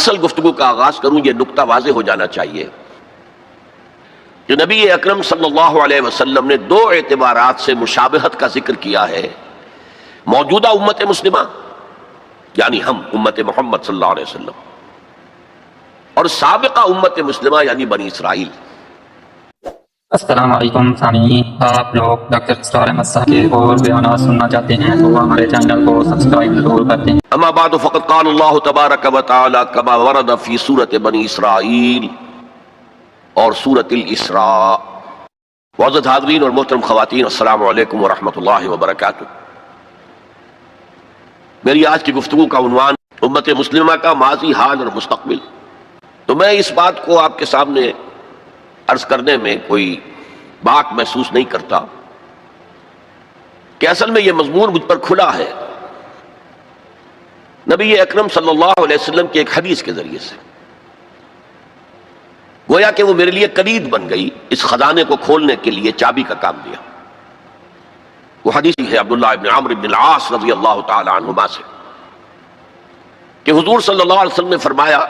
اصل گفتگو کا آغاز کروں یہ نکتہ واضح ہو جانا چاہیے کہ نبی اکرم صلی اللہ علیہ وسلم نے دو اعتبارات سے مشابہت کا ذکر کیا ہے. موجودہ امت مسلمہ یعنی ہم امت محمد صلی اللہ علیہ وسلم اور سابقہ امت مسلمہ یعنی بنی اسرائیل. السلام علیکم سامعین، آپ لوگ ڈاکٹر اسرار احمد صاحب کے اور بیانات سننا چاہتے ہیں تو ہمارے چینل کو سبسکرائب ضرور کرتے ہیں. اما بعد فقد قال اللہ تبارک و تعالی کما ورد فی سورۃ بنی اسرائیل اور سورۃ الاسراء. معزز حاضرین اور محترم خواتین، السلام علیکم ورحمۃ اللہ وبرکاتہ. میری آج کی گفتگو کا عنوان امت مسلمہ کا ماضی، حال اور مستقبل. تو میں اس بات کو آپ کے سامنے عرض کرنے میں کوئی باک محسوس نہیں کرتا کہ اصل میں یہ مضمون مجھ پر کھلا ہے نبی اکرم صلی اللہ علیہ وسلم کی ایک حدیث کے ذریعے سے. گویا کہ وہ میرے لیے کلید بن گئی، اس خزانے کو کھولنے کے لیے چابی کا کام دیا. وہ حدیث ہے عبداللہ ابن عمرو بن العاص رضی اللہ تعالی عنہما سے کہ حضور صلی اللہ علیہ وسلم نے فرمایا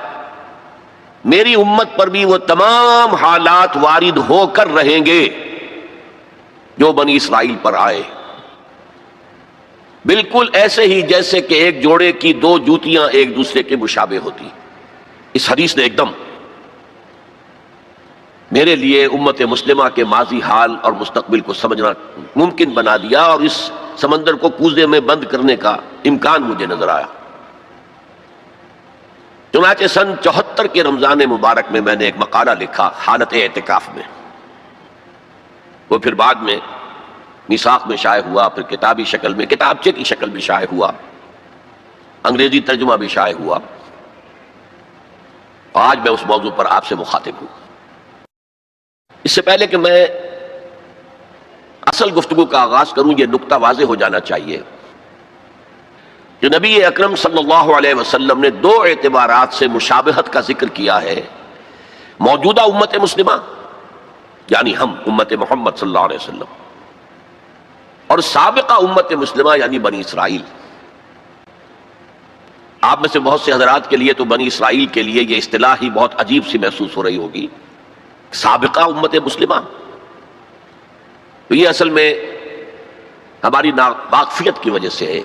میری امت پر بھی وہ تمام حالات وارد ہو کر رہیں گے جو بنی اسرائیل پر آئے، بالکل ایسے ہی جیسے کہ ایک جوڑے کی دو جوتیاں ایک دوسرے کے مشابہ ہوتی. اس حدیث نے ایک دم میرے لیے امت مسلمہ کے ماضی، حال اور مستقبل کو سمجھنا ممکن بنا دیا اور اس سمندر کو کوزے میں بند کرنے کا امکان مجھے نظر آیا. چنانچہ سن 74 کے رمضان مبارک میں نے ایک مقالہ لکھا حالت اعتکاف میں. وہ پھر بعد میں میثاق میں شائع ہوا، پھر کتابی شکل میں، کتابچے کی شکل میں شائع ہوا، انگریزی ترجمہ بھی شائع ہوا. آج میں اس موضوع پر آپ سے مخاطب ہوں. اس سے پہلے کہ میں اصل گفتگو کا آغاز کروں یہ نکتہ واضح ہو جانا چاہیے کہ نبی اکرم صلی اللہ علیہ وسلم نے دو اعتبارات سے مشابہت کا ذکر کیا ہے. موجودہ امت مسلمہ یعنی ہم امت محمد صلی اللہ علیہ وسلم اور سابقہ امت مسلمہ یعنی بنی اسرائیل. آپ میں سے بہت سے حضرات کے لیے تو بنی اسرائیل کے لیے یہ اصطلاح ہی بہت عجیب سی محسوس ہو رہی ہوگی. سابقہ امت مسلمہ تو یہ اصل میں ہماری ناواقفیت کی وجہ سے ہے،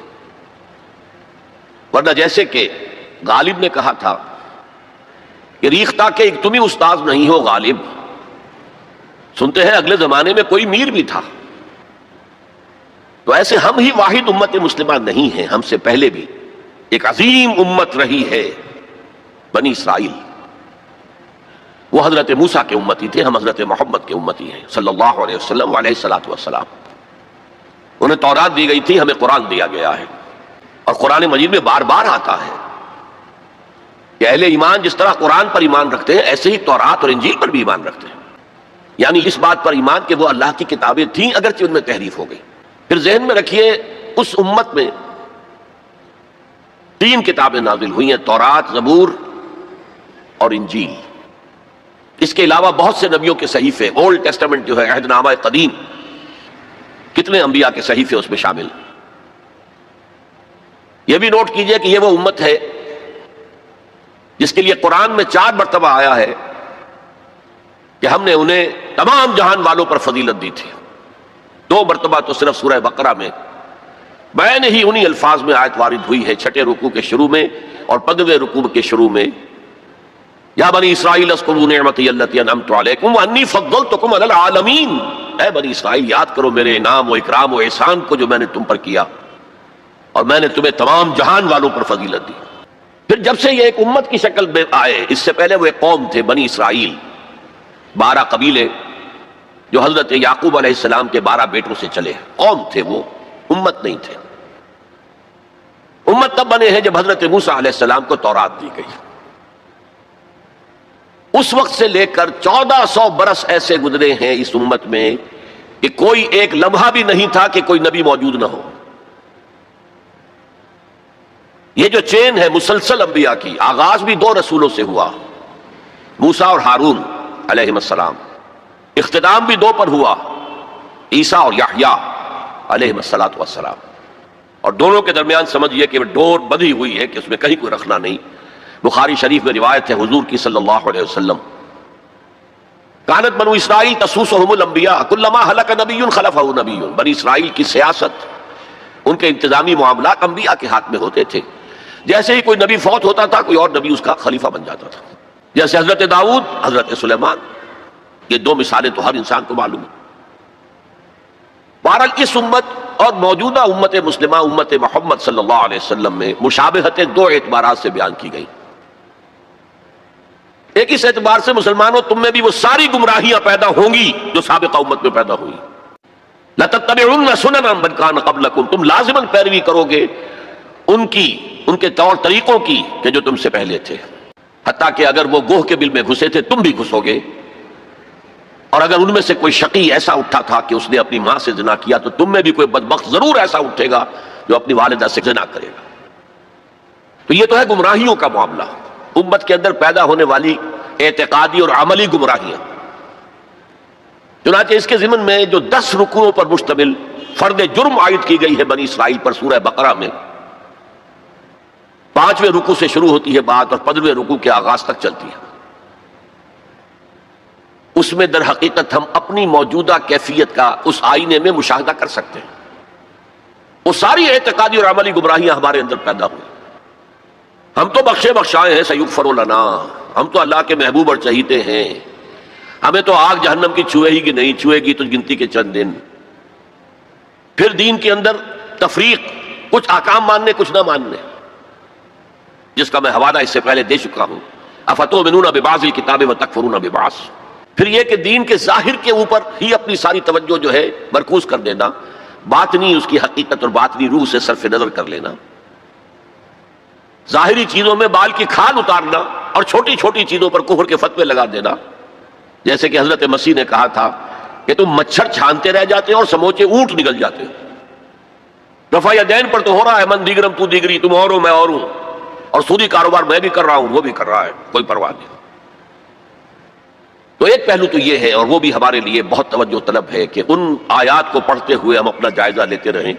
ورنہ جیسے کہ غالب نے کہا تھا کہ ریختہ کے ایک تم ہی استاد نہیں ہو غالب. سنتے ہیں اگلے زمانے میں کوئی میر بھی تھا، تو ایسے ہم ہی واحد امت مسلمہ نہیں ہیں. ہم سے پہلے بھی ایک عظیم امت رہی ہے بنی اسرائیل. وہ حضرت موسیٰ کے امتی تھے، ہم حضرت محمد کے امتی ہیں صلی اللہ علیہ وسلم علیہ الصلوۃ والسلام. انہیں تورات دی گئی تھی، ہمیں قرآن دیا گیا ہے، اور قرآن مجید میں بار بار آتا ہے کہ اہل ایمان جس طرح قرآن پر ایمان رکھتے ہیں ایسے ہی تورات اور انجیل پر بھی ایمان رکھتے ہیں. یعنی اس بات پر ایمان کہ وہ اللہ کی کتابیں تھیں اگرچہ ان میں تحریف ہو گئی. پھر ذہن میں رکھیے اس امت میں 3 کتابیں نازل ہوئی ہیں، تورات، زبور اور انجیل. اس کے علاوہ بہت سے نبیوں کے صحیفے، اولڈ ٹیسٹمنٹ جو ہے عہد نامہ قدیم، کتنے انبیاء کے صحیفے اس میں شامل. یہ بھی نوٹ کیجئے کہ یہ وہ امت ہے جس کے لیے قرآن میں 4 مرتبہ آیا ہے کہ ہم نے انہیں تمام جہان والوں پر فضیلت دی تھی. 2 مرتبہ تو صرف سورہ بقرہ میں بین ہی انہی الفاظ میں آیت وارد ہوئی ہے، 6 رکوع کے شروع میں اور 15ویں رکوع کے شروع میں. یا بنی اسرائیل اذکروا نعمتی التی انعمت علیکم وانی فضلتکم علی العالمین. اے بنی اسرائیل یاد کرو میرے انعام و اکرام و احسان کو جو میں نے تم پر کیا، اور میں نے تمہیں تمام جہان والوں پر فضیلت دی. پھر جب سے یہ ایک امت کی شکل میں آئے، اس سے پہلے وہ ایک قوم تھے بنی اسرائیل، 12 قبیلے جو حضرت یعقوب علیہ السلام کے 12 بیٹوں سے چلے. قوم تھے وہ، امت نہیں تھے. امت تب بنے ہیں جب حضرت موسیٰ علیہ السلام کو تورات دی گئی. اس وقت سے لے کر 1400 برس ایسے گزرے ہیں اس امت میں کہ کوئی ایک لمحہ بھی نہیں تھا کہ کوئی نبی موجود نہ ہو. یہ جو چین ہے مسلسل انبیاء کی، آغاز بھی 2 رسولوں سے ہوا، موسیٰ اور ہارون علیہ السلام. اختتام بھی 2 پر ہوا، عیسیٰ اور یحییٰ علیہ السلام. اور دونوں کے درمیان سمجھیے کہ ڈور بندھی ہوئی ہے کہ اس میں کہیں کوئی رکھنا نہیں. بخاری شریف میں روایت ہے حضور کی صلی اللہ علیہ وسلم، کانت بنو اسرائیل تسوسہم الانبیاء کلما ہلک نبی خلفہ نبی۔ بنی اسرائیل کی سیاست، ان کے انتظامی معاملات انبیاء کے ہاتھ میں ہوتے تھے، جیسے ہی کوئی نبی فوت ہوتا تھا کوئی اور نبی اس کا خلیفہ بن جاتا تھا، جیسے حضرت داؤد، حضرت سلیمان۔ یہ دو مثالیں تو ہر انسان کو معلوم ہیں۔ بہرحال اس امت اور موجودہ امت مسلمہ، امت محمد صلی اللہ علیہ وسلم میں مشابہتیں دو اعتبارات سے بیان کی گئی۔ ایک اس اعتبار سے مسلمانوں تم میں بھی وہ ساری گمراہیاں پیدا ہوں گی جو سابقہ امت میں پیدا ہوئی۔ لَتَتَّبِعُنَّ سُنَنَ مَنْ كَانَ قَبْلَكُمْ، تم لازماً پیروی کرو گے ان کے طور طریقوں کی کہ جو تم سے پہلے تھے، حتیٰ کہ اگر وہ گوہ کے بل میں گھسے تھے تم بھی گھسو گے، اور اگر ان میں سے کوئی شقی ایسا اٹھا تھا کہ اس نے اپنی ماں سے زنا کیا تو تم میں بھی کوئی بدبخت ضرور ایسا اٹھے گا جو اپنی والدہ سے زنا کرے گا۔ تو یہ تو ہے گمراہیوں کا معاملہ، امت کے اندر پیدا ہونے والی اعتقادی اور عملی گمراہیاں۔ چنانچہ اس کے ضمن میں جو 10 رکوعوں پر مشتمل فرد جرم عائد کی گئی ہے بنی اسرائیل پر سورہ بقرہ میں، 5ویں رکوع سے شروع ہوتی ہے بات اور 15ویں رکوع کے آغاز تک چلتی ہے، اس میں در حقیقت ہم اپنی موجودہ کیفیت کا اس آئینے میں مشاہدہ کر سکتے ہیں۔ وہ ساری اعتقادی اور عملی گمراہیاں ہمارے اندر پیدا ہوئی۔ ہم تو بخشے بخشائے ہیں، سیغفر لنا، ہم تو اللہ کے محبوب اور چہیتے ہیں، ہمیں تو آگ جہنم کی چھوئے ہی کہ نہیں چھوئے گی تو گنتی کے چند دن۔ پھر دین کے اندر تفریق، کچھ احکام ماننے کچھ نہ ماننے، جس کا میں حوالہ اس سے پہلے دے چکا ہوں۔ افتؤمنون ببعض الکتاب وتکفرون ببعض۔ پھر یہ کہ دین کے ظاہر کے اوپر ہی اپنی ساری توجہ جو ہے مرکوز کر دینا، باطنی اس کی حقیقت اور باطنی روح سے صرف نظر کر لینا، ظاہری چیزوں میں بال کی کھال اتارنا اور چھوٹی چھوٹی چیزوں پر کفر کے فتوے لگا دینا، جیسے کہ حضرت مسیح نے کہا تھا کہ تم مچھر چھانتے رہ جاتے ہو اور سموچے اونٹ نکل جاتے ہو۔ رفع یدین پر تو ہو رہا ہے من دیگرم تو دیگری، تم اور ہو میں اور ہوں، اور سودی کاروبار میں بھی کر رہا ہوں وہ بھی کر رہا ہے، کوئی پرواہ نہیں۔ تو ایک پہلو تو یہ ہے، اور وہ بھی ہمارے لیے بہت توجہ طلب ہے کہ ان آیات کو پڑھتے ہوئے ہم اپنا جائزہ لیتے رہیں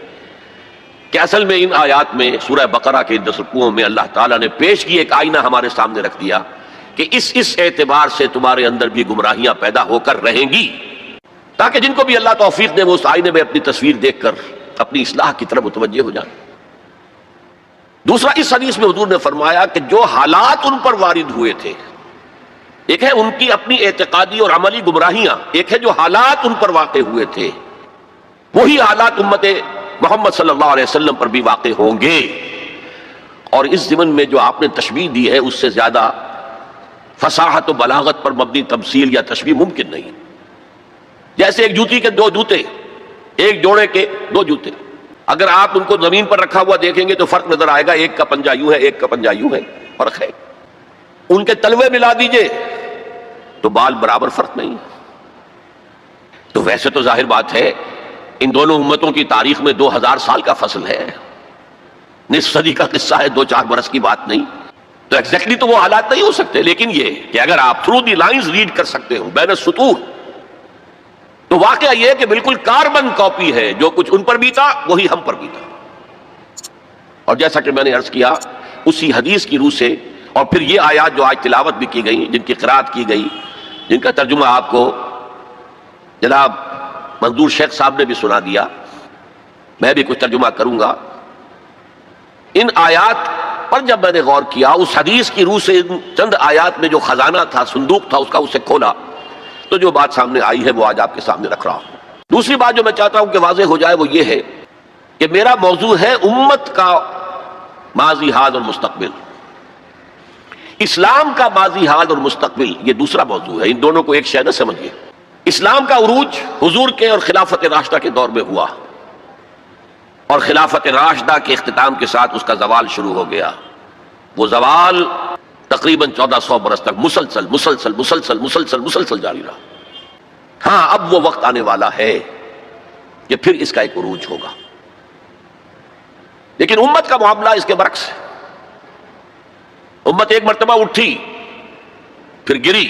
کہ اصل میں ان آیات میں سورہ بقرہ کے 10 رکوعوں میں اللہ تعالیٰ نے پیش کی ایک آئینہ ہمارے سامنے رکھ دیا کہ اس اعتبار سے تمہارے اندر بھی گمراہیاں پیدا ہو کر رہیں گی، تاکہ جن کو بھی اللہ توفیق دے وہ اس آئینے میں اپنی تصویر دیکھ کر اپنی اصلاح کی طرف متوجہ ہو جائیں۔ دوسرا، اس حدیث میں حضور نے فرمایا کہ جو حالات ان پر وارد ہوئے تھے، ایک ہے ان کی اپنی اعتقادی اور عملی گمراہیاں، ایک ہے جو حالات ان پر واقع ہوئے تھے، وہی حالات امت محمد صلی اللہ علیہ وسلم پر بھی واقع ہوں گے۔ اور اس ضمن میں جو آپ نے تشبیہ دی ہے اس سے زیادہ فصاحت و بلاغت پر مبنی تمثیل یا تشبیہ ممکن نہیں۔ جیسے ایک جوتی کے 2 جوتے، ایک جوڑے کے 2 جوتے، اگر آپ ان کو زمین پر رکھا ہوا دیکھیں گے تو فرق نظر آئے گا، ایک کا پنجہ یوں ہے ایک کا پنجہ یوں ہے، فرق ہے۔ ان کے تلوے ملا دیجئے تو بال برابر فرق نہیں۔ تو ویسے تو ظاہر بات ہے ان دونوں امتوں کی تاریخ میں 2000 سال کا فصل ہے، نصف صدی کا قصہ ہے، 2-4 برس کی بات نہیں۔ تو ایگزیکٹلی تو وہ حالات نہیں ہو سکتے، لیکن یہ کہ اگر آپ تھرو دی لائنز ریڈ کر سکتے ہو بین السطور، تو واقعہ یہ ہے کہ بالکل کاربن کاپی ہے، جو کچھ ان پر بیتا وہی ہم پر بیتا۔ اور جیسا کہ میں نے عرض کیا، اسی حدیث کی روح سے، اور پھر یہ آیات جو آج تلاوت بھی کی گئی، جن کی قرات کی گئی، جن کا ترجمہ آپ کو جناب منظور شیخ صاحب نے بھی سنا دیا، میں بھی کچھ ترجمہ کروں گا۔ ان آیات پر جب میں نے غور کیا، اس حدیث کی روح سے ان چند آیات میں جو خزانہ تھا، صندوق تھا، اس کا اسے کھولا، تو جو بات سامنے آئی ہے وہ آج آپ کے سامنے رکھ رہا ہوں۔ دوسری بات جو میں چاہتا ہوں کہ واضح ہو جائے وہ یہ ہے کہ میرا موضوع ہے امت کا ماضی، حال اور مستقبل۔ اسلام کا ماضی، حال اور مستقبل یہ دوسرا موضوع ہے، ان دونوں کو ایک شے نہ سمجھیے۔ اسلام کا عروج حضور کے اور خلافت راشدہ کے دور میں ہوا، اور خلافت راشدہ کے اختتام کے ساتھ اس کا زوال شروع ہو گیا۔ وہ زوال تقریباً 1400 برس تک مسلسل مسلسل مسلسل مسلسل مسلسل جاری رہا۔ ہاں، اب وہ وقت آنے والا ہے کہ پھر اس کا ایک عروج ہوگا، لیکن امت کا معاملہ اس کے برعکس ہے۔ امت ایک مرتبہ اٹھی، پھر گری،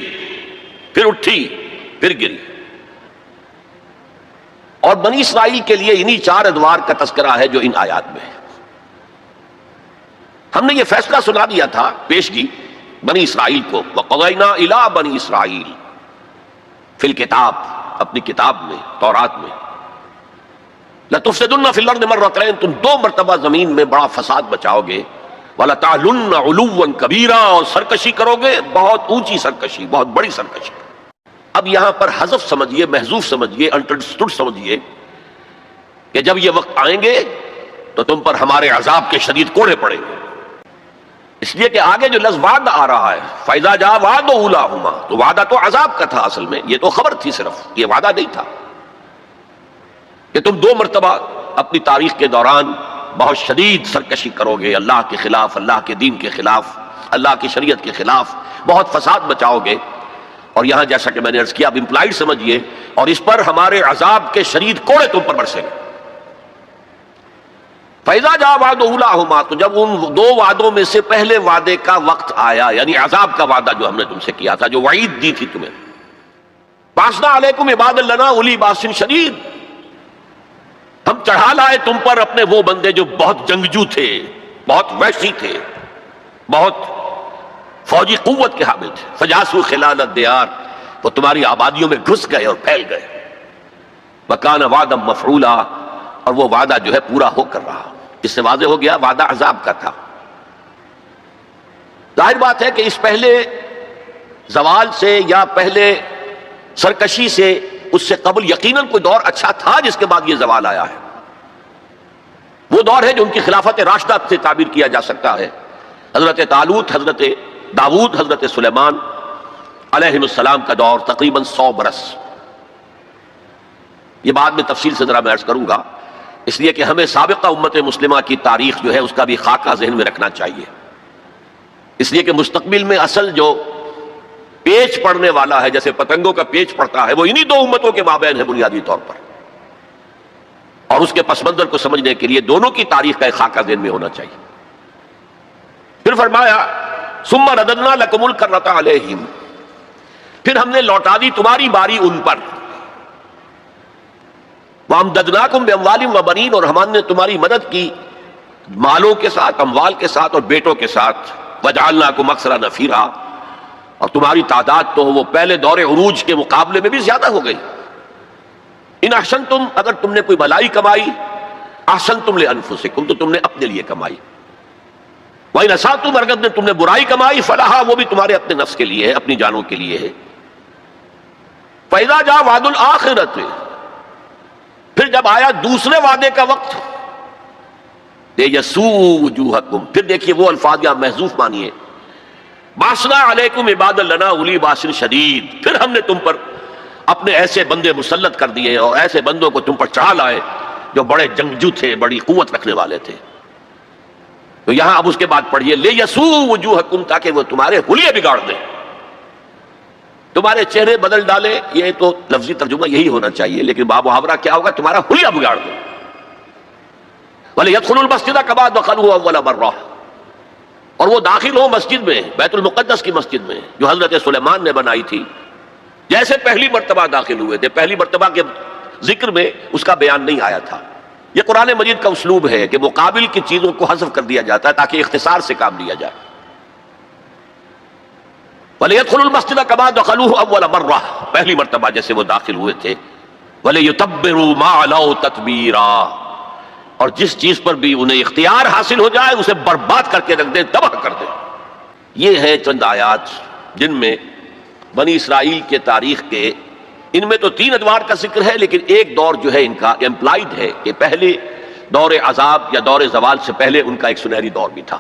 پھر اٹھی، پھر گری۔ اور بنی اسرائیل کے لیے انہی 4 ادوار کا تذکرہ ہے جو ان آیات میں ہے۔ ہم نے یہ فیصلہ سنا دیا تھا، پیش کی بنی اسرائیل کو، وَقَضَيْنَا إِلَىٰ بَنِي إِسْرَائِيلَ فِي الْكِتَابِ، اپنی کتاب میں، تورات میں، لَتُفْسِدُنَّ فِي الْأَرْضِ مَرَّتَيْنِ، تم 2 مرتبہ زمین میں بڑا فساد بچاؤ گے، وَلَتَعْلُنَّ عُلُوًّا كَبِيرًا، اور سرکشی کرو گے، بہت اونچی سرکشی، بہت بڑی سرکشی۔ اب یہاں پر حذف سمجھیے، محذوف سمجھیے، انڈرسٹوڈ سمجھیے کہ جب یہ وقت آئیں گے تو تم پر ہمارے عذاب کے شدید کوڑے پڑیں گے، اس لیے کہ آگے جو لفظ وعدہ آ رہا ہے، فَإِذَا جَاءَ وَعْدُ أُولَاهُمَا، تو وعدہ تو عذاب کا تھا، اصل میں یہ تو خبر تھی، صرف یہ وعدہ نہیں تھا کہ تم 2 مرتبہ اپنی تاریخ کے دوران بہت شدید سرکشی کرو گے، اللہ کے خلاف، اللہ کے دین کے خلاف، اللہ کی شریعت کے خلاف بہت فساد بچاؤ گے۔ اور یہاں جیسا کہ میں نے عرض کیا، اب امپلائڈ سمجھیے، اور اس پر ہمارے عذاب کے شدید کوڑے تم پر برسیں گے۔ فَإِذَا جَاءَ وَعْدُ أُولَاهُمَا، تو جب ان 2 وعدوں میں سے پہلے وعدے کا وقت آیا، یعنی عذاب کا وعدہ جو ہم نے تم سے کیا تھا، جو وعید دی تھی تمہیں، بَعَثْنَا عَلَيْكُمْ عِبَادًا لَنَا أُولِي بَأْسٍ شَدِيدٍ، ہم چڑھا لائے تم پر اپنے وہ بندے جو بہت جنگجو تھے، بہت وحشی تھے، بہت فوجی قوت کے حامل تھے، فجاسوا خلال الدیار، وہ تمہاری آبادیوں میں گھس گئے اور پھیل گئے، وکان وعدا مفعولا، اور وہ وعدہ جو ہے پورا ہو کر رہا۔ اس سے واضح ہو گیا وعدہ عذاب کا تھا۔ ظاہر بات ہے کہ اس پہلے زوال سے یا پہلے سرکشی سے، اس سے قبل یقیناً کوئی دور اچھا تھا جس کے بعد یہ زوال آیا ہے۔ وہ دور ہے جو ان کی خلافت راشدہ سے تعبیر کیا جا سکتا ہے، حضرت طالوت، حضرت داؤد، حضرت سلیمان علیہ السلام کا دور، تقریباً 100 برس۔ یہ بعد میں تفصیل سے ذرا میں عرض کروں گا، اس لیے کہ ہمیں سابقہ امت مسلمہ کی تاریخ جو ہے اس کا بھی خاکہ ذہن میں رکھنا چاہیے، اس لیے کہ مستقبل میں اصل جو پیچ پڑنے والا ہے، جیسے پتنگوں کا پیچ پڑتا ہے، وہ انہی 2 امتوں کے مابین ہے بنیادی طور پر، اور اس کے پس منظر کو سمجھنے کے لیے دونوں کی تاریخ کا ایک خاکہ ذہن میں ہونا چاہیے۔ پھر فرمایا ثم رددنا لکم الکرۃ علیہم، پھر ہم نے لوٹا دی تمہاری باری ان پر، وامددناکم باموال وبنین، اور ہم نے تمہاری مدد کی مالوں کے ساتھ، اموال کے ساتھ اور بیٹوں کے ساتھ، وجعلناکم اکثر نفیرا، اور تمہاری تعداد تو وہ پہلے دور عروج کے مقابلے میں بھی زیادہ ہو گئی۔ ان احسنتم، اگر تم نے کوئی بھلائی کمائی، احسنتم لانفسکم، تو تم نے اپنے لیے کمائی، وَإِنْ أَسَأْتُمْ، اگر تم نے برائی کمائی، فَلَهَا، وہ بھی تمہارے اپنے نفس کے لیے ہے، اپنی جانوں کے لیے ہے۔ فَإِذَا جَاءَ وَعْدُ الْآخِرَةِ، پھر جب آیا دوسرے وعدے کا وقت، لِيَسُوءُ وُجُوهَكُمْ، پھر دیکھیے وہ الفاظ یہاں محذوف مانیے، بَعَثْنَا عَلَيْكُمْ عِبَادًا لَنَا أُولِي بَأْسٍ شَدِيدٍ، پھر ہم نے تم پر اپنے ایسے بندے مسلط کر دیے اور ایسے بندوں کو تم پر چڑھا لائے جو بڑے جنگجو تھے، بڑی قوت رکھنے والے تھے۔ تو یہاں اب اس کے بعد پڑھیے لِيَسُوءُ وُجُوهَكُمْ، تاکہ وہ تمہارے حلیے بگاڑ دیں، تمہارے چہرے بدل ڈالے۔ یہ تو لفظی ترجمہ یہی ہونا چاہیے، لیکن بامحاورہ کیا ہوگا؟ تمہارا حلیہ بگاڑ دیں۔ وَلِيَدْخُلُوا الْمَسْجِدَ كَمَا دَخَلُوهُ أَوَّلَ مَرَّةٍ، اور وہ داخل ہو مسجد میں، بیت المقدس کی مسجد میں جو حضرت سلیمان نے بنائی تھی، جیسے پہلی مرتبہ داخل ہوئے تھے۔ پہلی مرتبہ کے ذکر میں اس کا بیان نہیں آیا تھا۔ یہ قرآن مجید کا اسلوب ہے کہ مقابل کی چیزوں کو حذف کر دیا جاتا ہے تاکہ اختصار سے کام لیا جائے۔ وَلِيَدْخُلُوا الْمَسْجِدَ كَمَا دَخَلُوهُ أَوَّلَ مَرَّةٍ، پہلی مرتبہ جیسے وہ داخل ہوئے تھے۔ وَلِيُتَبِّرُوا مَا عَلَوْا تَتْبِيرًا، اور جس چیز پر بھی انہیں اختیار حاصل ہو جائے اسے برباد کر کے رکھ دیں، تباہ کر دیں۔ یہ ہے چند آیات جن میں بنی اسرائیل کے تاریخ کے، ان میں تو 3 ادوار کا ذکر ہے، لیکن ایک دور جو ہے ان کا امپلائڈ ہے کہ پہلے دور عذاب یا دور زوال سے پہلے ان کا ایک سنہری دور بھی تھا۔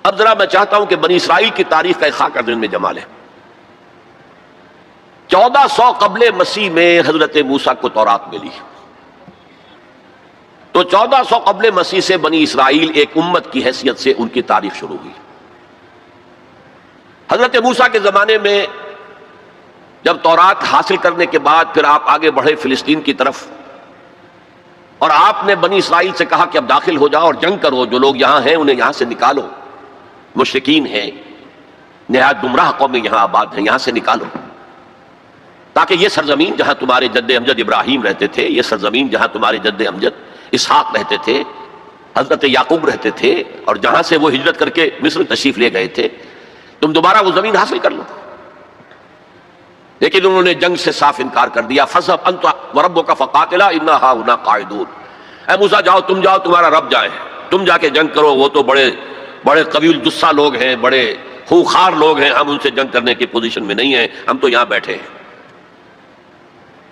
اب ذرا میں چاہتا ہوں کہ بنی اسرائیل کی تاریخ کا ایک خاکہ ذہن میں جما لیں۔ 1400 قبل مسیح میں حضرت موسیٰ کو تورات ملی، تو 1400 قبل مسیح سے بنی اسرائیل ایک امت کی حیثیت سے ان کی تاریخ شروع ہوئی۔ حضرت موسیٰ کے زمانے میں جب تورات حاصل کرنے کے بعد پھر آپ آگے بڑھے فلسطین کی طرف، اور آپ نے بنی اسرائیل سے کہا کہ اب داخل ہو جاؤ اور جنگ کرو، جو لوگ یہاں ہیں انہیں یہاں سے نکالو، مشرکین ہیں، نہایت گمراہ قومیں یہاں آباد ہیں، یہاں سے نکالو، تاکہ یہ سرزمین جہاں تمہارے جد امجد ابراہیم رہتے تھے، یہ سرزمین جہاں تمہارے جد امجد اسحاق رہتے تھے، حضرت یعقوب رہتے تھے، اور جہاں سے وہ ہجرت کر کے مصر تشریف لے گئے تھے، تم دوبارہ وہ زمین حاصل کر لو. لیکن انہوں نے جنگ سے صاف انکار کر دیا. فَاذْهَبْ أَنْتَ وَرَبُّكَ فَقَاتِلَا إِنَّا هَاهُنَا قَاعِدُونَ. اے موسیٰ جاؤ، تم جاؤ، تمہارا رب جائے، تم جا کے جنگ کرو، وہ تو بڑے بڑے قوی الجثہ لوگ ہیں، بڑے خوخار لوگ ہیں، ہم ان سے جنگ کرنے کی پوزیشن میں نہیں ہیں، ہم تو یہاں بیٹھے ہیں.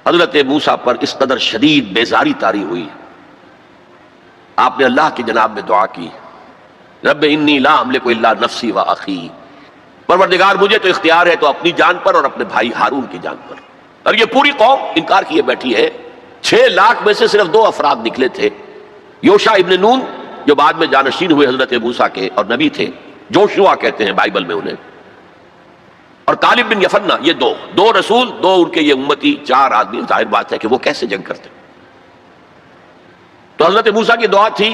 حضرت موسیٰ پر اس قدر شدید بیزاری طاری ہوئی، آپ نے اللہ کی جناب میں دعا کی، رب انی لا املک الا نفسی و اخی، پروردگار مجھے تو اختیار ہے تو اپنی جان پر اور اپنے بھائی ہارون کی جان پر. اور یہ پوری قوم انکار کیے بیٹھی ہے. 6 لاکھ میں سے صرف 2 افراد نکلے تھے، یوشع ابن نون جو بعد میں جانشین ہوئے حضرت موسیٰ کے اور نبی تھے، جوشوا کہتے ہیں بائبل میں انہیں، اور کالب بن یفنہ، یہ دو رسول، 2 ان کے یہ امتی، 4 آدمی. ظاہر بات ہے کہ وہ کیسے جنگ کرتے. تو حضرت موسیٰ کی دعا تھی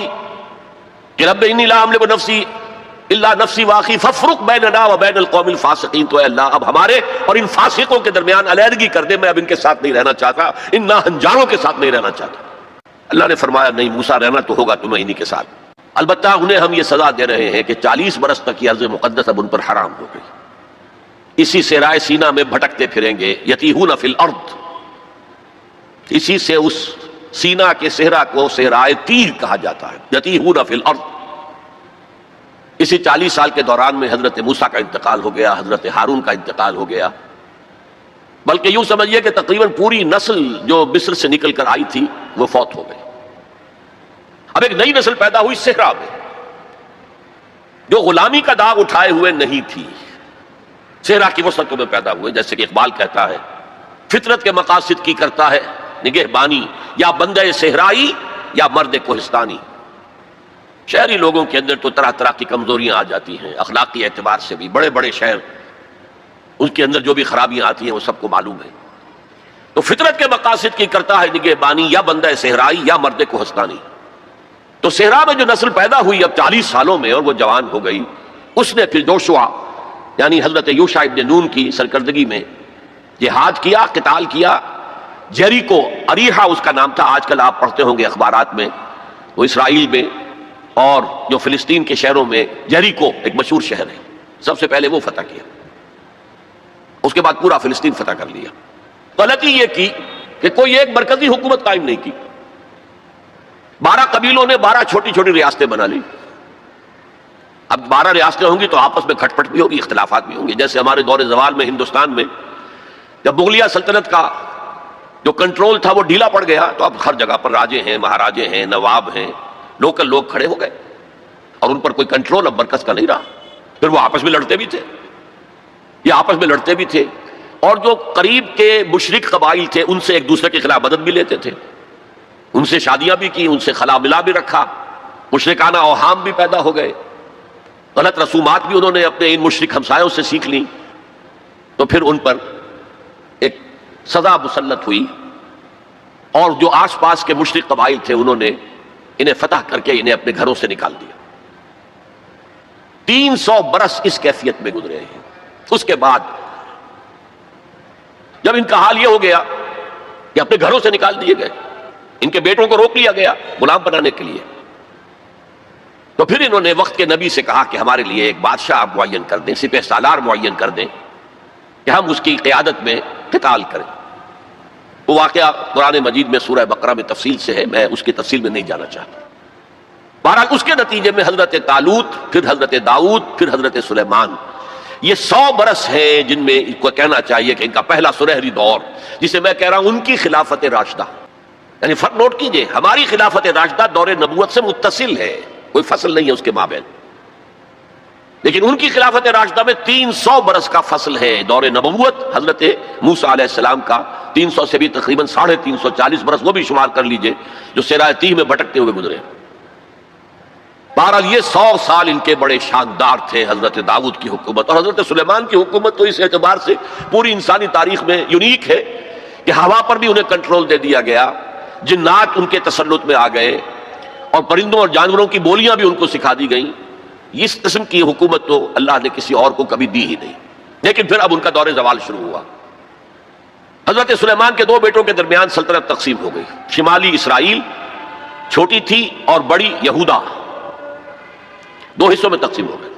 کہ رب انی لا املک نفسی الا نفسی واخی فافرق بیننا و بین القوم الفاسقین. تو اے اللہ اب ہمارے اور ان فاسقوں کے درمیان علیحدگی کر دے، میں اب ان کے ساتھ نہیں رہنا چاہتا، ان ناہنجاروں کے ساتھ نہیں رہنا چاہتا. اللہ نے فرمایا نہیں موسیٰ، رہنا تو ہوگا تمہیں انہی کے ساتھ. البتہ انہیں ہم یہ سزا دے رہے ہیں کہ 40 برس تک یہ ارض مقدس اب ان پر حرام ہو گئی، اسی صحرائے سینا میں بھٹکتے پھریں گے. یتیہون فی الارض، اسی سے اس سینا کے صحرا کو صحرائے تیر کہا جاتا ہے، یتیہون فی الارض. اسی 40 سال کے دوران میں حضرت موسیٰ کا انتقال ہو گیا، حضرت ہارون کا انتقال ہو گیا، بلکہ یوں سمجھیے کہ تقریباً پوری نسل جو مصر سے نکل کر آئی تھی وہ فوت ہو گئی. اب ایک نئی نسل پیدا ہوئی صحرا میں، جو غلامی کا داغ اٹھائے ہوئے نہیں تھی، صحرا کی وسعتوں میں پیدا ہوئے. جیسے کہ اقبال کہتا ہے، فطرت کے مقاصد کی کرتا ہے نگہبانی، یا بندہ صحرائی یا مرد کوہستانی. شہری لوگوں کے اندر تو طرح طرح کی کمزوریاں آ جاتی ہیں، اخلاقی اعتبار سے بھی. بڑے بڑے شہر، ان کے اندر جو بھی خرابیاں آتی ہیں وہ سب کو معلوم ہے. تو فطرت کے مقاصد کی کرتا ہے نگہبانی، یا بندہ صحرائی یا مرد کوہستانی. تو صحرا میں جو نسل پیدا ہوئی اب 40 سالوں میں اور وہ جوان ہو گئی، اس نے پھر جوشوا یعنی حضرت یوشع ابن نون کی سرکردگی میں جہاد کیا، قتال کیا. جیریکو، اریحا اس کا نام تھا، آج کل آپ پڑھتے ہوں گے اخبارات میں، وہ اسرائیل میں اور جو فلسطین کے شہروں میں جیریکو ایک مشہور شہر ہے، سب سے پہلے وہ فتح کیا، اس کے بعد پورا فلسطین فتح کر لیا. غلطی یہ کی کہ کوئی ایک مرکزی حکومت قائم نہیں کی، 12 قبیلوں نے 12 چھوٹی چھوٹی ریاستیں بنا لی. اب 12 ریاستیں ہوں گی تو آپس میں کھٹ پٹ بھی ہوگی، اختلافات بھی ہوں گے. جیسے ہمارے دور زوال میں ہندوستان میں جب مغلیہ سلطنت کا جو کنٹرول تھا وہ ڈھیلا پڑ گیا، تو اب ہر جگہ پر راجے ہیں، مہاراجے ہیں، نواب ہیں، لوکل لوگ کھڑے ہو گئے اور ان پر کوئی کنٹرول اب مرکز کا نہیں رہا. پھر وہ آپس میں لڑتے بھی تھے، یہ آپس میں لڑتے بھی تھے، اور جو قریب کے مشرک قبائل تھے ان سے ایک دوسرے کے خلاف مدد بھی لیتے تھے، ان سے شادیاں بھی کی، ان سے خلا ملا بھی رکھا، مشرکانہ اوہام بھی پیدا ہو گئے، غلط رسومات بھی انہوں نے اپنے ان مشرک ہمسایوں سے سیکھ لی. تو پھر ان پر ایک سزا مسلط ہوئی، اور جو آس پاس کے مشرک قبائل تھے انہوں نے انہیں فتح کر کے انہیں اپنے گھروں سے نکال دیا. 300 برس اس کیفیت میں گزرے ہیں. اس کے بعد جب ان کا حال یہ ہو گیا کہ اپنے گھروں سے نکال دیے گئے، ان کے بیٹوں کو روک لیا گیا غلام بنانے کے لیے، تو پھر انہوں نے وقت کے نبی سے کہا کہ ہمارے لیے ایک بادشاہ آپ معین کر دیں، سپہ سالار معین کر دیں کہ ہم اس کی قیادت میں قتال کریں. وہ واقعہ قرآن مجید میں سورہ بقرہ میں تفصیل سے ہے، میں اس کی تفصیل میں نہیں جانا چاہتا. بہرحال اس کے نتیجے میں حضرت طالوت، پھر حضرت داؤد، پھر حضرت سلیمان، یہ 100 برس ہیں جن میں ان کو کہنا چاہیے کہ ان کا پہلا سنہری دور، جسے میں کہہ رہا ہوں ان کی خلافت راشدہ. یعنی فرق نوٹ کیجئے، ہماری خلافت راشدہ دور نبوت سے متصل ہے، کوئی فصل نہیں ہے اس کے مابین، لیکن ان کی خلافت راشدہ میں 300 برس کا فصل ہے. دور نبوت حضرت موسیٰ علیہ السلام کا 300 سے بھی تقریباً 350 برس وہ بھی شمار کر لیجئے جو صحرائے تیہ میں بھٹکتے ہوئے گزرے. بہرحال یہ 100 سال ان کے بڑے شاندار تھے. حضرت داؤد کی حکومت اور حضرت سلیمان کی حکومت تو اس اعتبار سے پوری انسانی تاریخ میں یونیک ہے کہ ہوا پر بھی انہیں کنٹرول دے دیا گیا، جنات ان کے تسلط میں آ گئے، اور پرندوں اور جانوروں کی بولیاں بھی ان کو سکھا دی گئیں. اس قسم کی حکومت تو اللہ نے کسی اور کو کبھی دی ہی نہیں. لیکن پھر اب ان کا دور زوال شروع ہوا. حضرت سلیمان کے 2 بیٹوں کے درمیان سلطنت تقسیم ہو گئی. شمالی اسرائیل چھوٹی تھی اور بڑی یہودا 2 حصوں میں تقسیم ہو گئی.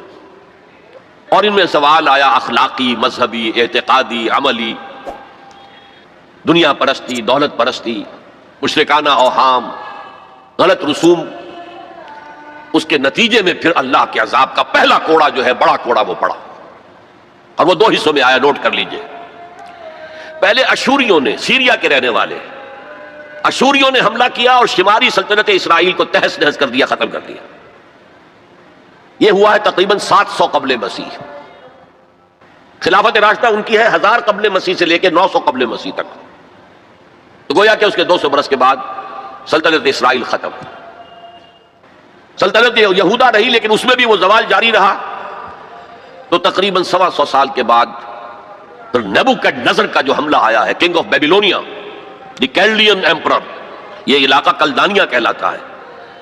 اور ان میں سوال آیا اخلاقی، مذہبی، اعتقادی، عملی، دنیا پرستی، دولت پرستی، مشرکانہ اوہام، غلط رسوم۔ اس کے نتیجے میں پھر اللہ کے عذاب کا پہلا کوڑا جو ہے، بڑا کوڑا، وہ پڑا، اور وہ 2 حصوں میں آیا، نوٹ کر لیجئے۔ پہلے اشوریوں نے، سیریا کے رہنے والے اشوریوں نے حملہ کیا اور شمالی سلطنت اسرائیل کو تہس نہس کر دیا، ختم کر دیا۔ یہ ہوا ہے تقریباً 700 قبل مسیح۔ خلافت راشدہ ان کی ہے 1000 قبل مسیح سے لے کے 900 قبل مسیح تک، تو گویا کہ اس کے 200 برس کے بعد سلطنت اسرائیل ختم۔ سلطنت یہودا رہی، لیکن اس میں بھی وہ زوال جاری رہا۔ تو تقریباً 125 سال کے بعد پھر نیبوکڈنیزر کا جو حملہ آیا ہے، king of Babylonia, the Chaldean emperor, یہ علاقہ کلدانیہ کہلاتا ہے،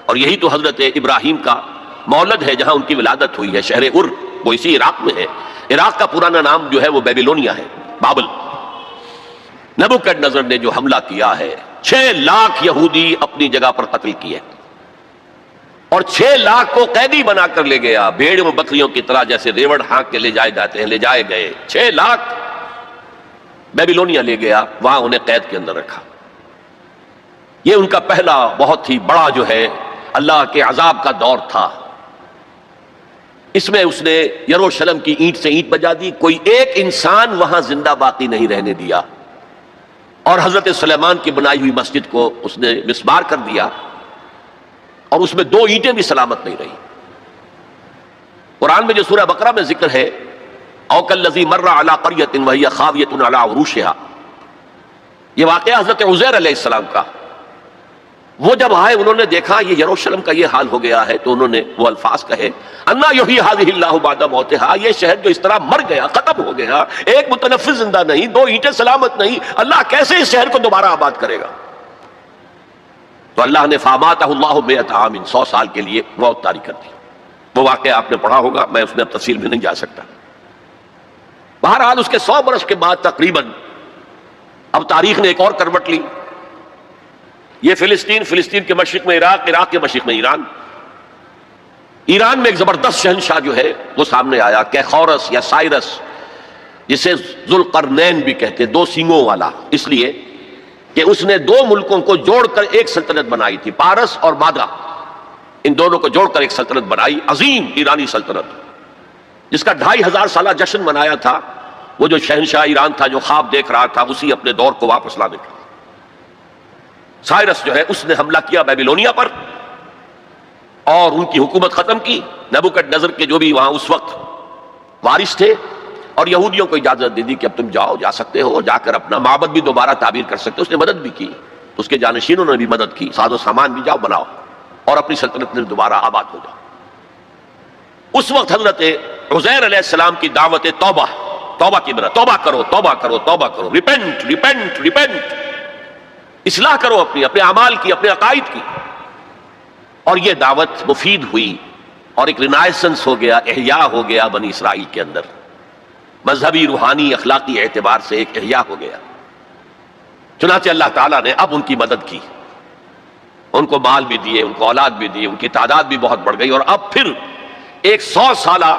اور یہی تو حضرت ابراہیم کا مولد ہے، جہاں ان کی ولادت ہوئی ہے، شہر ار، وہ اسی عراق میں ہے۔ عراق کا پرانا نام جو ہے وہ بیبیلونیا ہے، بابل۔ نیبوکڈنیزر نے جو حملہ کیا ہے، 6 لاکھ یہودی اپنی جگہ پر قتل کیے، اور 6 لاکھ کو قیدی بنا کر لے گیا، بھیڑ و بکریوں کی طرح جیسے ریوڑ ہانک کے لے جائے جاتے ہیں، لے جائے گئے 6 لاکھ بیبیلونیا لے گیا، وہاں انہیں قید کے اندر رکھا۔ یہ ان کا پہلا بہت ہی بڑا جو ہے اللہ کے عذاب کا دور تھا۔ اس میں اس نے یروشلم کی اینٹ سے اینٹ بجا دی، کوئی ایک انسان وہاں زندہ باقی نہیں رہنے دیا، اور حضرت سلیمان کی بنائی ہوئی مسجد کو اس نے مسمار کر دیا، اور اس میں 2 اینٹیں بھی سلامت نہیں رہی۔ قرآن میں جو سورہ بقرہ میں ذکر ہے، او کالذی مر علی قریۃ وہی خاویۃ علی عروشہا، یہ واقعہ حضرت عزیر علیہ السلام کا۔ وہ جب آئے، انہوں نے دیکھا یہ یروشلم کا یہ حال ہو گیا ہے، تو انہوں نے وہ الفاظ کہے، انا یحیی ہذہ اللہ بعد موتہا، یہ شہر جو اس طرح مر گیا، ختم ہو گیا، ایک متنفس زندہ نہیں، 2 اینٹیں سلامت نہیں، اللہ کیسے اس شہر کو دوبارہ آباد کرے گا؟ تو اللہ نے فاماتہ اللہ 100 عام، 100 سال کے لیے موت طاری کر دی۔ وہ واقعہ آپ نے پڑھا ہوگا، میں اس میں اب تفصیل میں نہیں جا سکتا۔ بہرحال اس کے 100 برس کے بعد تقریباً اب تاریخ نے ایک اور کروٹ لی۔ یہ فلسطین کے مشرق میں عراق، عراق کے مشرق میں ایران۔ ایران میں ایک زبردست شہنشاہ جو ہے وہ سامنے آیا، کیخورس یا سائرس، جسے ذوالقرنین بھی کہتے، 2 سینگوں والا، اس لیے کہ اس نے 2 ملکوں کو جوڑ کر ایک سلطنت بنائی تھی، پارس اور مادہ، ان دونوں کو جوڑ کر ایک سلطنت بنائی، عظیم ایرانی سلطنت، جس کا 2500 سالہ جشن منایا تھا وہ جو شہنشاہ ایران تھا، جو خواب دیکھ رہا تھا اسی اپنے دور کو واپس لانے کا۔ سائرس جو ہے اس نے حملہ کیا بیبیلونیا پر اور ان کی حکومت ختم کی۔ نیبوکڈنیزر کے جو بھی وہاں اس وقت وارث تھے، اور یہودیوں کو اجازت دے دی کہ اب تم جاؤ، جا سکتے ہو، جا کر اپنا معبد بھی دوبارہ تعمیر کر سکتے ہو۔ اس نے مدد بھی کی، اس کے جانشینوں نے بھی مدد کی، ساز و سامان بھی جاؤ بناؤ اور اپنی سلطنت میں دوبارہ آباد ہو جاؤ۔ اس وقت حضرت عزیر علیہ السلام کی دعوت توبہ، توبہ کی طرح، توبہ کرو، توبہ کرو، توبہ کرو، ریپینٹ ریپینٹ ریپینٹ، اصلاح کرو اپنے اعمال کی، اپنے عقائد کی۔ اور یہ دعوت مفید ہوئی، اور ایک رینائسنس ہو گیا، احیاء ہو گیا بنی اسرائیل کے اندر، مذہبی، روحانی، اخلاقی اعتبار سے ایک احیاء ہو گیا۔ چنانچہ اللہ تعالیٰ نے اب ان کی مدد کی، ان کو مال بھی دیے، ان کو اولاد بھی دی، ان کی تعداد بھی بہت بڑھ گئی، اور اب پھر ایک 100 سالہ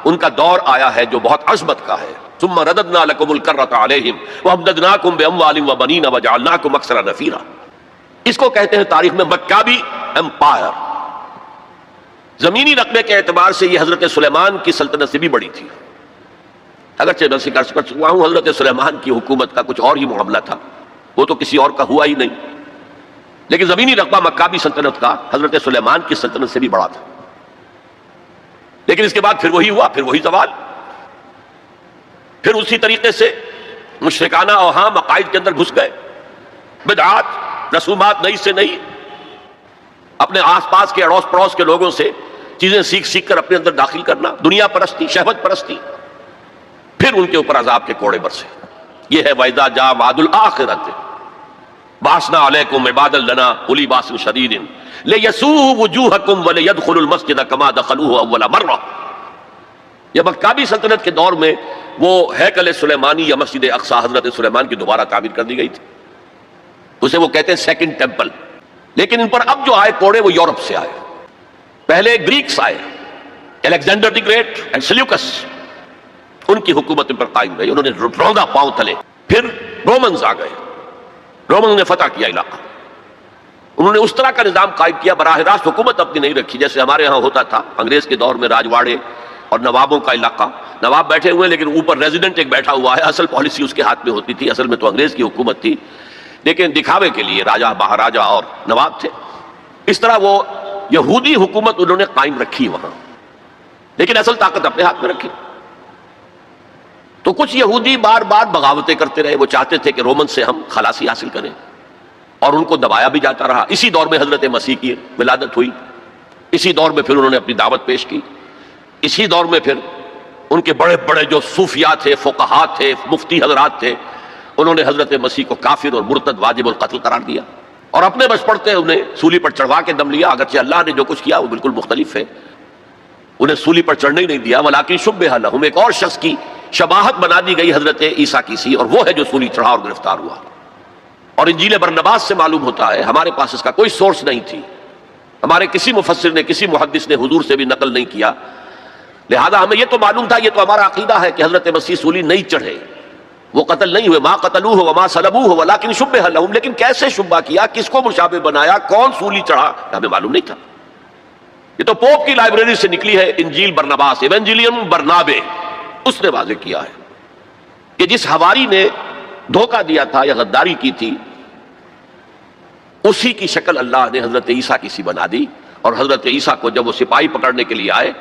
ان کا دور آیا ہے جو بہت عظمت کا ہے۔ ثم رددنا لكم الكرة عليهم وامددناكم باموال وبنين وجعلناكم اكثر نفيرا۔ اس کو کہتے ہیں تاریخ میں مکابی امپائر۔ زمینی رقبے کے اعتبار سے یہ حضرت سلیمان کی سلطنت سے بھی بڑی تھی، اگرچہ میں ذکر کر چکا ہوں حضرت سلیمان کی حکومت کا کچھ اور ہی معاملہ تھا، وہ تو کسی اور کا ہوا ہی نہیں، لیکن زمینی رقبہ مکابی سلطنت کا حضرت سلیمان کی سلطنت سے بھی بڑا تھا۔ لیکن اس کے بعد پھر وہی ہوا، پھر وہی زوال، پھر اسی طریقے سے مشرکانہ اوہام عقائد کے اندر گھس گئے، بدعات، رسومات نئی سے نئی، اپنے آس پاس کے اڑوس پڑوس کے لوگوں سے چیزیں سیکھ سیکھ کر اپنے اندر داخل کرنا، دنیا پرستی، شہوت پرستی، پھر ان کے اوپر عذاب کے کوڑے برسے۔ یہ ہے وَإِذَا جَاءَ وَعْدُ الْآخِرَةِ بَعَثْنَا عَلَيْكُمْ عِبَادًا لَنَا أُولِي بَأْسٍ شَدِيدٍ لِيَسُوءُوا وُجُوهَكُمْ وَلِيَدْخُلُوا الْمَسْجِدَ كَمَا دَخَلُوهُ أَوَّلَ مَرَّةٍ۔ یہ مکابی سلطنت کے دور میں وہ ہیکل سلیمانی یا مسجد اقصی حضرت سلیمان کی دوبارہ تعمیر کر دی گئی تھی، اسے وہ کہتے ہیں سیکنڈ ٹیمپل۔ لیکن ان پر اب جو آئے کوڑے وہ یورپ سے آئے، پہلے گریکس آئے، Alexander the great and Seleucus, ان کی حکومت پر قائم رہی، انہوں نے روندا پاؤں تلے. پھر رومنز آ گئے، رومنز نے فتح کیا علاقہ. انہوں نے اس طرح کا نظام قائم کیا، براہ راست حکومت اپنی نہیں رکھی جیسے ہمارے ہاں ہوتا تھا انگریز کے دور میں، راجواڑے اور نوابوں کا علاقہ. نواب بیٹھے ہوئے لیکن اوپر ریزیڈنٹ ایک بیٹھا ہوا ہے، اصل پالیسی اس کے ہاتھ میں ہوتی تھی. اصل میں تو انگریز کی حکومت تھی لیکن دکھاوے کے لیے راجہ مہاراجہ اور نواب تھے. اس طرح وہ یہودی حکومت انہوں نے قائم رکھی وہاں، لیکن اصل طاقت اپنے ہاتھ میں رکھی. تو کچھ یہودی بار بار بغاوتیں کرتے رہے، وہ چاہتے تھے کہ رومن سے ہم خلاصی حاصل کریں، اور ان کو دبایا بھی جاتا رہا. اسی دور میں حضرت مسیح کی ولادت ہوئی، اسی دور میں پھر انہوں نے اپنی دعوت پیش کی. اسی دور میں پھر ان کے بڑے بڑے جو صوفیاء تھے، فقہاء تھے، مفتی حضرات تھے، انہوں نے حضرت مسیح کو کافر اور مرتد واجب القتل قرار دیا، اور اپنے بس پڑتے انہیں سولی پر چڑھوا کے دم لیا. اگرچہ اللہ نے جو کچھ کیا وہ بالکل مختلف ہے، انہیں سولی پر چڑھنے ہی نہیں دیا. ولیکن شبہ لہم، ایک اور شخص کی شباہت بنا دی گئی حضرت عیسیٰ کی سی، اور وہ ہے جو سولی چڑھا اور گرفتار ہوا. اور انجیل برنباس سے معلوم ہوتا ہے، ہمارے پاس اس کا کوئی سورس نہیں تھی، ہمارے کسی مفسر نے، کسی محدث نے حضور سے بھی نقل نہیں کیا، لہذا ہمیں یہ تو معلوم تھا، یہ تو ہمارا عقیدہ ہے کہ حضرت مسیح سولی نہیں چڑھے، وہ قتل نہیں ہوئے. ما قتلوہ وما صلبوہ ولکن شبہ لہم، لیکن کیسے شبہ کیا، کس کو مشابہ بنایا، کون سولی چڑھا، ہمیں معلوم نہیں تھا. یہ تو پوپ کی لائبریری سے نکلی ہے انجیل برنباس، ایونجیلیم برنابے، اس نے واضح کیا ہے کہ جس حواری نے دھوکہ دیا تھا یا غداری کی تھی، اسی کی شکل اللہ نے حضرت عیسیٰ کی سی بنا دی. اور حضرت عیسیٰ کو جب وہ سپاہی پکڑنے کے لیے آئے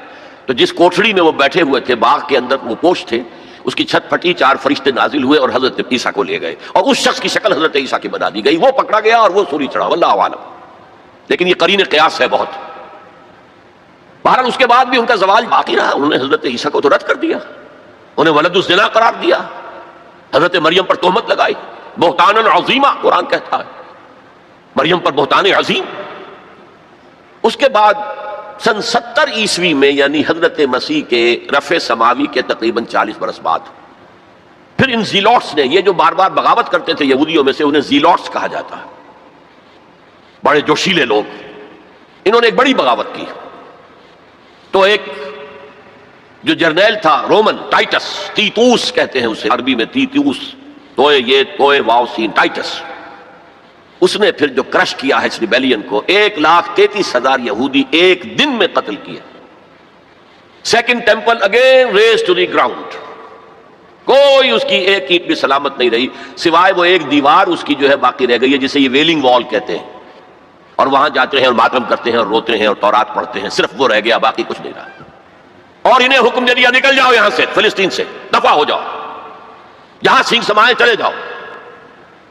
تو جس کوٹھڑی میں وہ بیٹھے ہوئے تھے، باغ کے اندر وہ پوش تھے، اس کی چھت پھٹی، 4 فرشتے نازل ہوئے اور حضرت عیسیٰ کو لے گئے، اور اس شخص کی شکل حضرت عیسیٰ کی بنا دی گئی. وہ پکڑا گیا اور وہ سولی چڑھا، واللہ اعلم. لیکن یہ قرین قیاس ہے بہت. بہرحال اس کے بعد بھی ان کا زوال باقی رہا، انہوں نے حضرت عیسیٰ کو تو رد کر دیا، انہیں ولد الزنا قرار دیا، حضرت مریم پر تہمت لگائی، بہتان عظیمہ قرآن کہتا ہے، مریم پر بہتان عظیم. اس کے بعد سن 70 عیسوی میں، یعنی حضرت مسیح کے رفع سماوی کے تقریباً 40 برس بعد، پھر ان زیلوٹس نے، یہ جو بار بار بغاوت کرتے تھے یہودیوں میں سے، انہیں زیلوٹس کہا جاتا ہے، بڑے جوشیلے لوگ، انہوں نے ایک بڑی بغاوت کی. تو ایک جو جرنیل تھا رومن، ٹائٹس، تیتوس کہتے ہیں اسے عربی میں، تیتوس، توئے یہ توئے واو سین، ٹائٹس، اس نے پھر جو کرش کیا ہے اس ریبیلین کو، 1,33,000 یہودی ایک دن میں قتل کیا. Second temple again razed to the ground, کوئی اس کی ایک اینٹ بھی سلامت نہیں رہی، سوائے وہ ایک دیوار اس کی جو ہے باقی رہ گئی ہے، جسے یہ ویلنگ وال کہتے ہیں، اور وہاں جاتے ہیں اور ماتم کرتے ہیں اور روتے ہیں اور تورات پڑھتے ہیں، صرف وہ رہ گیا، باقی کچھ نہیں رہا. اور انہیں حکم دے دیا نکل جاؤ یہاں سے، فلسطین سے دفع ہو جاؤ، جہاں سینگ سمائے چلے جاؤ.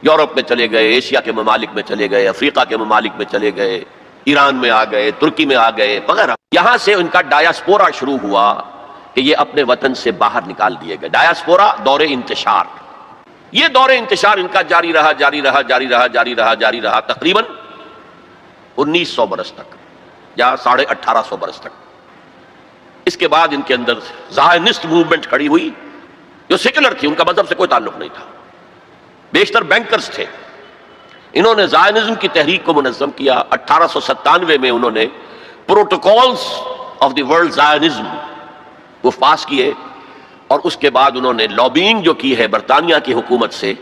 یورپ میں چلے گئے، ایشیا کے ممالک میں چلے گئے، افریقہ کے ممالک میں چلے گئے، ایران میں آ گئے، ترکی میں آ گئے وغیرہ. یہاں سے ان کا ڈایاسپورا شروع ہوا کہ یہ اپنے وطن سے باہر نکال دیے گئے. ڈایاسپورا، دور انتشار. یہ دور انتشار ان کا جاری رہا جاری رہا جاری رہا جاری رہا جاری رہا تقریباً 1900 برس تک یا 1850 برس تک. اس کے بعد ان کے اندر زائنسٹ موومنٹ کھڑی ہوئی جو سیکولر تھی، ان کا مذہب سے کوئی تعلق نہیں تھا، بیشتر بینکرز تھے. انہوں نے زائنزم کی تحریک کو منظم کیا. 1897 میں انہوں نے protocols of the world Zionism وہ پاس کیے، اور اس کے بعد انہوں نے لابینگ جو کی ہے برطانیہ کی حکومت سے،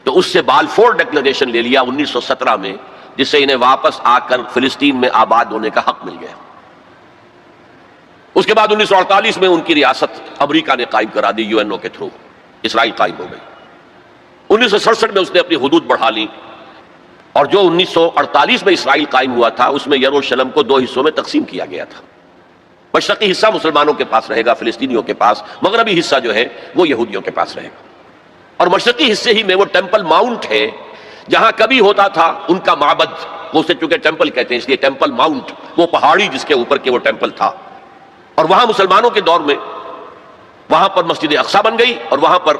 تو اس سے بالفور ڈکلریشن لے لیا 1917 میں، جس سے انہیں واپس آ کر فلسطین میں آباد ہونے کا حق مل گیا. اس کے بعد 1948 میں ان کی ریاست امریکہ نے قائم کرا دی، UNO کے تھرو اسرائیل قائم ہو گئی. 1967 میں اس نے اپنی حدود بڑھا لی، اور جو 1948 میں اسرائیل قائم ہوا تھا اس میں یروشلم کو 2 حصوں میں تقسیم کیا گیا تھا. مشرقی حصہ مسلمانوں کے پاس رہے گا، فلسطینیوں کے پاس، مغربی حصہ جو ہے وہ یہودیوں کے پاس رہے گا. اور مشرقی حصے ہی میں وہ ٹیمپل ماؤنٹ ہے جہاں کبھی ہوتا تھا ان کا معبد، وہ اسے چونکہ ٹیمپل کہتے ہیں اس لیے ٹیمپل ماؤنٹ، وہ پہاڑی جس کے اوپر کے وہ ٹیمپل تھا. اور وہاں مسلمانوں کے دور میں وہاں پر مسجد اقصی بن گئی، اور وہاں پر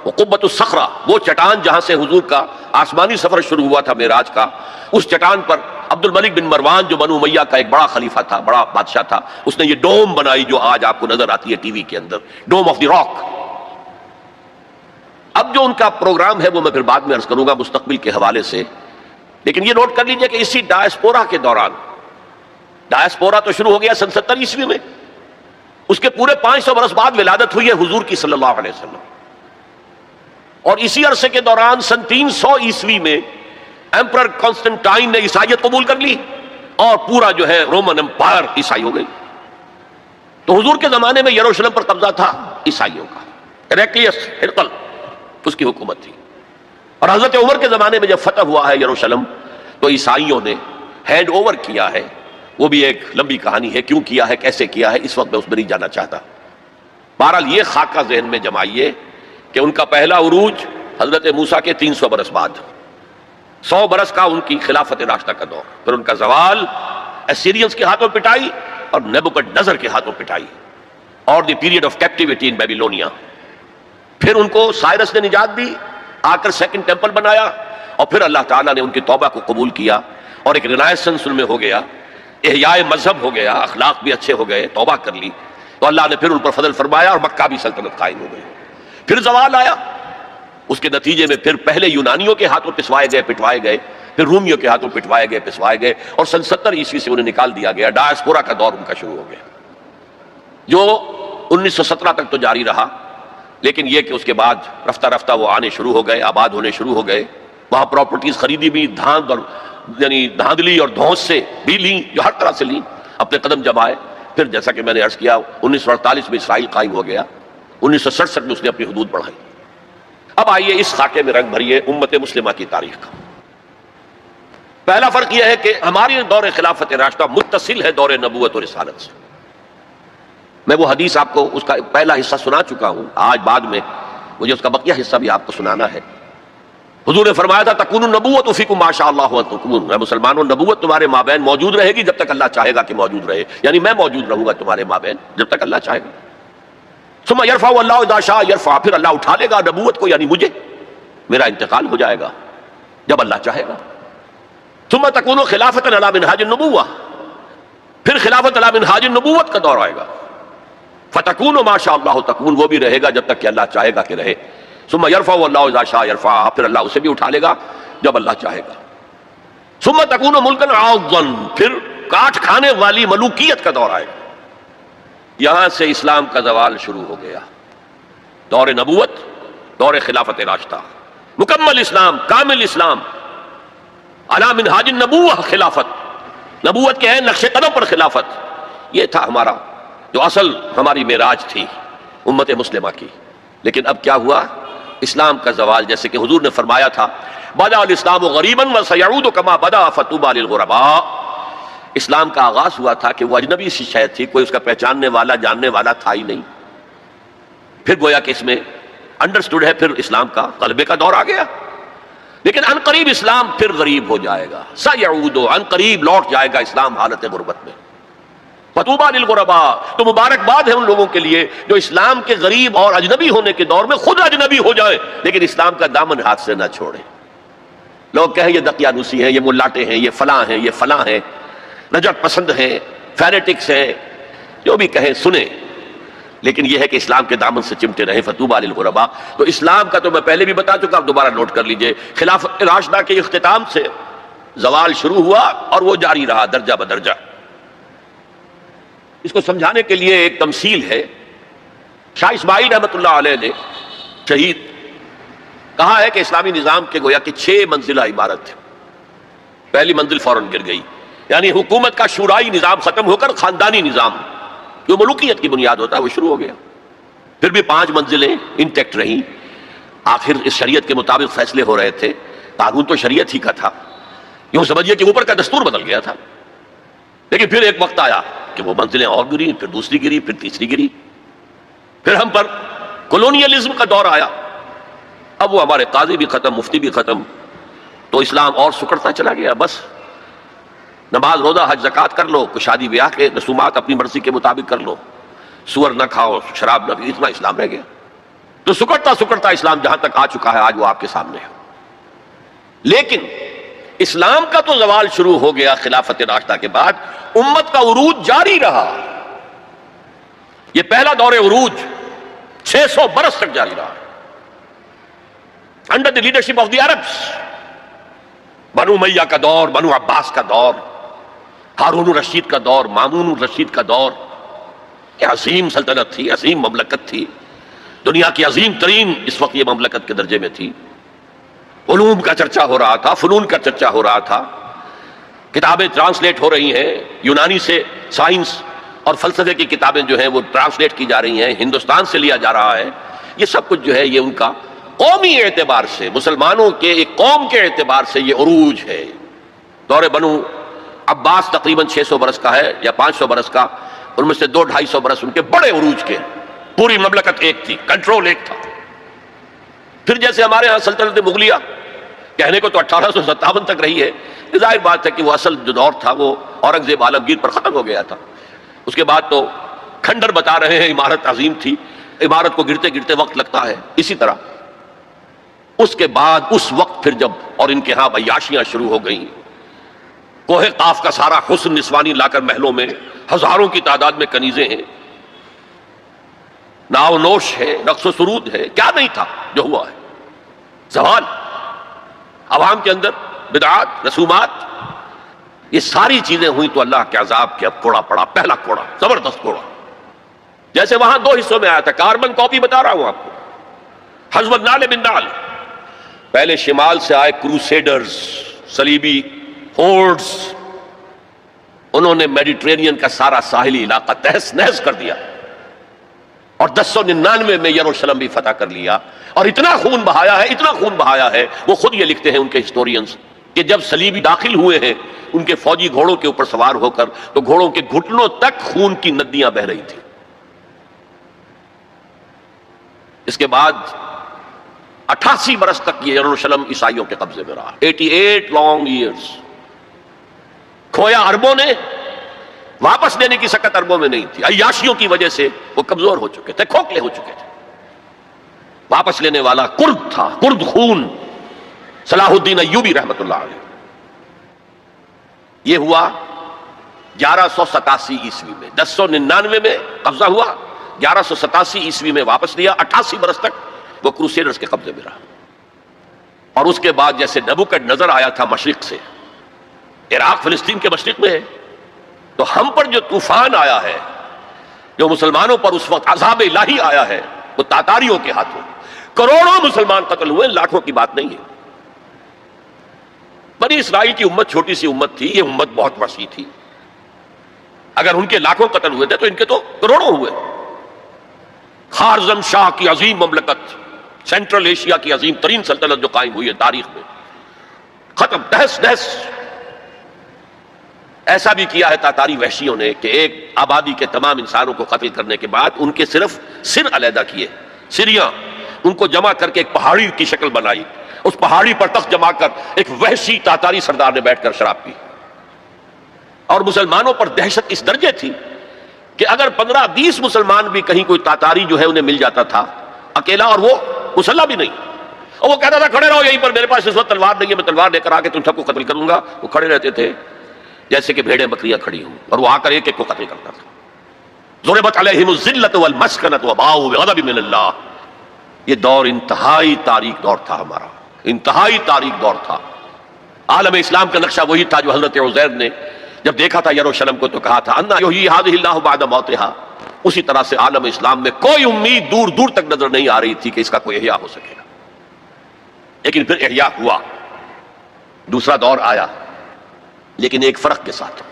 وہ قبۃ الصخرہ، وہ چٹان جہاں سے حضور کا آسمانی سفر شروع ہوا تھا معراج کا، اس چٹان پر عبد الملک بن مروان جو بنو امیہ کا ایک بڑا خلیفہ تھا، بڑا بادشاہ تھا، اس نے یہ ڈوم بنائی جو آج آپ کو نظر آتی ہے ٹی وی کے اندر، ڈوم آف دی راک. اب جو ان کا پروگرام ہے وہ میں پھر بعد میں عرض کروں گا مستقبل کے حوالے سے، لیکن یہ نوٹ کر لیجئے کہ اسی ڈایاسپورا کے دوران، ڈایاسپورا تو شروع ہو گیا سن 70 عیسوی میں، اس کے پورے 500 برس بعد ولادت ہوئی ہے حضور کی صلی اللہ علیہ وسلم، اور اسی عرصے کے دوران سن 300 عیسوی میں ایمپرر کانسٹنٹائن نے عیسائیت قبول کر لی اور پورا جو ہے رومن امپائر عیسائی ہو گئی۔ تو حضور کے زمانے میں یروشلم پر قبضہ تھا عیسائیوں کا، ہیراکلیس ہرقل اس کی حکومت تھی، اور حضرت عمر کے زمانے میں جب فتح ہوا ہے یروشلم تو عیسائیوں نے ہینڈ اوور کیا ہے۔ وہ بھی ایک لمبی کہانی ہے، کیوں کیا ہے، کیسے کیا ہے، اس وقت میں اس میں نہیں جانا چاہتا۔ بہرحال یہ خاکہ ذہن میں جمائیے کہ ان کا پہلا عروج حضرت موسیٰ کے 300 برس بعد، 100 برس کا ان کی خلافت راشدہ کا دور، پھر ان کا زوال اسیرینز کے ہاتھوں پٹائی اور نیبوکڈنیزر کے ہاتھوں پٹائی، اور the period of captivity in Babylonia. پھر ان کو سائرس نے نجات دی، آ کر سیکنڈ ٹیمپل بنایا، اور پھر اللہ تعالیٰ نے ان کی توبہ کو قبول کیا اور ایک رینائسنس ان میں ہو گیا، احیاء مذہب ہو گیا، اخلاق بھی اچھے ہو گئے، توبہ کر لی تو اللہ نے پھر ان پر فضل فرمایا اور مکہ بھی سلطنت قائم ہو گئی۔ پھر زوال آیا، اس کے نتیجے میں پھر پہلے یونانیوں کے ہاتھوں پسوائے گئے، پٹوائے گئے، پھر رومیوں کے ہاتھوں پٹوائے گئے، پسوائے گئے، اور سن 70 عیسوی سے انہیں نکال دیا گیا۔ ڈائسپورا کا دور ان کا شروع ہو گیا، جو 1917 تک تو جاری رہا، لیکن یہ کہ اس کے بعد رفتہ رفتہ وہ آنے شروع ہو گئے، آباد ہونے شروع ہو گئے، وہاں پراپرٹیز خریدی بھی، دھاند اور یعنی دھاندلی اور دھونس سے بھی لیں، جو ہر طرح سے لیں، اپنے قدم جمائے۔ پھر جیسا کہ میں نے عرض کیا 1948 میں اسرائیل قائم ہو گیا، 1967 میں اس نے اپنی حدود بڑھائی۔ اب آئیے اس خاکے میں رنگ بھریے امت مسلمہ کی تاریخ کا۔ پہلا فرق یہ ہے کہ ہماری دور خلافت راشدہ متصل ہے دور نبوت اور رسالت سے۔ میں وہ حدیث آپ کو اس کا پہلا حصہ سنا چکا ہوں، آج بعد میں مجھے اس کا بقیہ حصہ بھی آپ کو سنانا ہے۔ حضور نے فرمایا تھا تکون النبوۃ فیکم ما شاء اللہ وتکون، اے مسلمانوں نبوت تمہارے مابین موجود رہے گی جب تک اللہ چاہے گا کہ موجود رہے، یعنی میں موجود رہوں گا تمہارے مابین جب تک اللہ چاہے گا۔ ثم یرفع اللہ اذا شاء یرفع، پھر اللہ اٹھا لے گا نبوت کو، یعنی مجھے، میرا انتقال ہو جائے گا جب اللہ چاہے گا۔ ثم تکون خلافۃ علی منہاج النبوۃ، پھر خلافت علی منہاج النبوت کا دور آئے گا۔ فتکون ما شاء اللہ تکون، وہ بھی رہے گا جب تک کہ اللہ چاہے گا کہ رہے۔ ثم یرفع اللہ اذا شاء یرفع، پھر اللہ اسے بھی اٹھا لے گا جب اللہ چاہے گا۔ ثم تکون ملکا عاضا، پھر کاٹ کھانے والی ملوکیت کا دور آئے گا۔ یہاں سے اسلام کا زوال شروع ہو گیا، دور نبوت، دور خلافت راشدہ، مکمل اسلام، کامل اسلام، علی منہاج النبوۃ خلافت، نبوت کے ہیں نقش قدم پر خلافت۔ یہ تھا ہمارا جو اصل ہماری معراج تھی امت مسلمہ کی۔ لیکن اب کیا ہوا؟ اسلام کا زوال، جیسے کہ حضور نے فرمایا تھا بدأ الاسلام غریبا وسیعود کما بدأ فطوبی للغرباء، اسلام کا آغاز ہوا تھا کہ وہ اجنبی سی شے تھی، کوئی اس کا پہچاننے والا جاننے والا تھا ہی نہیں، پھر گویا کہ اس میں انڈرسٹوڈ ہے، پھر اسلام کا غلبے کا دور آ گیا۔ لیکن ان قریب اسلام پھر غریب ہو جائے گا، سیعود، ان قریب لوٹ جائے گا اسلام حالت غربت میں۔ فطوبی للغرباء، تو مبارکباد ہے ان لوگوں کے لیے جو اسلام کے غریب اور اجنبی ہونے کے دور میں خود اجنبی ہو جائیں لیکن اسلام کا دامن ہاتھ سے نہ چھوڑیں۔ لوگ کہیں یہ دقیانوسی ہیں، یہ ملاٹے ہیں، یہ فلاں ہیں، یہ فلاں ہیں، نجات پسند ہیں، فینیٹکس ہیں، جو بھی کہیں سنیں، لیکن یہ ہے کہ اسلام کے دامن سے چمٹے رہیں۔ فطوبی للغرباء، تو اسلام کا تو میں پہلے بھی بتا چکا، آپ دوبارہ نوٹ کر لیجئے، خلافت راشدہ کے اختتام سے زوال شروع ہوا اور وہ جاری رہا درجہ بدرجہ۔ اس کو سمجھانے کے لیے ایک تمثیل ہے، شاہ اسماعیل رحمۃ اللہ علیہ نے شہید کہا ہے کہ اسلامی نظام کے گویا کہ 6 منزلہ عمارت تھے۔ پہلی منزل فوراً گر گئی، یعنی حکومت کا شورائی نظام ختم ہو کر خاندانی نظام جو ملوکیت کی بنیاد ہوتا ہے وہ شروع ہو گیا۔ پھر بھی 5 منزلیں انٹیکٹ رہیں، آخر اس شریعت کے مطابق فیصلے ہو رہے تھے، قانون تو شریعت ہی کا تھا، یوں سمجھیے کہ اوپر کا دستور بدل گیا تھا۔ لیکن پھر ایک وقت آیا کہ وہ منزلیں اور گری، پھر دوسری گری، پھر تیسری گری، پھر ہم پر کولونیلزم کا دور آیا۔ اب وہ ہمارے قاضی بھی ختم، مفتی بھی ختم، تو اسلام اور سکڑتا چلا گیا۔ بس نماز روزہ حج زکوٰۃ کر لو، شادی بیاہ کے رسومات اپنی مرضی کے مطابق کر لو، سور نہ کھاؤ، شراب نہ پیو، اتنا اسلام رہ گیا۔ تو سکڑتا سکڑتا اسلام جہاں تک آ چکا ہے آج وہ آپ کے سامنے ہے۔ لیکن اسلام کا تو زوال شروع ہو گیا خلافت راشدہ کے بعد، امت کا عروج جاری رہا۔ یہ پہلا دور عروج 600 برس تک جاری رہا، under the leadership of the Arabs, بنو امیہ کا دور، بنو عباس کا دور، ہارون الرشید کا دور، مامون الرشید کا دور، کہ عظیم سلطنت تھی، عظیم مملکت تھی، دنیا کی عظیم ترین اس وقت یہ مملکت کے درجے میں تھی، علوم کا چرچا ہو رہا تھا، فنون کا چرچا ہو رہا تھا، کتابیں ٹرانسلیٹ ہو رہی ہیں، یونانی سے سائنس اور فلسفے کی کتابیں جو ہیں وہ ٹرانسلیٹ کی جا رہی ہیں، ہندوستان سے لیا جا رہا ہے. یہ سب کچھ جو ہے یہ ان کا قومی اعتبار سے، مسلمانوں کے ایک قوم کے اعتبار سے یہ عروج ہے. دور بنو عباس تقریباً 600 برس کا ہے یا 500 برس کا، ان میں سے 200-250 برس ان کے بڑے عروج کے، پوری مملکت ایک تھی، کنٹرول ایک تھا. پھر جیسے ہمارے ہاں سلطنت مغلیہ کہنے کو تو 1857 تک رہی ہے، ظاہر بات ہے کہ وہ اصل جو دور تھا وہ اورنگزیب عالمگیر پر ختم ہو گیا تھا. اس کے بعد تو کھنڈر بتا رہے ہیں عمارت عظیم تھی، عمارت کو گرتے گرتے وقت لگتا ہے. اسی طرح اس کے بعد اس وقت پھر جب اور ان کے ہاں عیاشیاں شروع ہو گئیں، کوہ قاف کا سارا حسن نسوانی لا کر محلوں میں، ہزاروں کی تعداد میں کنیزیں ہیں، ناو نوش ہے، رقص و سرود ہے، کیا نہیں تھا جو ہوا ہے. زوال عوام کے اندر بدعات، رسومات، یہ ساری چیزیں ہوئیں تو اللہ کے عذاب کے اب کوڑا پڑا، پہلا کوڑا، زبردست کوڑا. جیسے وہاں 2 حصوں میں آیا تھا، کاربن کاپی بتا رہا ہوں آپ کو، حزب النال بن نال. پہلے شمال سے آئے کروسیڈرز، صلیبی ہورڈز، انہوں نے میڈیٹرینین کا سارا ساحلی علاقہ تہس نہس کر دیا اور 1099 میں یروشلم بھی فتح کر لیا. اور اتنا خون بہایا ہے، اتنا خون بہایا ہے، وہ خود یہ لکھتے ہیں ان کے ہسٹورینز کہ جب صلیبی داخل ہوئے ہیں ان کے فوجی گھوڑوں کے اوپر سوار ہو کر تو گھوڑوں کے گھٹنوں تک خون کی ندیاں بہ رہی تھیں. اس کے بعد 88 برس تک یہ یروشلم عیسائیوں کے قبضے میں رہا. 88 لانگ ایئرز. کھویا عربوں نے، واپس لینے کی سکت عربوں میں نہیں تھی. عیاشیوں کی وجہ سے وہ کمزور ہو چکے تھے، کھوکھلے ہو چکے تھے. واپس لینے والا کرد تھا، کرد خون، صلاح الدین ایوبی رحمت اللہ علیہ. یہ ہوا 1187 عیسوی میں. 1099 میں قبضہ ہوا، 1187 عیسوی میں واپس لیا. 88 برس تک وہ کروسیڈرز کے قبضے میں رہا. اور اس کے بعد جیسے نبوکڈ نظر آیا تھا مشرق سے، عراق فلسطین کے مشرق میں ہے، تو ہم پر جو طوفان آیا ہے، جو مسلمانوں پر اس وقت عذاب الہی آیا ہے، وہ تاتاریوں کے ہاتھوں. کروڑوں مسلمان قتل ہوئے، لاکھوں کی بات نہیں ہے. بنی اسرائیل کی امت چھوٹی سی امت تھی، یہ امت بہت وسیع تھی. اگر ان کے لاکھوں قتل ہوئے تھے تو ان کے تو کروڑوں ہوئے. خارزم شاہ کی عظیم مملکت، سینٹرل ایشیا کی عظیم ترین سلطنت جو قائم ہوئی ہے تاریخ میں، ختم، تہس نہس. ایسا بھی کیا ہے تاتاری وحشیوں نے کہ ایک آبادی کے تمام انسانوں کو قتل کرنے کے بعد ان کے صرف سر علیحدہ کیے، سریاں، ان کو جمع کر کے ایک پہاڑی کی شکل بنائی. اس پہاڑی پر تخت جما کر ایک وحشی تاتاری سردار نے بیٹھ کر شراب پی. اور مسلمانوں پر دہشت اس درجے تھی کہ اگر 15-20 مسلمان بھی کہیں کوئی تاتاری جو ہے انہیں مل جاتا تھا اکیلا، اور وہ مسلح بھی نہیں، اور وہ کہتا تھا کھڑے رہو یہیں پر، میرے پاس اس وقت تلوار نہیں ہے، میں تلوار لے کر آ کے تم سب کو قتل کروں گا. وہ کھڑے رہتے تھے جیسے کہ بھیڑیں بکریاں کھڑی ہوں، اور وہ آ کر ایک ایک کو قتل کرتا تھا. ضربت علیہم الذلۃ والمسکنۃ وباؤوا بغضب من اللہ. یہ دور انتہائی تاریک دور تھا ہمارا، انتہائی تاریک دور تھا. عالم اسلام کا نقشہ وہی تھا جو حضرت عزیر نے جب دیکھا تھا یروشلم کو تو کہا تھا انا یحیی ھذہ اللہ بعد موتھا. اسی طرح سے عالم اسلام میں کوئی امید دور دور تک نظر نہیں آ رہی تھی کہ اس کا کوئی احیاء ہو سکے گا. لیکن پھر احیاء ہوا، دوسرا دور آیا، لیکن ایک فرق کے ساتھ.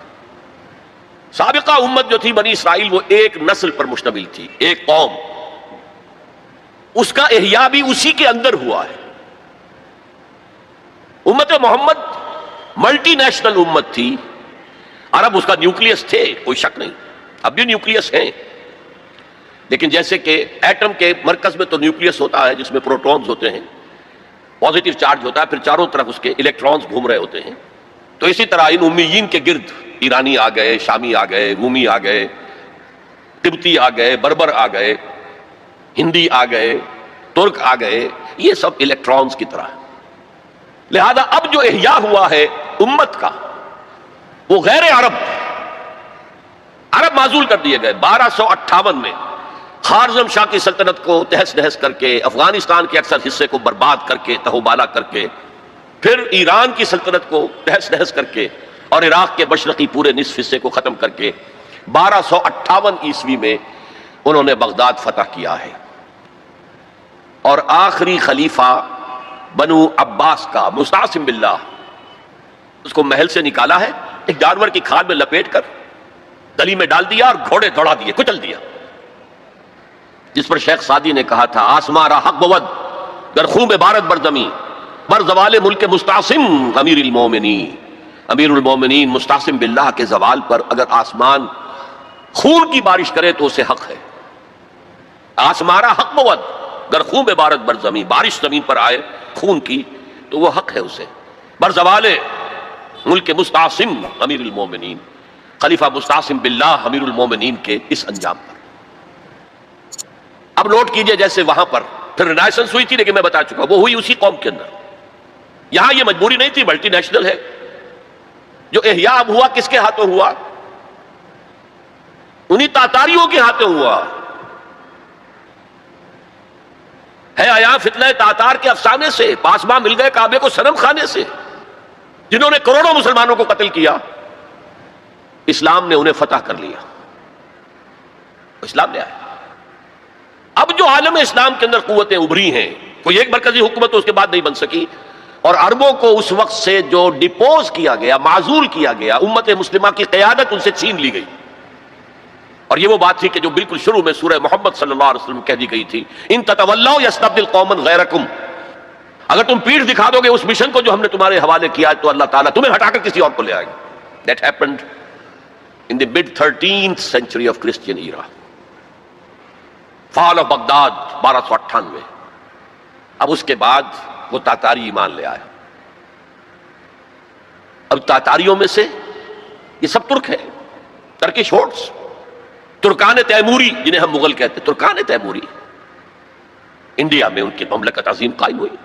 سابقہ امت جو تھی بنی اسرائیل، وہ ایک نسل پر مشتمل تھی، ایک قوم. اس کا احیاء بھی اسی کے اندر ہوا ہے. امت محمد ملٹی نیشنل امت تھی. عرب اس کا نیوکلیس تھے، کوئی شک نہیں، اب بھی نیوکلیس ہیں. لیکن جیسے کہ ایٹم کے مرکز میں تو نیوکلیس ہوتا ہے جس میں پروٹونز ہوتے ہیں، پازیٹیو چارج ہوتا ہے، پھر چاروں طرف اس کے الیکٹرانز گھوم رہے ہوتے ہیں. تو اسی طرح ان امیین کے گرد ایرانی آ گئے، شامی آ گئے، رومی آ گئے، تبتی آ گئے، بربر آ گئے، ہندی آ گئے، ترک آ گئے، یہ سب الیکٹرانز کی طرح ہے. لہذا اب جو احیاء ہوا ہے امت کا، وہ غیر عرب معزول کر دیے گئے. 1258 میں خارزم شاہ کی سلطنت کو تہس نہس کر کے، افغانستان کے اکثر حصے کو برباد کر کے، تہوبالا کر کے، پھر ایران کی سلطنت کو تہس نہس کر کے، اور عراق کے مشرقی پورے نصف حصے کو ختم کر کے 1258 عیسوی میں انہوں نے بغداد فتح کیا ہے، اور آخری خلیفہ بنو عباس کا مستعصم باللہ، اس کو محل سے نکالا ہے، ایک جانور کی کھال میں لپیٹ کر گلی میں ڈال دیا اور گھوڑے دوڑا دیے، کچل دیا، جس پر شیخ سعدی نے کہا تھا آسمان را حق بود گر خون بارت بر زمین بر زوال ملک مستعصم امیر المومنین، امیر المومنین مستعصم باللہ کے زوال پر اگر آسمان خون کی بارش کرے تو اسے حق ہے، آسمان را حق بود گر خون بارت بر زمین، بارش زمین پر آئے خون کی تو وہ حق ہے اسے، بر زوال ملک مستعصم امیر المومنین، خلیفہ مستعصم باللہ امیر المومنین کے اس انجام پر۔ اب نوٹ کیجئے جیسے وہاں پر پھر رینائسنس ہوئی تھی، لیکن میں بتا چکا وہ ہوئی اسی قوم کے اندر، یہاں یہ مجبوری نہیں تھی، ملٹی نیشنل ہے۔ جو احیاء اب ہوا کس کے ہاتھوں ہوا؟ انہی تاتاریوں کے ہاتھوں ہوا ہے، آیا فتنہ تاتار کے افسانے سے، پاسباں مل گئے کعبے کو صنم خانے سے، جنہوں نے کروڑوں مسلمانوں کو قتل کیا، اسلام نے انہیں فتح کر لیا، اسلام نے آیا۔ اب جو عالم اسلام کے اندر قوتیں ابھری ہیں، کوئی ایک مرکزی حکومت تو اس کے بعد نہیں بن سکی، اور عربوں کو اس وقت سے جو ڈپوز کیا گیا، معزول کیا گیا، امت مسلمہ کی قیادت ان سے چھین لی گئی۔ اور یہ وہ بات تھی کہ جو بالکل شروع میں سورہ محمد صلی اللہ علیہ وسلم کہہ دی گئی تھی، ان تتولوا یستبدل قوما غیرکم، اگر تم پیٹھ دکھا دو گے اس مشن کو جو ہم نے تمہارے حوالے کیا تو اللہ تعالیٰ تمہیں ہٹا کر کسی اور کو لے آئے گا۔ That happened in the mid 13th century of Christian era. Fall of Baghdad 1298۔ اب اس کے بعد وہ تاتاری ایمان لے آیا۔ اب تاتاریوں میں سے یہ سب ترک ہیں، ترکش ہورڈز، ترکان تیموری جنہیں ہم مغل کہتے ہیں، ترکان تیموری، انڈیا میں ان کی مملکت عظیم قائم ہوئی،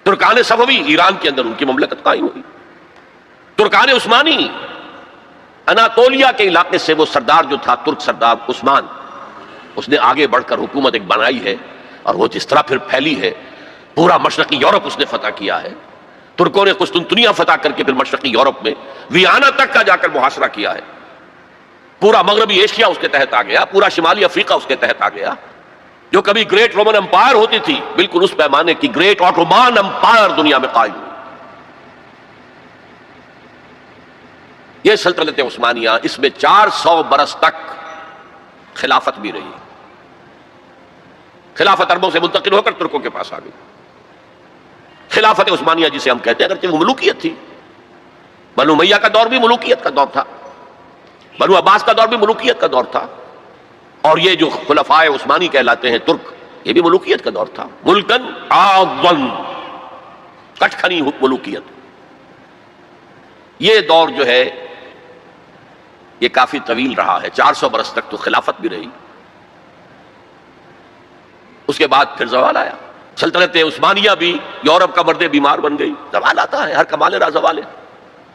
ترکان صفوی ایران کے اندر ان کی مملکت قائم ہوئی، ترکان عثمانی اناتولیا کے علاقے سے وہ سردار جو تھا ترک سردار عثمان، اس نے آگے بڑھ کر حکومت ایک بنائی ہے، اور وہ جس طرح پھر پھیلی ہے، پورا مشرقی یورپ اس نے فتح کیا ہے۔ ترکوں نے قسطنطنیہ فتح کر کے پھر مشرقی یورپ میں ویانا تک کا جا کر محاصرہ کیا ہے، پورا مغربی ایشیا اس کے تحت آ گیا، پورا شمالی افریقہ اس کے تحت آ گیا۔ جو کبھی گریٹ رومن امپائر ہوتی تھی، بالکل اس پیمانے کی گریٹ آٹومان امپائر دنیا میں قائم ہوئی۔ یہ سلطنت عثمانیہ، اس میں 400 برس تک خلافت بھی رہی، خلافت عربوں سے منتقل ہو کر ترکوں کے پاس آ گئی۔ خلافت عثمانیہ جسے ہم کہتے ہیں، اگرچہ وہ ملوکیت تھی، بنو امیہ کا دور بھی ملوکیت کا دور تھا، بنو عباس کا دور بھی ملوکیت کا دور تھا، اور یہ جو خلفائے عثمانی کہلاتے ہیں ترک، یہ بھی ملوکیت کا دور تھا، ملکن اعظم، کٹکھنی ملوکیت۔ یہ دور جو ہے یہ کافی طویل رہا ہے، 400 برس تک تو خلافت بھی رہی۔ اس کے بعد پھر زوال آیا، سلطنت عثمانیہ بھی یورپ کا مرد بیمار بن گئی، زوال آتا ہے، ہر کمال را زوال ہے۔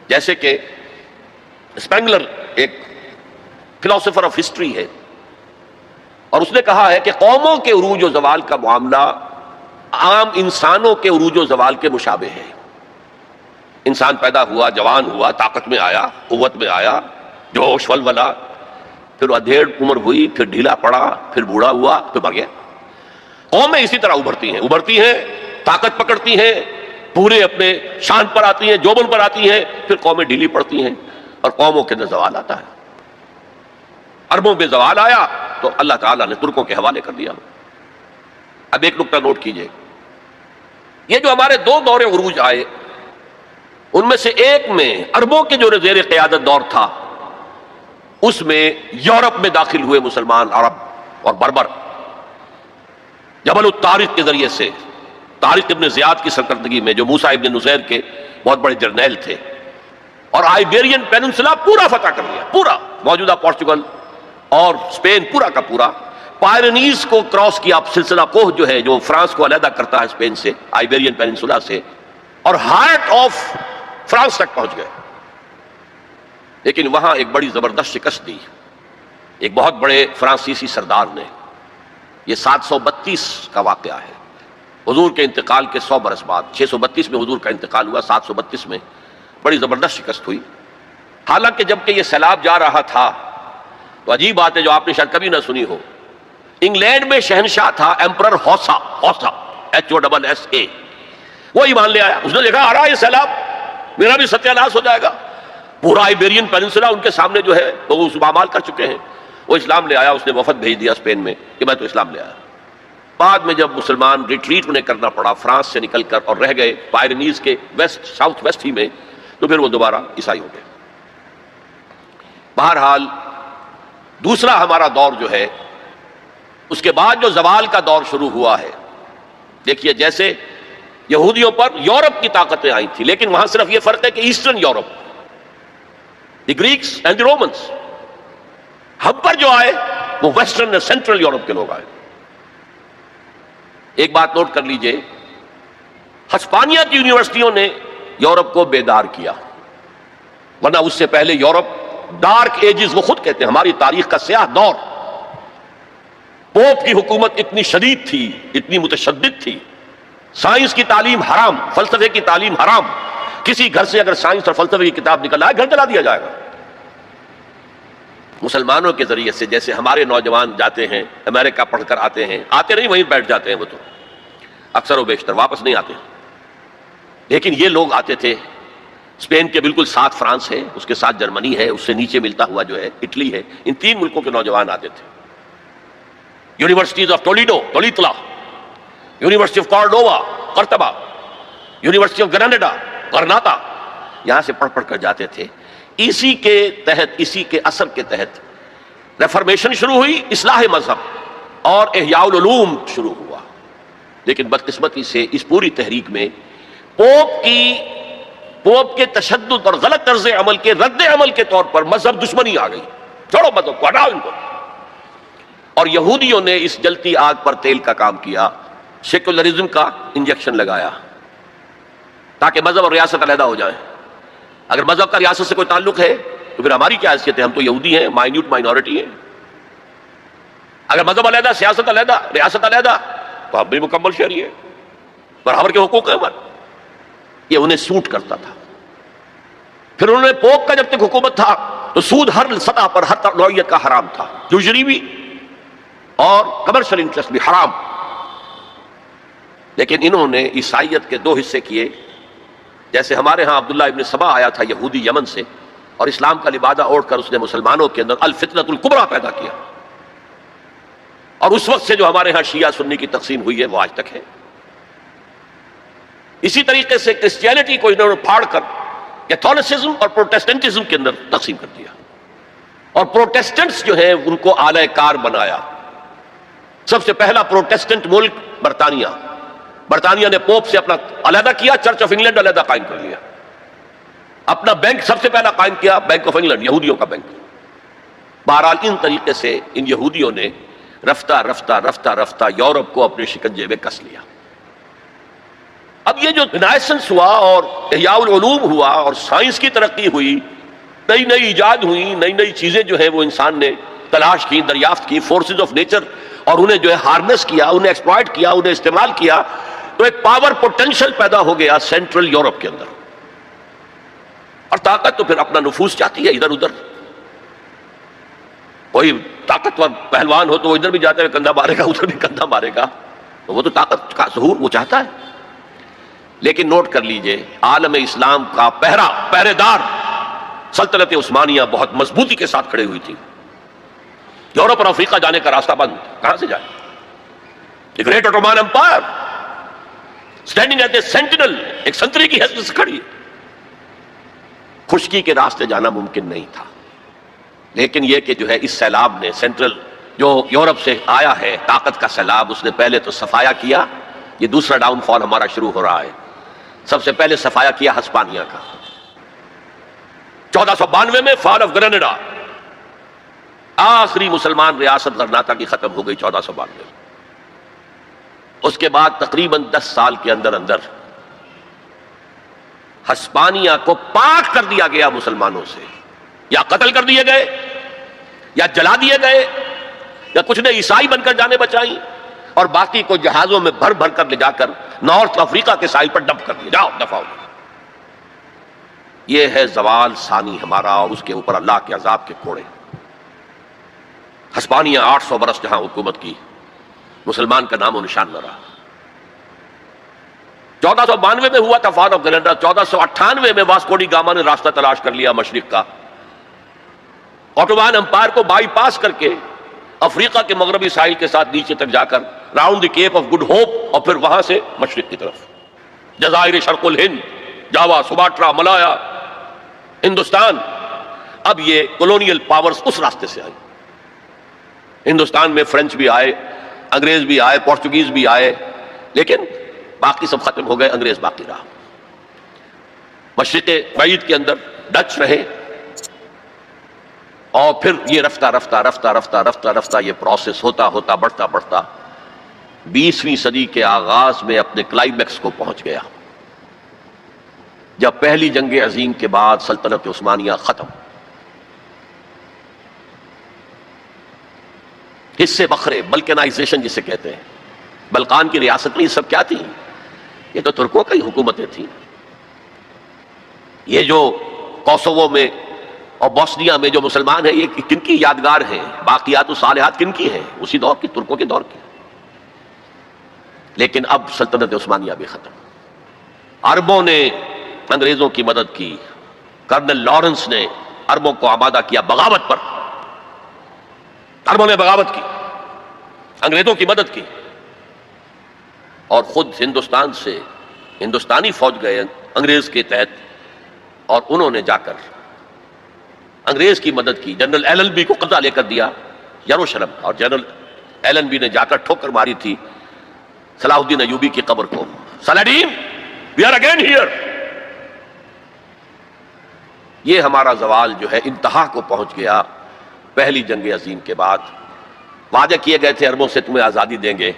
جیسے کہ اسپینگلر ایک فلاسفر آف ہسٹری ہے، اور اس نے کہا ہے کہ قوموں کے عروج و زوال کا معاملہ عام انسانوں کے عروج و زوال کے مشابہ ہے۔ انسان پیدا ہوا، جوان ہوا، طاقت میں آیا، قوت میں آیا، جوش ولولہ، پھر ادھیڑ عمر ہوئی، پھر ڈھیلا پڑا، پھر بوڑھا ہوا، پھر بڑھ گیا۔ قومیں اسی طرح ابھرتی ہیں، طاقت پکڑتی ہیں، پورے اپنے شان پر آتی ہیں، جوبن پر آتی ہیں، پھر قومیں ڈھیلی پڑتی ہیں، اور قوموں کے اندر زوال آتا ہے۔ عربوں میں زوال آیا تو اللہ تعالیٰ نے ترکوں کے حوالے کر دیا۔ اب ایک نکتہ نوٹ کیجئے، یہ جو ہمارے دو دور عروج آئے، ان میں سے ایک میں عربوں کے جو زیر قیادت دور تھا، اس میں یورپ میں داخل ہوئے مسلمان عرب اور بربر جبل الطارق کے ذریعے سے، طارق ابن زیاد کی سرکردگی میں، جو موسیٰ ابن نصیر کے بہت بڑے جرنیل تھے، اور آئیبیرین پیننسلا پورا فتح کر لیا، پورا موجودہ پورچگل اور اسپین پورا کا پورا، پائرنیز کو کراس کیا، سلسلہ کوہ جو ہے جو فرانس کو علیحدہ کرتا ہے اسپین سے، آئیبیرین پیننسلا سے، اور ہارٹ آف فرانس تک پہنچ گئے۔ لیکن وہاں ایک بڑی زبردست شکست دی ایک بہت بڑے فرانسیسی سردار نے۔ یہ 732 کا واقعہ ہے، حضور کے انتقال کے 100 برس بعد، 632 میں حضور کا انتقال ہوا، 732 میں بڑی زبردست شکست ہوئی۔ حالانکہ جبکہ یہ سیلاب جا رہا تھا تو عجیب بات ہے جو آپ نے شاید کبھی نہ سنی ہو، انگلینڈ میں شہنشاہ تھا ایمپرر ہوسا HOSSA، وہ ایمان لے آیا. اس نے دیکھا آ رہا ہے یہ سیلاب، میرا بھی ستیہ ناش ہو جائے گا. پورا آئیبیرین پیننسولا ان کے سامنے جو ہے وہ پامال کر چکے ہیں. وہ اسلام لے آیا، اس نے وفد بھیج دیا اسپین میں کہ میں تو اسلام لے آیا. بعد میں جب مسلمان ریٹریٹ انہیں کرنا پڑا فرانس سے نکل کر اور رہ گئے پائرنیز کے ویسٹ ساؤتھ ویسٹ ہی میں، تو پھر وہ دوبارہ عیسائی ہو گئے. بہرحال دوسرا ہمارا دور جو ہے، اس کے بعد جو زوال کا دور شروع ہوا ہے، دیکھیے جیسے یہودیوں پر یورپ کی طاقتیں آئی تھی، لیکن وہاں صرف یہ فرق ہے کہ eastern Europe, the Greeks and the Romans. ہم پر جو آئے وہ ویسٹرن اور سینٹرل یورپ کے لوگ آئے. ایک بات نوٹ کر لیجئے، ہسپانیہ کی یونیورسٹیوں نے یورپ کو بیدار کیا، ورنہ اس سے پہلے یورپ ڈارک ایجز، وہ خود کہتے ہیں ہماری تاریخ کا سیاہ دور. پوپ کی حکومت اتنی شدید تھی، اتنی متشدد تھی، سائنس کی تعلیم حرام، فلسفے کی تعلیم حرام. کسی گھر سے اگر سائنس اور فلسفے کی کتاب نکل آئے گھر جلا دیا جائے گا. مسلمانوں کے ذریعے سے جیسے ہمارے نوجوان جاتے ہیں امریکہ پڑھ کر آتے ہیں، آتے نہیں وہیں بیٹھ جاتے ہیں، وہ تو اکثر و بیشتر واپس نہیں آتے. لیکن یہ لوگ آتے تھے، اسپین کے بالکل ساتھ فرانس ہے، اس کے ساتھ جرمنی ہے، اس سے نیچے ملتا ہوا جو ہے اٹلی ہے، ان تین ملکوں کے نوجوان آتے تھے. Universities of Toledo, university of Cordova قرطبہ، یونیورسٹی آف گریناڈا غرناطہ، یہاں سے پڑھ کر جاتے تھے. اسی کے تحت، اسی کے اثر کے تحت ریفارمیشن شروع ہوئی، اصلاح مذہب اور احیاء العلوم شروع ہوا. لیکن بدقسمتی سے اس پوری تحریک میں پوپ کے تشدد اور غلط طرز عمل کے رد عمل کے طور پر مذہب دشمنی آ گئی. چھوڑو مذہب کو، ہٹاؤ ان کو. اور یہودیوں نے اس جلتی آگ پر تیل کا کام کیا، سیکولرزم کا انجیکشن لگایا تاکہ مذہب اور ریاست علیحدہ ہو جائیں. اگر مذہب کا ریاست سے کوئی تعلق ہے تو پھر ہماری کیا حیثیت ہے؟ ہم تو یہودی ہیں، مائنیوٹ مائنورٹی ہیں. اگر مذہب علیحدہ، سیاست علیحدہ، ریاست علیحدہ، تو ہم بھی مکمل شہری ہیں، برابر کے حقوق ہیں ہمارے. یہ انہیں سوٹ کرتا تھا. پھر انہوں نے پوپ کا جب تک حکومت تھا تو سود ہر سطح پر، ہر نوعیت کا حرام تھا، یوزری بھی اور کمرشل انٹرسٹ بھی حرام. لیکن انہوں نے عیسائیت کے دو حصے کیے. جیسے ہمارے ہاں عبداللہ ابن سبا آیا تھا یہودی یمن سے، اور اسلام کا لبادہ اوڑھ کر اس نے مسلمانوں کے اندر الفتنۃ الکبریٰ پیدا کیا. اور اس وقت سے جو ہمارے ہاں شیعہ سنی کی تقسیم ہوئی ہے وہ آج تک ہے. اسی طریقے سے کرسچینٹی کو انہوں نے پھاڑ کر کیتھولسزم اور پروٹیسٹنٹزم کے اندر تقسیم کر دیا، اور پروٹیسٹنٹس جو ہیں ان کو اعلی کار بنایا. سب سے پہلا پروٹیسٹنٹ ملک برطانیہ. برطانیہ نے پوپ سے اپنا علیحدہ کیا، چرچ آف انگلینڈ علیحدہ قائم کر لیا. اپنا بینک سب سے پہلا قائم کیا، بینک آف انگلینڈ، یہودیوں کا بینک. بہرحال ان طریقے سے ان یہودیوں نے رفتہ رفتہ رفتہ رفتہ یورپ کو اپنے شکنجے میں کس لیا. اب یہ جو رینائسنس ہوا اور احیاء العلوم ہوا اور سائنس کی ترقی ہوئی، نئی نئی ایجاد ہوئی، نئی نئی چیزیں جو ہیں وہ انسان نے تلاش کی، دریافت کی، فورسز آف نیچر، اور انہیں جو ہے ہارنس کیا، انہیں ایکسپلائٹ کیا، انہیں استعمال کیا، تو ایک پاور پوٹینشل پیدا ہو گیا سینٹرل یورپ کے اندر. اور طاقت تو پھر اپنا نفوذ چاہتی ہے ادھر ادھر. کوئی طاقتور پہلوان ہو تو وہ ادھر بھی جاتا ہے کندھا مارے گا، ادھر بھی کندھا مارے گا، تو وہ تو طاقت کا ظہور وہ چاہتا ہے. لیکن نوٹ کر لیجئے، عالم اسلام کا پہرے دار سلطنت عثمانیہ بہت مضبوطی کے ساتھ کھڑے ہوئی تھی. یورپ اور افریقہ جانے کا راستہ بند، کہاں سے جائے؟ The great Ottoman empire standing at a sentinel, ایک سنتری کی حیثیت سے کھڑی. خشکی کے راستے جانا ممکن نہیں تھا. لیکن یہ کہ جو ہے اس سیلاب نے سینٹرل جو یورپ سے آیا ہے طاقت کا سیلاب، اس نے پہلے تو صفایا کیا. یہ دوسرا ڈاؤن فال ہمارا شروع ہو رہا ہے. سب سے پہلے صفایا کیا ہسپانیہ کا. 1492 میں فال آف گریناڈا، آخری مسلمان ریاست غرناطہ کی ختم ہو گئی 1492 میں. اس کے بعد تقریباً 10 سال کے اندر اندر ہسپانیہ کو پاک کر دیا گیا مسلمانوں سے. یا قتل کر دیے گئے، یا جلا دیے گئے، یا کچھ نے عیسائی بن کر جانے بچائیں، اور باقی کو جہازوں میں بھر بھر کر لے جا کر نارتھ افریقہ کے ساحل پر ڈمپ کر دیا، جاؤ دفاع. یہ ہے زوال ثانی ہمارا، اور اس کے اوپر اللہ کے عذاب کے کوڑے. ہسپانیہ 800 برس جہاں حکومت کی، مسلمان کا نام و نشان نہ رہا۔ 1492 میں ہوا تھا فال آف گریناڈا، 1498 میں واسکو ڈی گاما نے راستہ تلاش کر لیا مشرق کا، اوٹومان امپائر کو بائی پاس کر کے افریقہ کے مغربی ساحل کے ساتھ نیچے تک جا کر round the Cape of Good Hope, اور پھر وہاں سے مشرق کی طرف جزائر شرق الہند، جاوا، سماٹرا، ملایا، ہندوستان۔ اب یہ کولونیل پاورز اس راستے سے آئی۔ ہندوستان میں فرینچ بھی آئے، انگریز بھی آئے، پورچوگیز بھی آئے، لیکن باقی سب ختم ہو گئے، انگریز باقی رہا۔ مشرق بعید کے اندر ڈچ رہے، اور پھر یہ رفتہ رفتہ رفتہ رفتہ رفتہ رفتہ یہ پروسیس ہوتا ہوتا بڑھتا بڑھتا 20ویں صدی کے آغاز میں اپنے کلائمیکس کو پہنچ گیا، جب پہلی جنگ عظیم کے بعد سلطنت عثمانیہ ختم، حصے بکھرے، بلکانائزیشن جسے کہتے ہیں، بلقان کی ریاست میں یہ سب کیا تھی؟ یہ تو ترکوں کی حکومتیں تھیں۔ یہ جو کوسوو میں اور بوسنیا میں جو مسلمان ہیں، یہ کن کی یادگار ہیں؟ باقیات و صالحات کن کی ہیں؟ اسی دور کی، ترکوں کے دور کی۔ لیکن اب سلطنت عثمانیہ بھی ختم۔ عربوں نے انگریزوں کی مدد کی، کرنل لارنس نے عربوں کو آمادہ کیا بغاوت پر، عربوں نے بغاوت کی، انگریزوں کی مدد کی، اور خود ہندوستان سے ہندوستانی فوج گئے انگریز کے تحت، اور انہوں نے جا کر انگریز کی مدد کی۔ جنرل ایلن بی کو قبضہ لے کر دیا یروشلم، اور جنرل ایلن بی نے جا کر ٹھوکر ماری تھی صلاح الدین ایوبی کی قبر کو، سلاڈین وی آر اگین ہیئر۔ یہ ہمارا زوال جو ہے انتہا کو پہنچ گیا پہلی جنگ عظیم کے بعد۔ وعدے کیے گئے تھے عربوں سے تمہیں آزادی دیں گے،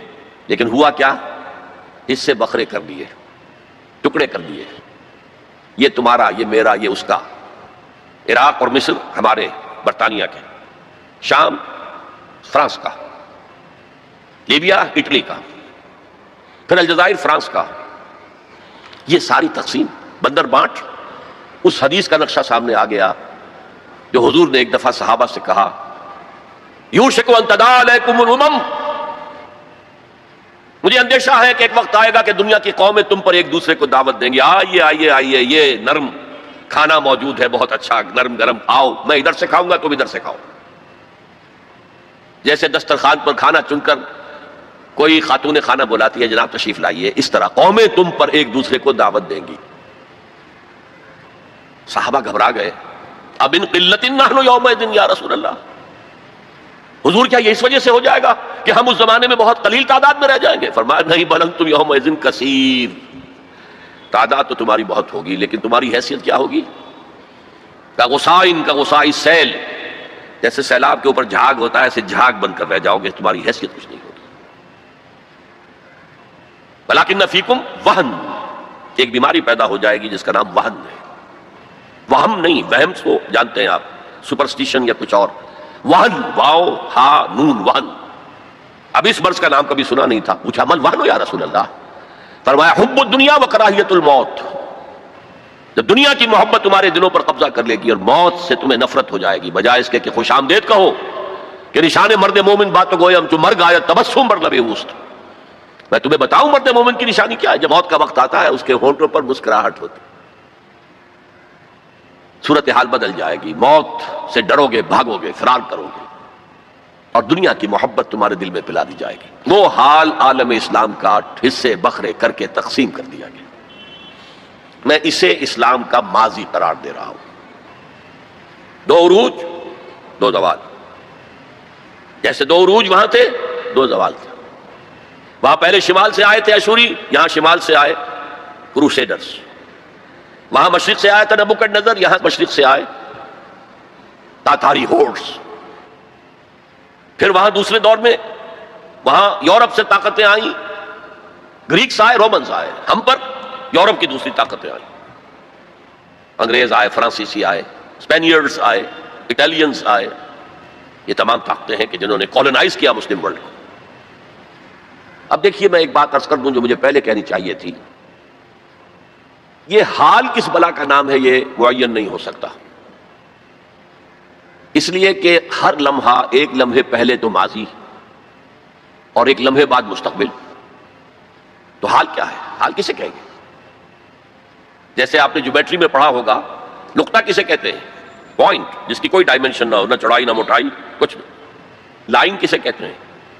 لیکن ہوا کیا؟ اس سے بکھرے کر دیے، ٹکڑے کر دیے، یہ تمہارا، یہ میرا، یہ اس کا۔ عراق اور مصر ہمارے، برطانیہ کے، شام فرانس کا، لیبیا اٹلی کا، پھر الجزائر فرانس کا۔ یہ ساری تقسیم، بندر بانٹ۔ اس حدیث کا نقشہ سامنے آ گیا جو حضور نے ایک دفعہ صحابہ سے کہا، یوشک ان تداعی علیکم الامم، مجھے اندیشہ ہے کہ ایک وقت آئے گا کہ دنیا کی قومیں تم پر ایک دوسرے کو دعوت دیں گی، آئیے آئیے آئیے، یہ نرم کھانا موجود ہے، بہت اچھا نرم گرم، آؤ، میں ادھر سے کھاؤں گا تم ادھر سے کھاؤ۔ جیسے دسترخوان پر کھانا چن کر کوئی خاتون خانہ بلاتی ہے، جناب تشریف لائیے، اس طرح قومیں تم پر ایک دوسرے کو دعوت دیں گی۔ صحابہ گھبرا گئے، اب ان قلت نحن یومئذ یا رسول اللہ، حضور کیا یہ اس وجہ سے ہو جائے گا کہ ہم اس زمانے میں بہت قلیل تعداد میں رہ جائیں گے؟ فرمایا نہیں، بل انتم یومئذ کثیر، تعداد تو تمہاری بہت ہوگی، لیکن تمہاری حیثیت کیا ہوگی؟ کا غصاء السیل، جیسے سیلاب کے اوپر جھاگ ہوتا ہے، ایسے جھاگ بن کر رہ جاؤ گے، تمہاری حیثیت کچھ نہیں ہوگی۔ ولکن فیکم وہن، ایک بیماری پیدا ہو جائے گی جس کا نام وہن ہے۔ وہم نہیں، وہم کو جانتے ہیں آپ، سپرسٹیشن یا کچھ اور، وہن، واو ہا نون، وہن۔ اب اس مرض کا نام کبھی سنا نہیں تھا، پوچھا من وہن یا رسول اللہ؟ فرمایا حب الدنیا و کراہیت الموت، جب دنیا کی محبت تمہارے دلوں پر قبضہ کر لے گی اور موت سے تمہیں نفرت ہو جائے گی، بجائے اس کے کہ خوش آمدید کہو کہ نشان مرد مومن باتوں گویم جو مر گایا تبسم بر لب اوست، میں تمہیں بتاؤں مرد مومن کی نشانی کیا ہے؟ جب موت کا وقت آتا ہے اس کے ہونٹوں پر مسکراہٹ ہوتی، صورتحال بدل جائے گی، موت سے ڈرو گے، بھاگو گے، فرار کرو گے، اور دنیا کی محبت تمہارے دل میں پلا دی جائے گی۔ وہ حال عالم اسلام کا حصے بکھرے کر کے تقسیم کر دیا گیا۔ میں اسے اسلام کا ماضی قرار دے رہا ہوں۔ دو عروج، دو زوال، جیسے دو عروج وہاں تھے، دو زوال تھے۔ وہاں پہلے شمال سے آئے تھے اشوری، یہاں شمال سے آئے کروسیڈرز۔ وہاں مشرق سے آیا تھا نبوکڈنیزر، یہاں مشرق سے آئے تاتاری ہورڈز۔ پھر وہاں دوسرے دور میں وہاں یورپ سے طاقتیں آئیں، گریکس آئے، رومنز آئے، ہم پر یورپ کی دوسری طاقتیں آئیں، انگریز آئے، فرانسیسی آئے، اسپینیئرز آئے، اٹالینز آئے۔ یہ تمام طاقتیں ہیں کہ جنہوں نے کالونائز کیا مسلم ورلڈ کو۔ اب دیکھیے، میں ایک بات عرض کر دوں جو مجھے پہلے کہنی چاہیے تھی، یہ حال کس بلا کا نام ہے یہ معین نہیں ہو سکتا۔ اس لیے کہ ہر لمحہ ایک لمحے پہلے تو ماضی اور ایک لمحے بعد مستقبل. تو حال کیا ہے؟ حال کسے کہیں گے؟ جیسے آپ نے جیومیٹری میں پڑھا ہوگا، نقطہ کسے کہتے ہیں؟ پوائنٹ جس کی کوئی ڈائمنشن نہ ہو، نہ چوڑائی نہ موٹائی، کچھ نہیں. لائن کسے کہتے ہیں؟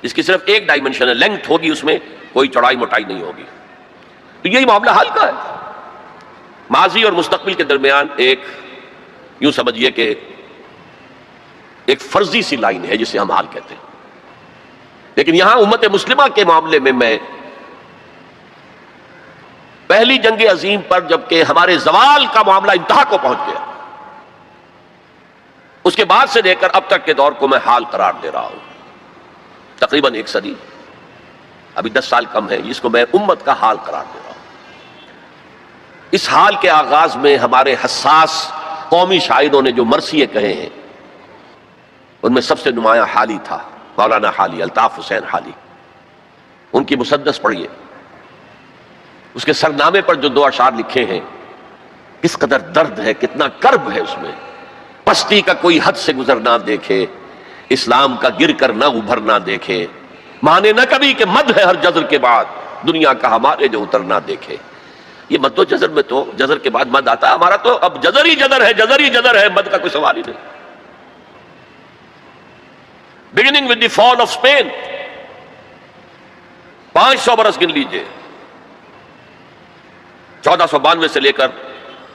جس کی صرف ایک ڈائمنشن ہے، لینتھ ہوگی، اس میں کوئی چوڑائی موٹائی نہیں ہوگی. تو یہی معاملہ حال کا ہے. ماضی اور مستقبل کے درمیان ایک یوں سمجھیے کہ ایک فرضی سی لائن ہے جسے ہم حال کہتے ہیں. لیکن یہاں امت مسلمہ کے معاملے میں پہلی جنگ عظیم پر جبکہ ہمارے زوال کا معاملہ انتہا کو پہنچ گیا، اس کے بعد سے لے کر اب تک کے دور کو میں حال قرار دے رہا ہوں. تقریباً 1 صدی، ابھی 10 سال کم ہے، جس کو میں امت کا حال قرار دے رہا ہوں. اس حال کے آغاز میں ہمارے حساس قومی شاعروں نے جو مرثیے کہے ہیں، ان میں سب سے نمایاں حالی تھا، مولانا حالی، الطاف حسین حالی. ان کی مسدس پڑھیے، اس کے سرنامے پر جو 2 اشعار لکھے ہیں، کس قدر درد ہے، کتنا کرب ہے اس میں. پستی کا کوئی حد سے گزر نہ دیکھے، اسلام کا گر کر نہ ابھر نہ دیکھے، مانے نہ کبھی کہ مد ہے ہر جزر کے بعد، دنیا کا ہمارے جو اتر نہ دیکھے. یہ مد و جزر میں تو جزر کے بعد مد آتا ہے، ہمارا تو اب جزر ہی جزر ہے، جزر ہی جزر ہے، مد کا کوئی سوال ہی نہیں. Beginning with the fall of Spain, 500 برس گن لیجئے، 1492 سے لے کر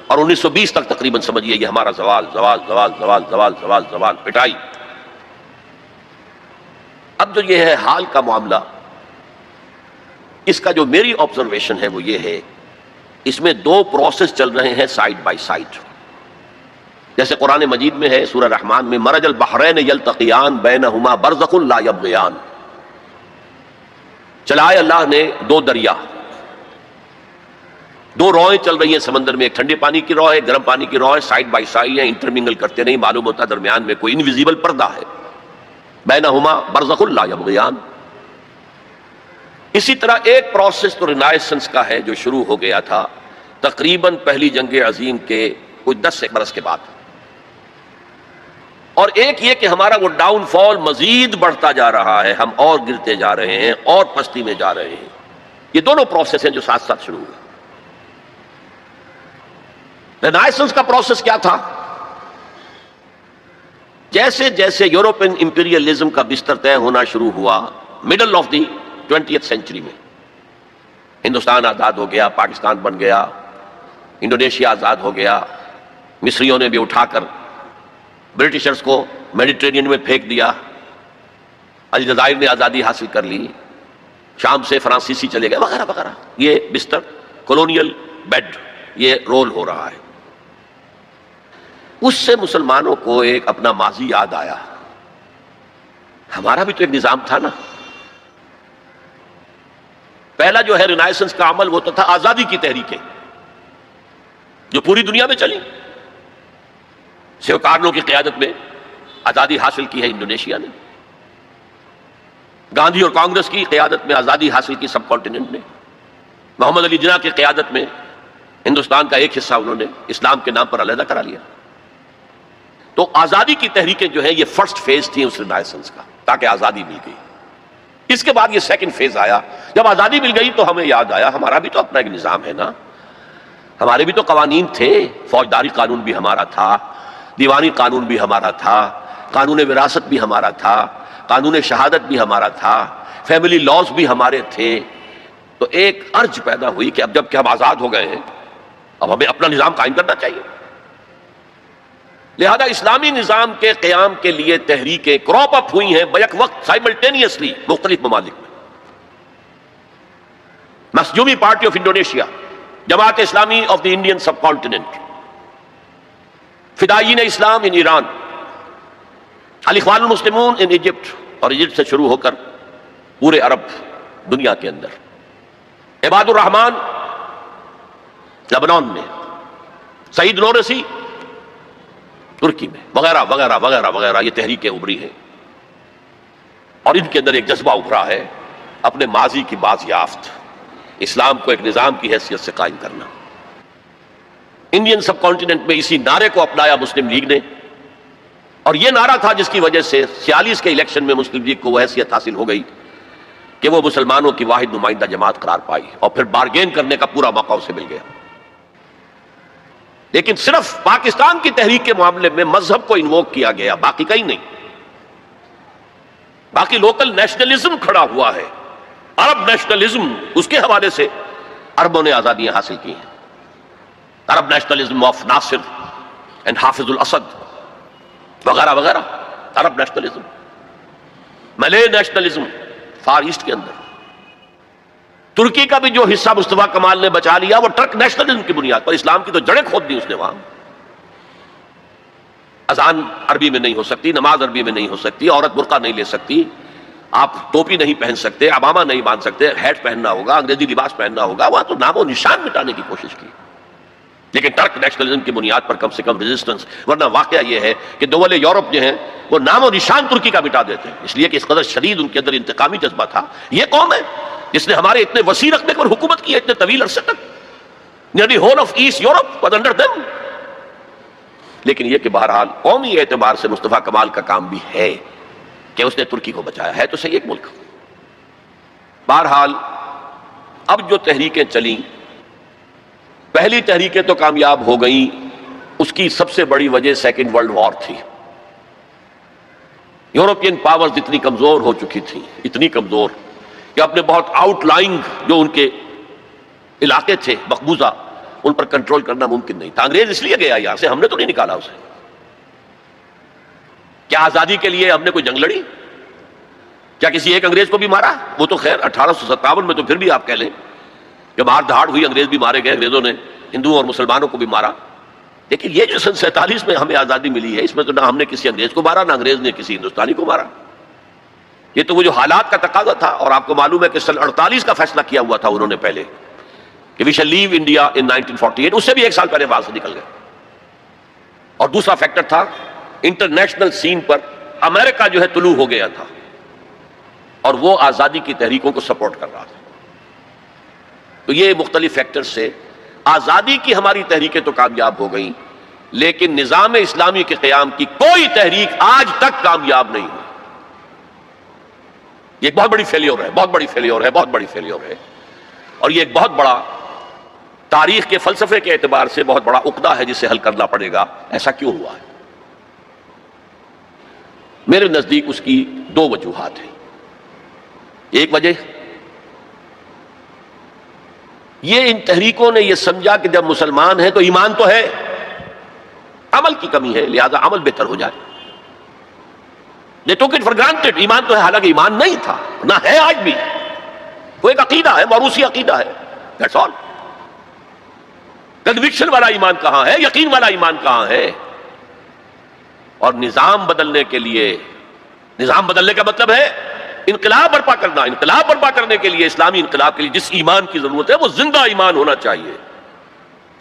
اور 1920 تک تقریباً سمجھیے یہ ہمارا زوال زوال زوال زوال زوال زوال زوال پٹائی. اب جو یہ ہے حال کا معاملہ، اس کا جو میری آبزرویشن ہے وہ یہ ہے، اس میں 2 پروسیس چل رہے ہیں سائیڈ بائی سائیڈ. جیسے قرآن مجید میں ہے سورہ رحمان میں، مرج البحرین یلتقیان بینہما برزخ لا یبغیان. چلائے اللہ نے 2 دریا، 2 روئیں چل رہی ہیں سمندر میں، ایک ٹھنڈے پانی کی رو ہے، گرم پانی کی رو ہے، سائیڈ بائی سائیڈ ہیں، انٹرمنگل کرتے نہیں، معلوم ہوتا درمیان میں کوئی انویزیبل پردہ ہے. بینہما برزخ لا یبغیان. اسی طرح ایک پروسیس تو رینائسنس کا ہے جو شروع ہو گیا تھا تقریباً پہلی جنگ عظیم کے کچھ 10 برس کے بعد، اور ایک یہ کہ ہمارا وہ ڈاؤن فال مزید بڑھتا جا رہا ہے، ہم اور گرتے جا رہے ہیں اور پستی میں جا رہے ہیں. یہ دونوں پروسیس ہیں جو ساتھ ساتھ شروع ہوئے. رینائسنس کا پروسیس کیا تھا؟ جیسے جیسے یورپین امپیریلزم کا بستر طے ہونا شروع ہوا middle of the 20th century میں، ہندوستان آزاد ہو گیا، پاکستان بن گیا، انڈونیشیا آزاد ہو گیا، مصریوں نے بھی اٹھا کر برٹشرز کو میڈیٹرینین میں پھینک دیا، الجزائر نے آزادی حاصل کر لی، شام سے فرانسیسی چلے گئے، وغیرہ وغیرہ. یہ بستر کولونیل بیڈ یہ رول ہو رہا ہے. اس سے مسلمانوں کو ایک اپنا ماضی یاد آیا. ہمارا بھی تو ایک نظام تھا نا. پہلا جو ہے رینائسنس کا عمل وہ تو تھا آزادی کی تحریکیں جو پوری دنیا میں چلی. سیوکارنو کی قیادت میں آزادی حاصل کی ہے انڈونیشیا نے، گاندھی اور کانگریس کی قیادت میں آزادی حاصل کی سب کانٹیننٹ نے، محمد علی جناح کی قیادت میں ہندوستان کا ایک حصہ انہوں نے اسلام کے نام پر علیحدہ کرا لیا. تو آزادی کی تحریکیں جو ہے یہ فرسٹ فیز تھی اس رینائسنس کا، تاکہ آزادی مل گئی. اس کے بعد یہ سیکنڈ فیز آیا. جب آزادی مل گئی تو ہمیں یاد آیا ہمارا بھی تو اپنا ایک نظام ہے نا، ہمارے بھی تو قوانین تھے. فوجداری قانون بھی ہمارا تھا، دیوانی قانون بھی ہمارا تھا، قانون وراثت بھی ہمارا تھا، قانون شہادت بھی ہمارا تھا، فیملی لاز بھی ہمارے تھے. تو ایک ارج پیدا ہوئی کہ اب جب کہ ہم آزاد ہو گئے ہیں اب ہمیں اپنا نظام قائم کرنا چاہیے. لہذا اسلامی نظام کے قیام کے لیے تحریکیں کراپ اپ ہوئی ہیں بیک وقت سائملٹینیسلی مختلف ممالک میں. مسجومی party of Indonesia, Jamaat Islami of the Indian subcontinent, فدائین اسلام ان ایران، الاخوان المسلمون ان ایجپٹ، اور ایجپٹ سے شروع ہو کر پورے عرب دنیا کے اندر، عباد الرحمان لبنان میں، سعید نورسی ترکی میں، وغیرہ وغیرہ وغیرہ وغیرہ. یہ تحریکیں ابھری ہیں اور ان کے اندر ایک جذبہ ابھرا ہے اپنے ماضی کی باز یافت، اسلام کو ایک نظام کی حیثیت سے قائم کرنا. انڈین سب کانٹیننٹ میں اسی نعرے کو اپنایا مسلم لیگ نے اور یہ نعرہ تھا جس کی وجہ سے 46 کے الیکشن میں مسلم لیگ کو وہ حیثیت حاصل ہو گئی کہ وہ مسلمانوں کی واحد نمائندہ جماعت قرار پائی، اور پھر بارگین کرنے کا پورا موقع اسے مل گیا۔ لیکن صرف پاکستان کی تحریک کے معاملے میں مذہب کو انووک کیا گیا، باقی کہیں نہیں۔ باقی لوکل نیشنلزم کھڑا ہوا ہے، عرب نیشنلزم، اس کے حوالے سے عربوں نے آزادیاں حاصل کی ہیں۔ عرب نیشنلزم آف ناصر اینڈ حافظ الاسد وغیرہ وغیرہ، عرب نیشنلزم، ملے نیشنلزم فار ایسٹ کے اندر۔ ترکی کا بھی جو حصہ مصطفیٰ کمال نے بچا لیا وہ ٹرک نیشنلزم کی بنیاد پر، اسلام کی تو جڑیں کھود دی اس نے وہاں۔ اذان عربی میں نہیں ہو سکتی، نماز عربی میں نہیں ہو سکتی، عورت برقع نہیں لے سکتی، آپ ٹوپی نہیں پہن سکتے، عمامہ نہیں باندھ سکتے، ہیٹ پہننا ہوگا، انگریزی لباس پہننا ہوگا، وہاں تو نام و نشان مٹانے کی کوشش کی۔ لیکن ٹرک نیشنلزم کی بنیاد پر کم سے کم ریزسٹنس، ورنہ واقعہ یہ ہے کہ دول یورپ جو ہیں وہ نام و نشان ترکی کا مٹا دیتے ہیں، اس لیے کہ اس قدر شدید ان کے اندر انتقامی جذبہ تھا۔ یہ قوم ہے جس نے ہمارے اتنے وسیع رقبے پر حکومت کی ہے اتنے طویل عرصے تک، nearly whole of east Europe was under them. لیکن یہ کہ بہرحال قومی اعتبار سے مصطفیٰ کمال کا کام بھی ہے کہ اس نے ترکی کو بچایا ہے، تو صحیح ایک ملک۔ بہرحال اب جو تحریکیں چلیں، پہلی تحریکیں تو کامیاب ہو گئیں، اس کی سب سے بڑی وجہ سیکنڈ ورلڈ وار تھی۔ یورپین پاورز اتنی کمزور ہو چکی تھی، اتنی کمزور کہ اپنے بہت آؤٹ لائنگ جو ان کے علاقے تھے مقبوضہ، ان پر کنٹرول کرنا ممکن نہیں تھا۔ انگریز اس لیے گیا یہاں سے، ہم نے تو نہیں نکالا اسے۔ کیا آزادی کے لیے ہم نے کوئی جنگ لڑی؟ کیا کسی ایک انگریز کو بھی مارا؟ وہ تو خیر 1857 میں تو پھر بھی آپ کہہ لیں کہ مار دھاڑ ہوئی، انگریز بھی مارے گئے، انگریزوں نے ہندوؤں اور مسلمانوں کو بھی مارا۔ لیکن یہ جو سن 47 میں ہمیں آزادی ملی ہے، اس میں تو نہ ہم نے کسی انگریز کو مارا، نہ انگریز نے کسی ہندوستانی کو مارا۔ یہ تو وہ جو حالات کا تقاضا تھا، اور آپ کو معلوم ہے کہ سن 48 کا فیصلہ کیا ہوا تھا انہوں نے پہلے کہ وی شیل لیو انڈیا ان 1948، اس سے بھی ایک سال پہلے وہاں سے نکل گئے۔ اور دوسرا فیکٹر تھا انٹرنیشنل سین پر امریکہ جو ہے طلوع ہو گیا تھا، اور وہ آزادی کی تحریکوں کو سپورٹ کر رہا تھا۔ تو یہ مختلف فیکٹر سے آزادی کی ہماری تحریکیں تو کامیاب ہو گئیں، لیکن نظام اسلامی کے قیام کی کوئی تحریک آج تک کامیاب نہیں ہوئی۔ یہ ایک بہت بڑی فیلیور ہے، بہت بڑی فیلیور ہے، بہت بڑی فیلیور ہے، اور یہ ایک بہت بڑا تاریخ کے فلسفے کے اعتبار سے بہت بڑا عقدہ ہے جسے حل کرنا پڑے گا۔ ایسا کیوں ہوا ہے؟ میرے نزدیک اس کی دو وجوہات ہیں۔ ایک وجہ یہ ان تحریکوں نے یہ سمجھا کہ جب مسلمان ہیں تو ایمان تو ہے، عمل کی کمی ہے، لہذا عمل بہتر ہو جائے۔ They took it for granted، ایمان تو ہے، حالانکہ ایمان نہیں تھا، نہ ہے آج بھی۔ وہ ایک عقیدہ ہے، موروثی عقیدہ ہے، that's all۔ کنوکشن والا ایمان کہاں ہے؟ یقین والا ایمان کہاں ہے؟ اور نظام بدلنے کے لیے، نظام بدلنے کا مطلب ہے انقلاب برپا کرنا۔ انقلاب برپا کرنے کے لیے، اسلامی انقلاب کے لیے جس ایمان کی ضرورت ہے وہ زندہ ایمان ہونا چاہیے،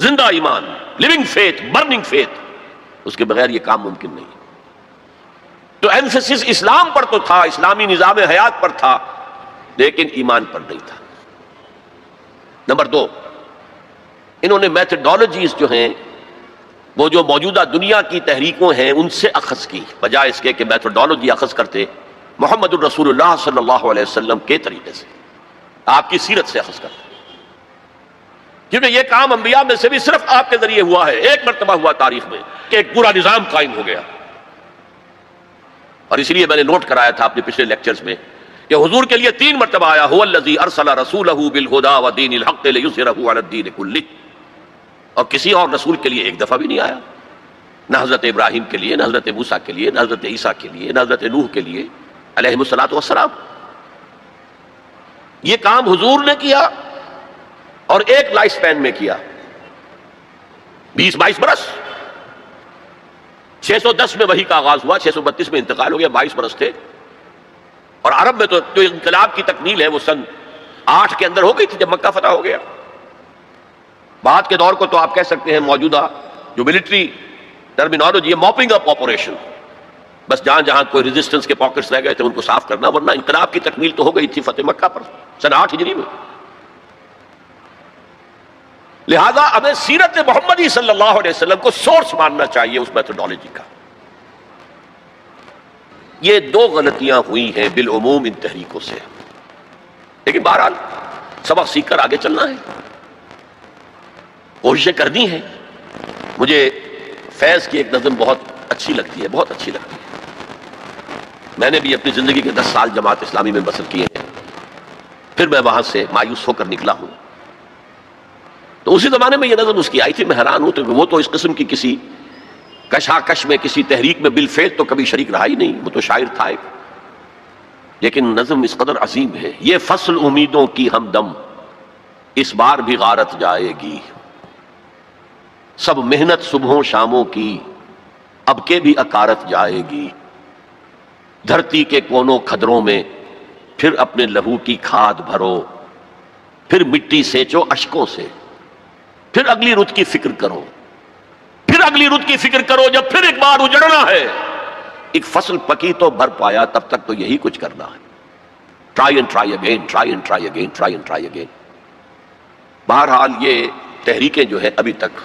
زندہ ایمان، لیونگ فیتھ، برننگ فیتھ۔ اس کے بغیر یہ کام ممکن نہیں۔ تو ایمفیسس اسلام پر تو تھا، اسلامی نظام حیات پر تھا، لیکن ایمان پر نہیں تھا۔ نمبر دو، انہوں نے میتھڈالوجیز جو ہیں وہ جو موجودہ دنیا کی تحریکوں ہیں ان سے اخذ کی، بجائے اس کے کہ میتھڈالوجی اخذ کرتے محمد الرسول اللہ صلی اللہ علیہ وسلم کے طریقے سے، آپ کی سیرت سے اخذ کرتے، کیونکہ یہ کام انبیاء میں سے بھی صرف آپ کے ذریعے ہوا ہے، ایک مرتبہ ہوا تاریخ میں کہ ایک پورا نظام قائم ہو گیا۔ اور اس لیے میں نے نوٹ کرایا تھا اپنے پچھلے لیکچرز میں کہ حضور کے لیے 3 مرتبہ آیا هو الذی ارسل رسولہ بالہدی ودین الحق لیظہرہ علی الدین کلہ، اور کسی اور رسول کے لیے ایک دفعہ بھی نہیں آیا، نہ حضرت ابراہیم کے لیے، نہ حضرت موسیٰ کے لیے، نہ حضرت عیسیٰ کے لیے، نہ حضرت نوح کے لیے علیہ الصلوۃ والسلام۔ یہ کام حضور نے کیا اور ایک لائف سپین میں کیا، 20-22 برس۔ 610 میں وحی کا آغاز ہوا، 632 میں انتقال ہو گیا، 22 برس تھے۔ اور عرب میں تو جو انقلاب کی تکمیل ہے وہ سن 8 کے اندر ہو گئی تھی جب مکہ فتح ہو گیا۔ بعد کے دور کو تو آپ کہہ سکتے ہیں موجودہ جو ملٹری ٹرمینالوجی ہے، موپنگ اپ آپریشن، بس جہاں جہاں کوئی ریزسٹنس کے پاکٹس رہ گئے تھے ان کو صاف کرنا، ورنہ انقلاب کی تکمیل تو ہو گئی تھی فتح مکہ پر سن 8 ہجری میں۔ لہذا ہمیں سیرت محمدی صلی اللہ علیہ وسلم کو سورس ماننا چاہیے اس میتھڈالوجی کا۔ یہ دو غلطیاں ہوئی ہیں بالعموم ان تحریکوں سے، لیکن بہرحال سبق سیکھ کر آگے چلنا ہے، کوششیں کرنی ہیں۔ مجھے فیض کی ایک نظم بہت اچھی لگتی ہے، بہت اچھی لگتی ہے۔ میں نے بھی اپنی زندگی کے 10 سال جماعت اسلامی میں بسر کیے ہیں، پھر میں وہاں سے مایوس ہو کر نکلا ہوں۔ تو اسی زمانے میں یہ نظم اس کی آئی تھی، میں حیران ہوں، تو وہ تو اس قسم کی کسی کشاکش میں، کسی تحریک میں بالفعل تو کبھی شریک رہا ہی نہیں، وہ تو شاعر تھا ایک، لیکن نظم اس قدر عظیم ہے۔ یہ فصل امیدوں کی ہمدم اس بار بھی غارت جائے گی، سب محنت صبحوں شاموں کی اب کے بھی اکارت جائے گی، دھرتی کے کونوں کھدروں میں پھر اپنے لہو کی کھاد بھرو، پھر مٹی سینچو اشکوں سے، پھر اگلی رت کی فکر کرو، پھر اگلی رت کی فکر کرو، جب پھر ایک بار اجڑنا ہے، ایک فصل پکی تو بھر پایا، تب تک تو یہی کچھ کرنا ہے۔ Try and try again, try and try again, try and try again. بہرحال یہ تحریکیں جو ہے ابھی تک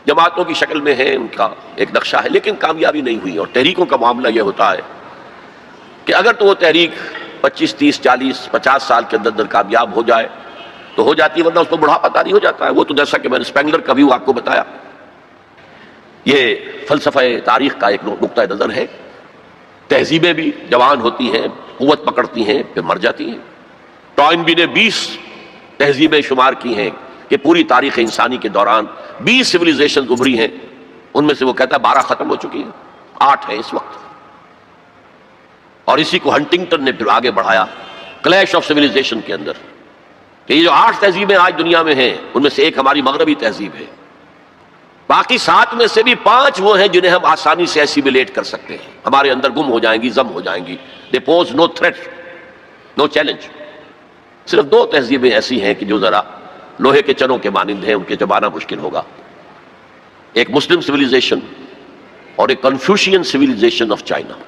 جماعتوں کی شکل میں ہیں، ان کا ایک نقشہ ہے، لیکن کامیابی نہیں ہوئی۔ اور تحریکوں کا معاملہ یہ ہوتا ہے کہ اگر تو وہ تحریک 25 30 40 50 سال کے اندر کامیاب ہو جائے تو ہو جاتی ہے، ورنہ اس کو بڑھاپا طاری ہو جاتا ہے۔ وہ تو جیسا کہ میں نے اسپینگلر کا بھی آپ کو بتایا، یہ فلسفہ تاریخ کا ایک نقطہ نظر ہے۔ تہذیبیں بھی جوان ہوتی ہیں، قوت پکڑتی ہیں، پھر مر جاتی ہیں۔ ٹوائنبی نے 20 تہذیبیں شمار کی ہیں کہ پوری تاریخ انسانی کے دوران 20 سویلائزیشن ابھری ہیں، ان میں سے وہ کہتا ہے 12 ختم ہو چکی ہیں، 8 ہیں اس وقت۔ اور اسی کو ہنٹنگٹن نے پھر آگے بڑھایا کلیش آف سویلائزیشن کے اندر، کہ یہ جو 8 تہذیبیں آج دنیا میں ہیں، ان میں سے ایک ہماری مغربی تہذیب ہے، باقی 7 میں سے بھی 5 وہ ہیں جنہیں ہم آسانی سے ایسیمیلیٹ کر سکتے ہیں، ہمارے اندر گم ہو جائیں گی، ضم ہو جائیں گی۔ They pose no threat, no challenge. صرف 2 تہذیبیں ایسی ہیں کہ جو ذرا لوہے کے چنوں کے مانند ہیں، ان کے چبانا مشکل ہوگا، ایک مسلم سویلائزیشن اور ایک کنفیوشین سویلائزیشن آف چائنا۔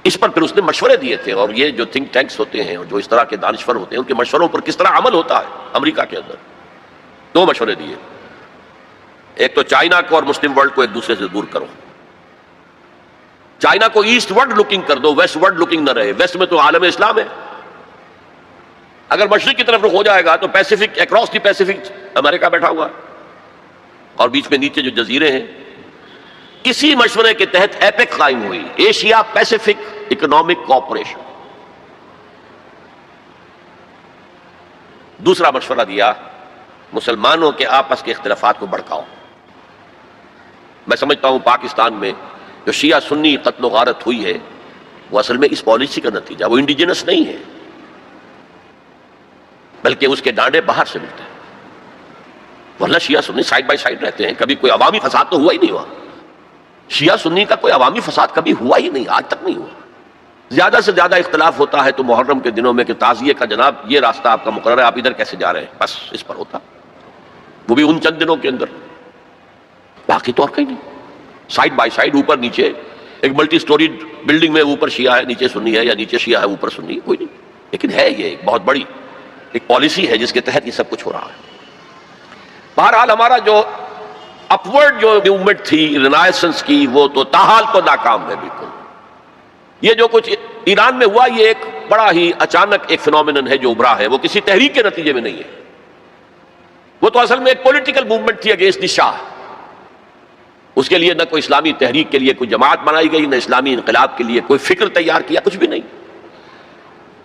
اس پر پھر اس نے مشورے دیے تھے، اور یہ جو تھنک ٹینکس ہوتے ہیں اور جو اس طرح کے دانشور ہوتے ہیں، ان کے مشوروں پر کس طرح عمل ہوتا ہے امریکہ کے اندر۔ 2 مشورے دیے، ایک تو چائنا کو اور مسلم ورلڈ کو ایک دوسرے سے دور کرو، چائنا کو ایسٹ ورڈ لکنگ کر دو، ویسٹ ورڈ لکنگ نہ رہے۔ ویسٹ میں تو عالم اسلام ہے، اگر مشرق کی طرف رخ ہو جائے گا تو پیسیفک، اکراس دی پیسیفک امریکہ بیٹھا ہوا ہے، اور بیچ میں نیچے جو جزیرے ہیں۔ اسی مشورے کے تحت ایپیک قائم ہوئی، ایشیا پیسیفک اکنامک کوآپریشن۔ دوسرا مشورہ دیا، مسلمانوں کے آپس کے اختلافات کو بڑھکاؤ۔ میں سمجھتا ہوں پاکستان میں جو شیعہ سنی قتل و غارت ہوئی ہے، وہ اصل میں اس پالیسی کا نتیجہ، وہ انڈیجنس نہیں ہے، بلکہ اس کے ڈانڈے باہر سے ملتے ہیں۔ ورنہ شیعہ سنی سائڈ بائی سائڈ رہتے ہیں، کبھی کوئی عوامی فساد تو ہوا ہی نہیں ہوا۔ شیعہ سنی کا کوئی عوامی فساد کبھی ہوا ہی نہیں، آج تک نہیں ہوا۔ زیادہ سے زیادہ اختلاف ہوتا ہے تو محرم کے دنوں میں کہ تعزیے کا جناب یہ راستہ آپ کا مقرر ہے، آپ ادھر کیسے جا رہے ہیں، بس اس پر ہوتا، وہ بھی ان چند دنوں کے اندر، باقی تو اور کہیں نہیں۔ سائڈ بائی سائڈ، اوپر نیچے، ایک ملٹی سٹوری بلڈنگ میں اوپر شیعہ ہے نیچے سنی ہے، یا نیچے شیعہ ہے اوپر سنی ہے، کوئی نہیں۔ لیکن ہے یہ ایک بہت بڑی ایک پالیسی ہے جس کے تحت یہ سب کچھ ہو رہا ہے۔ بہرحال ہمارا جو اپورڈ جو موومنٹ تھی رینائسنس کی، وہ تو تاحال تو ناکام ہے بالکل۔ یہ جو کچھ ایران میں ہوا، یہ ایک بڑا ہی اچانک ایک فینومینن ہے جو ابھرا ہے، وہ کسی تحریک کے نتیجے میں نہیں ہے، وہ تو اصل میں ایک پولیٹیکل موومنٹ تھی اگینسٹ دی شاہ۔ اس کے لیے نہ کوئی اسلامی تحریک کے لیے کوئی جماعت بنائی گئی، نہ اسلامی انقلاب کے لیے کوئی فکر تیار کیا، کچھ بھی نہیں۔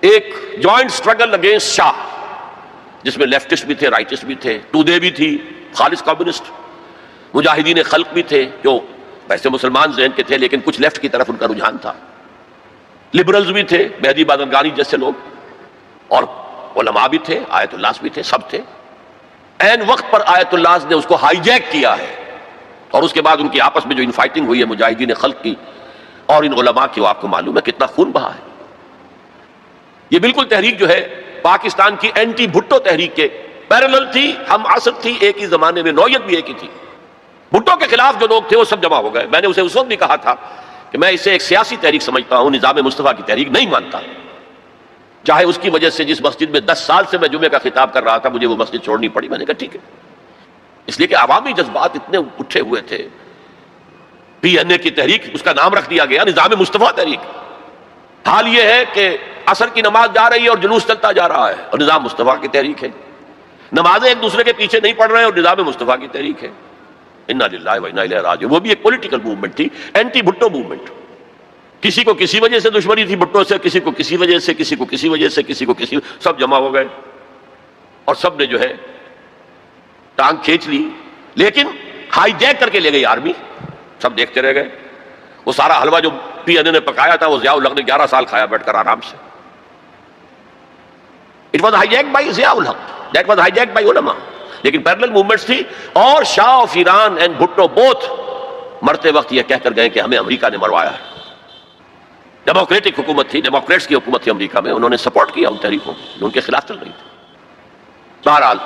ایک جوائنٹ سٹرگل اگینسٹ شاہ، جس میں لیفٹسٹ بھی تھے، رائٹسٹ بھی تھے، تودے بھی تھی، خالص کمیونسٹ، مجاہدین خلق بھی تھے جو ویسے مسلمان ذہن کے تھے لیکن کچھ لیفٹ کی طرف ان کا رجحان تھا، لبرلز بھی تھے، مہدی بادرگانی جیسے لوگ، اور علماء بھی تھے، آیت اللہ بھی تھے، سب تھے۔ عین وقت پر آیت اللہ نے اس کو ہائی جیک کیا ہے، اور اس کے بعد ان کی آپس میں جو انفائٹنگ ہوئی ہے مجاہدین خلق کی اور ان علماء کی، وہ آپ کو معلوم ہے کتنا خون بہا ہے۔ یہ بالکل تحریک جو ہے پاکستان کی اینٹی بھٹو تحریک کے پیرلل تھی، ہم عصر تھی، ایک ہی زمانے میں، نوعیت بھی ایک ہی تھی۔ بھٹو کے خلاف جو لوگ تھے وہ سب جمع ہو گئے۔ میں نے اسے اس وقت بھی کہا تھا کہ میں اسے ایک سیاسی تحریک سمجھتا ہوں، نظام مصطفیٰ کی تحریک نہیں مانتا، چاہے اس کی وجہ سے جس مسجد میں 10 سال سے میں جمعے کا خطاب کر رہا تھا مجھے وہ مسجد چھوڑنی پڑی۔ میں نے کہا ٹھیک ہے، اس لیے کہ عوامی جذبات اتنے اٹھے ہوئے تھے PNA کی تحریک، اس کا نام رکھ دیا گیا نظام مصطفیٰ تحریک۔ حال یہ ہے کہ عصر کی نماز جا رہی ہے اور جلوس چلتا جا رہا ہے اور نظام مصطفیٰ کی تحریک ہے، نمازیں ایک دوسرے کے پیچھے نہیں پڑھ رہے ہیں اور نظام مصطفیٰ کی تحریک ہے۔ انا للہ و انا الیہ راجعون۔ وہ بھی ایک پولیٹیکل موومنٹ تھی، اینٹی بھٹو موومنٹ۔ کسی کو کسی وجہ سے دشمنی تھی بھٹو سے، کسی کو کسی وجہ سے، کسی کو کسی وجہ سے، کسی کو کسی، سب جمع ہو گئے اور سب نے جو ہے ٹانگ کھینچ لی، لیکن ہائی جیک کر کے لے گئی آرمی، سب دیکھتے رہ گئے۔ وہ سارا حلوہ جو PNA نے پکایا تھا وہ ضیاء الحق نے 11 سال کھایا بیٹھ کر آرام سے۔ It was hijacked by Zia ul Haq, that was hijacked by علماء۔ لیکن پیرلل موومنٹس تھی، اور Shah of Iran and Bhutto both مرتے وقت یہ کہہ کر گئے کہ ہمیں امریکہ نے مروایا ہے۔ ڈیموکریٹک حکومت تھی، ڈیموکریٹس کی حکومت تھی امریکہ میں، انہوں نے سپورٹ کیا ان تحریکوں جو ان کے خلاف چل رہی تھی۔ بہرحال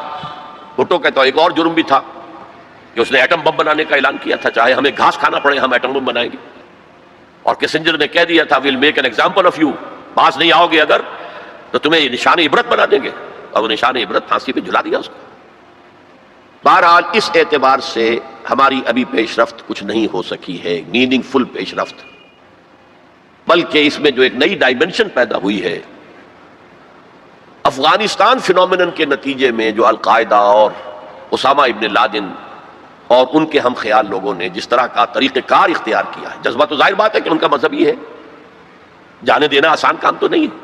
بھٹو کا تو ایک اور جرم بھی تھا کہ اس نے ایٹم بم بنانے کا اعلان کیا تھا، چاہے ہمیں گھاس کھانا پڑے ہم ایٹم بم بنائیں گے، اور کسنجر نے کہہ دیا تھا well make an example of you, پاس نہیں آؤ گے اگر تو تمہیں نشان عبرت بنا دیں گے، اور وہ نشان عبرت پھانسی پہ جھلا دیا اس کو۔ بہرحال اس اعتبار سے ہماری ابھی پیش رفت کچھ نہیں ہو سکی ہے، میننگ فل پیش رفت، بلکہ اس میں جو ایک نئی ڈائمنشن پیدا ہوئی ہے افغانستان فینومینن کے نتیجے میں، جو القاعدہ اور اسامہ ابن لادن اور ان کے ہم خیال لوگوں نے جس طرح کا طریقہ کار اختیار کیا ہے، جذبہ تو ظاہر بات ہے کہ ان کا مذہب یہ ہے، جانے دینا آسان کام تو نہیں ہے،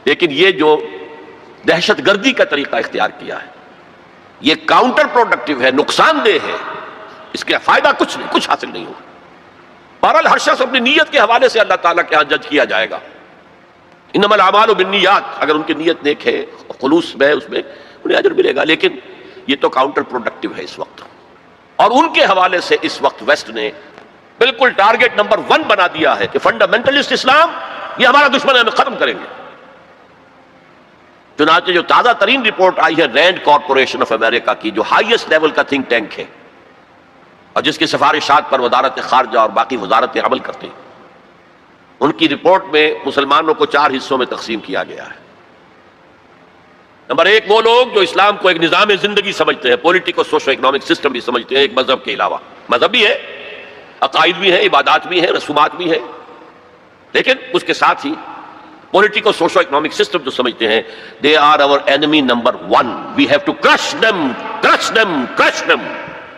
لیکن یہ جو دہشت گردی کا طریقہ اختیار کیا ہے یہ کاؤنٹر پروڈکٹیو ہے، نقصان دہ ہے، اس کے فائدہ کچھ نہیں، کچھ حاصل نہیں ہوگا۔ بہرحال ہر شخص اپنی نیت کے حوالے سے اللہ تعالیٰ کے ہاں جج کیا جائے گا۔ انما الاعمال بالنیات، اگر ان کی نیت نیک ہے، خلوص میں، اس میں انہیں اجر ملے گا، لیکن یہ تو کاؤنٹر پروڈکٹیو ہے اس وقت، اور ان کے حوالے سے اس وقت ویسٹ نے بالکل ٹارگٹ نمبر 1 بنا دیا ہے کہ فنڈامنٹلسٹ اسلام یہ ہمارا دشمن ہے، ہمیں ختم کریں گے۔ چنانچہ جو تازہ ترین رپورٹ آئی ہے رینڈ کارپوریشن آف امریکہ کی، جو ہائیسٹ لیول کا تھنک ٹینک ہے اور جس کی سفارشات پر وزارت خارجہ اور باقی وزارتیں عمل کرتے ہیں، ان کی رپورٹ میں مسلمانوں کو 4 حصوں میں تقسیم کیا گیا ہے۔ نمبر 1 وہ لوگ جو اسلام کو ایک نظام زندگی سمجھتے ہیں، پولیٹیکو سوشو اکنامک سسٹم بھی سمجھتے ہیں، ایک مذہب کے علاوہ، مذہب بھی ہے، عقائد بھی ہیں، عبادات بھی ہیں، رسومات بھی ہیں، لیکن اس کے ساتھ ہی پولیٹیکو سوشو اکنامک سسٹم جو سمجھتے ہیں they are our enemy number 1, we have to crush them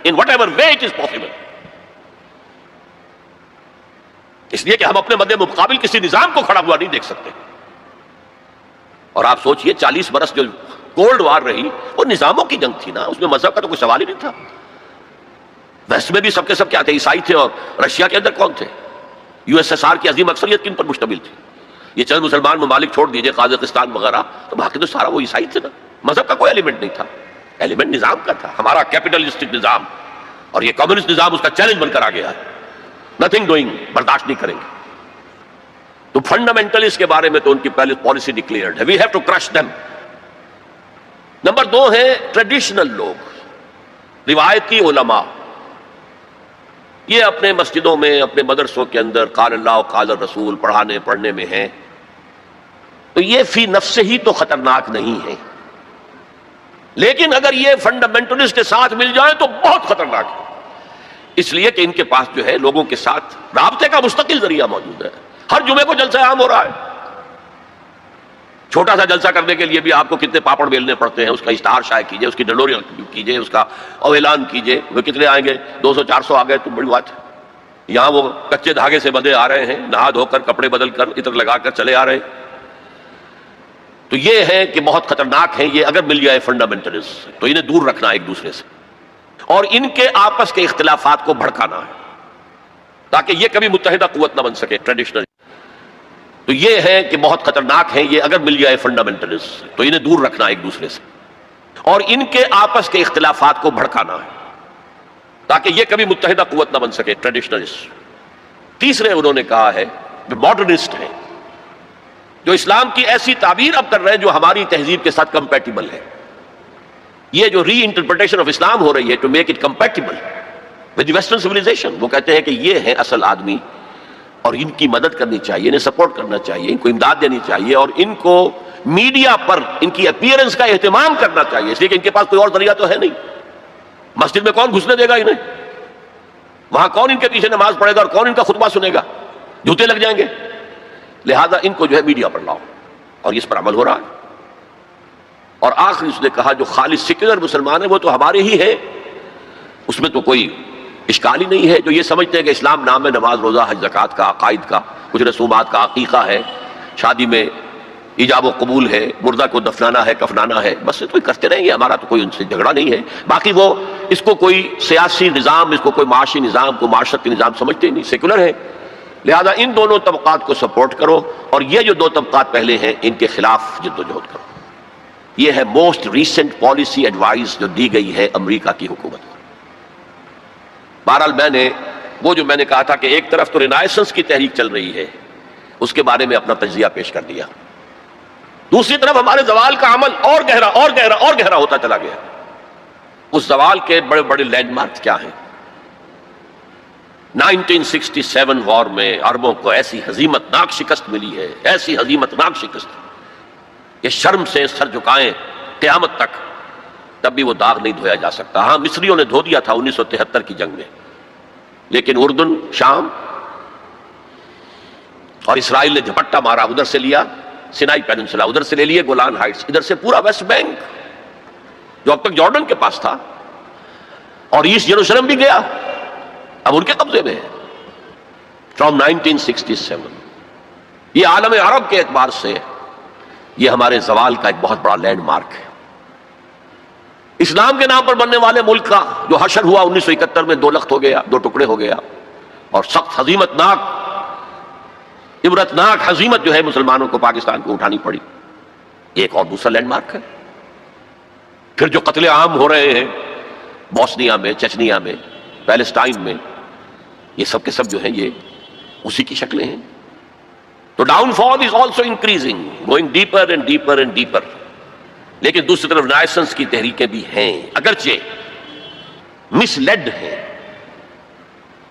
in whatever way it is possible۔ اس لیے کہ ہم اپنے مد مقابل کسی نظام کو کھڑا ہوا نہیں دیکھ سکتے، اور آپ سوچئے 40 برس جو کولڈ وار رہی وہ نظاموں کی جنگ تھی نا، اس میں مذہب کا تو کوئی سوال ہی نہیں تھا۔ ویسٹ میں بھی سب کے سب کیا تھے، عیسائی تھے، اور رشیا کے اندر کون تھے؟ USSR کی عظیم اکثریت کن پر مشتمل تھی؟ یہ چند مسلمان ممالک چھوڑ دیجئے، قازقستان وغیرہ، تو باقی تو سارا وہ عیسائی تھے نا، مذہب کا کوئی ایلیمنٹ نہیں تھا، ایلیمنٹ نظام کا تھا، ہمارا کیپٹلسٹک نظام، اور یہ کمیونسٹ نظام اس کا چیلنج بن کر آ گیا ہے، نتھنگ ڈوئنگ، برداشت نہیں کریں گے۔ تو فنڈامنٹلسٹ کے بارے میں تو ان کی پہلے پالیسی ڈکلیئرڈ ہے، we have to crush them. Number 2 ہے ٹریڈیشنل لوگ، روایتی علماء، یہ اپنے مسجدوں میں، اپنے مدرسوں کے اندر قال اللہ و قال الرسول پڑھنے میں ہیں، تو یہ فی نفس ہی تو خطرناک نہیں ہے، لیکن اگر یہ فنڈامنٹلسٹ کے ساتھ مل جائیں تو بہت خطرناک ہے، اس لیے کہ ان کے پاس جو ہے لوگوں کے ساتھ رابطے کا مستقل ذریعہ موجود ہے۔ ہر جمعے کو جلسہ عام ہو رہا ہے، چھوٹا سا جلسہ کرنے کے لیے بھی آپ کو کتنے پاپڑ بیلنے پڑتے ہیں، اس کا اشتہار شائع کیجئے، اس کی ڈلوری کیجئے، اس کا اعلان کیجئے، وہ کتنے آئیں گے، 200-400 آ گئے تو بڑی بات ہے۔ یہاں وہ کچے دھاگے سے بندے آ رہے ہیں، نہا دھو کر، کپڑے بدل کر، عطر لگا کر چلے آ رہے ہیں، تو یہ ہے کہ بہت خطرناک ہے یہ، اگر مل جائے فنڈامنٹلسٹ تو انہیں دور رکھنا ایک دوسرے سے، اور ان کے آپس کے اختلافات کو بھڑکانا ہے تاکہ یہ کبھی متحدہ قوت نہ بن سکے ٹریڈیشنل۔ تو یہ ہے کہ بہت خطرناک ہے یہ، اگر مل جائے فنڈامنٹلسٹ تو انہیں دور رکھنا ایک دوسرے سے، اور ان کے آپس کے اختلافات کو بھڑکانا ہے تاکہ یہ کبھی متحدہ قوت نہ بن سکے ٹریڈیشنلسٹ۔ تیسرے انہوں نے کہا ہے جو ماڈرنسٹ ہیں، جو اسلام کی ایسی تعبیر اب کر رہے ہیں جو ہماری تہذیب کے ساتھ کمپیٹیبل ہے، یہ جو ری انٹرپریٹیشن آف اسلام ہو رہی ہے to make it compatible with western civilisation, وہ کہتے ہیں کہ یہ ہے اصل آدمی، اور ان کی مدد کرنی چاہیے، انہیں سپورٹ کرنا چاہیے، ان کو امداد دینی چاہیے، اور ان کو میڈیا پر ان کی اپیئرنس کا اہتمام کرنا چاہیے، اس لیے کہ ان کے پاس کوئی اور ذریعہ تو ہے نہیں، مسجد میں کون گھسنے دے گا انہیں؟ وہاں کون ان کے پیچھے نماز پڑھے گا اور کون ان کا خطبہ سنے گا؟ جوتے لگ جائیں گے. لہذا ان کو جو ہے میڈیا پر لاؤ، اور اس پر عمل ہو رہا ہے. اور آخر اس نے کہا جو خالص سیکولر مسلمان ہے وہ تو ہمارے ہی ہے، اس میں تو کوئی اشکال ہی نہیں ہے. جو یہ سمجھتے ہیں کہ اسلام نام ہے نماز روزہ حج زکوٰۃ کا، عقائد کا، کچھ رسومات کا، عقیقہ ہے، شادی میں ایجاب و قبول ہے، مردہ کو دفنانا ہے، کفنانا ہے، بس کوئی کرتے رہیں گے، ہمارا تو کوئی ان سے جھگڑا نہیں ہے. باقی وہ اس کو کوئی سیاسی نظام، اس کو کوئی معاشی نظام، کوئی معاشرتی نظام سمجھتے ہی نہیں، سیکولر ہے. لہذا ان دونوں طبقات کو سپورٹ کرو، اور یہ جو دو طبقات پہلے ہیں ان کے خلاف جدوجہد کرو. یہ ہے موسٹ ریسنٹ پالیسی ایڈوائز جو دی گئی ہے امریکہ کی حکومت کو. بہرحال میں نے کہا تھا کہ ایک طرف تو رینائسنس کی تحریک چل رہی ہے، اس کے بارے میں اپنا تجزیہ پیش کر دیا. دوسری طرف ہمارے زوال کا عمل اور گہرا اور گہرا اور گہرا ہوتا چلا گیا. اس زوال کے بڑے بڑے لینڈ مارک کیا ہیں؟ 1967 وار میں عربوں کو ایسی ہزیمت ناک شکست ملی ہے، ایسی ہزیمت ناک شکست کہ شرم سے سر جھکائیں قیامت تک، تب بھی وہ داغ نہیں دھویا جا سکتا. ہاں مصریوں نے دھو دیا تھا 1973 کی جنگ میں، لیکن اردن، شام اور اسرائیل نے جھپٹا مارا، ادھر سے لیا سینائی پیننسلا، ادھر سے لے لیے گولان ہائٹس، ادھر سے پورا ویسٹ بینک جو اب تک جارڈن کے پاس تھا، اور ایسٹ یروشلم بھی گیا، اب ان کے قبضے میں ہے. فرام 1967 یہ عالم عرب کے اعتبار سے یہ ہمارے زوال کا ایک بہت بڑا لینڈ مارک ہے. اسلام کے نام پر بننے والے ملک کا جو حشر ہوا 1971 میں 2 لخت ہو گیا، 2 ٹکڑے ہو گیا، اور سخت ہزیمت ناک، عبرت ناک ہزیمت جو ہے مسلمانوں کو پاکستان کو اٹھانی پڑی، یہ ایک اور دوسرا لینڈ مارک ہے. پھر جو قتل عام ہو رہے ہیں بوسنیا میں، چچنیا میں، پیلسٹائن میں، یہ سب کے سب جو ہیں یہ اسی کی شکلیں ہیں. تو down fall is also increasing, going deeper and deeper and deeper. لیکن دوسری طرف رینائسنس کی تحریکیں بھی ہیں، اگرچہ مس لیڈ ہیں.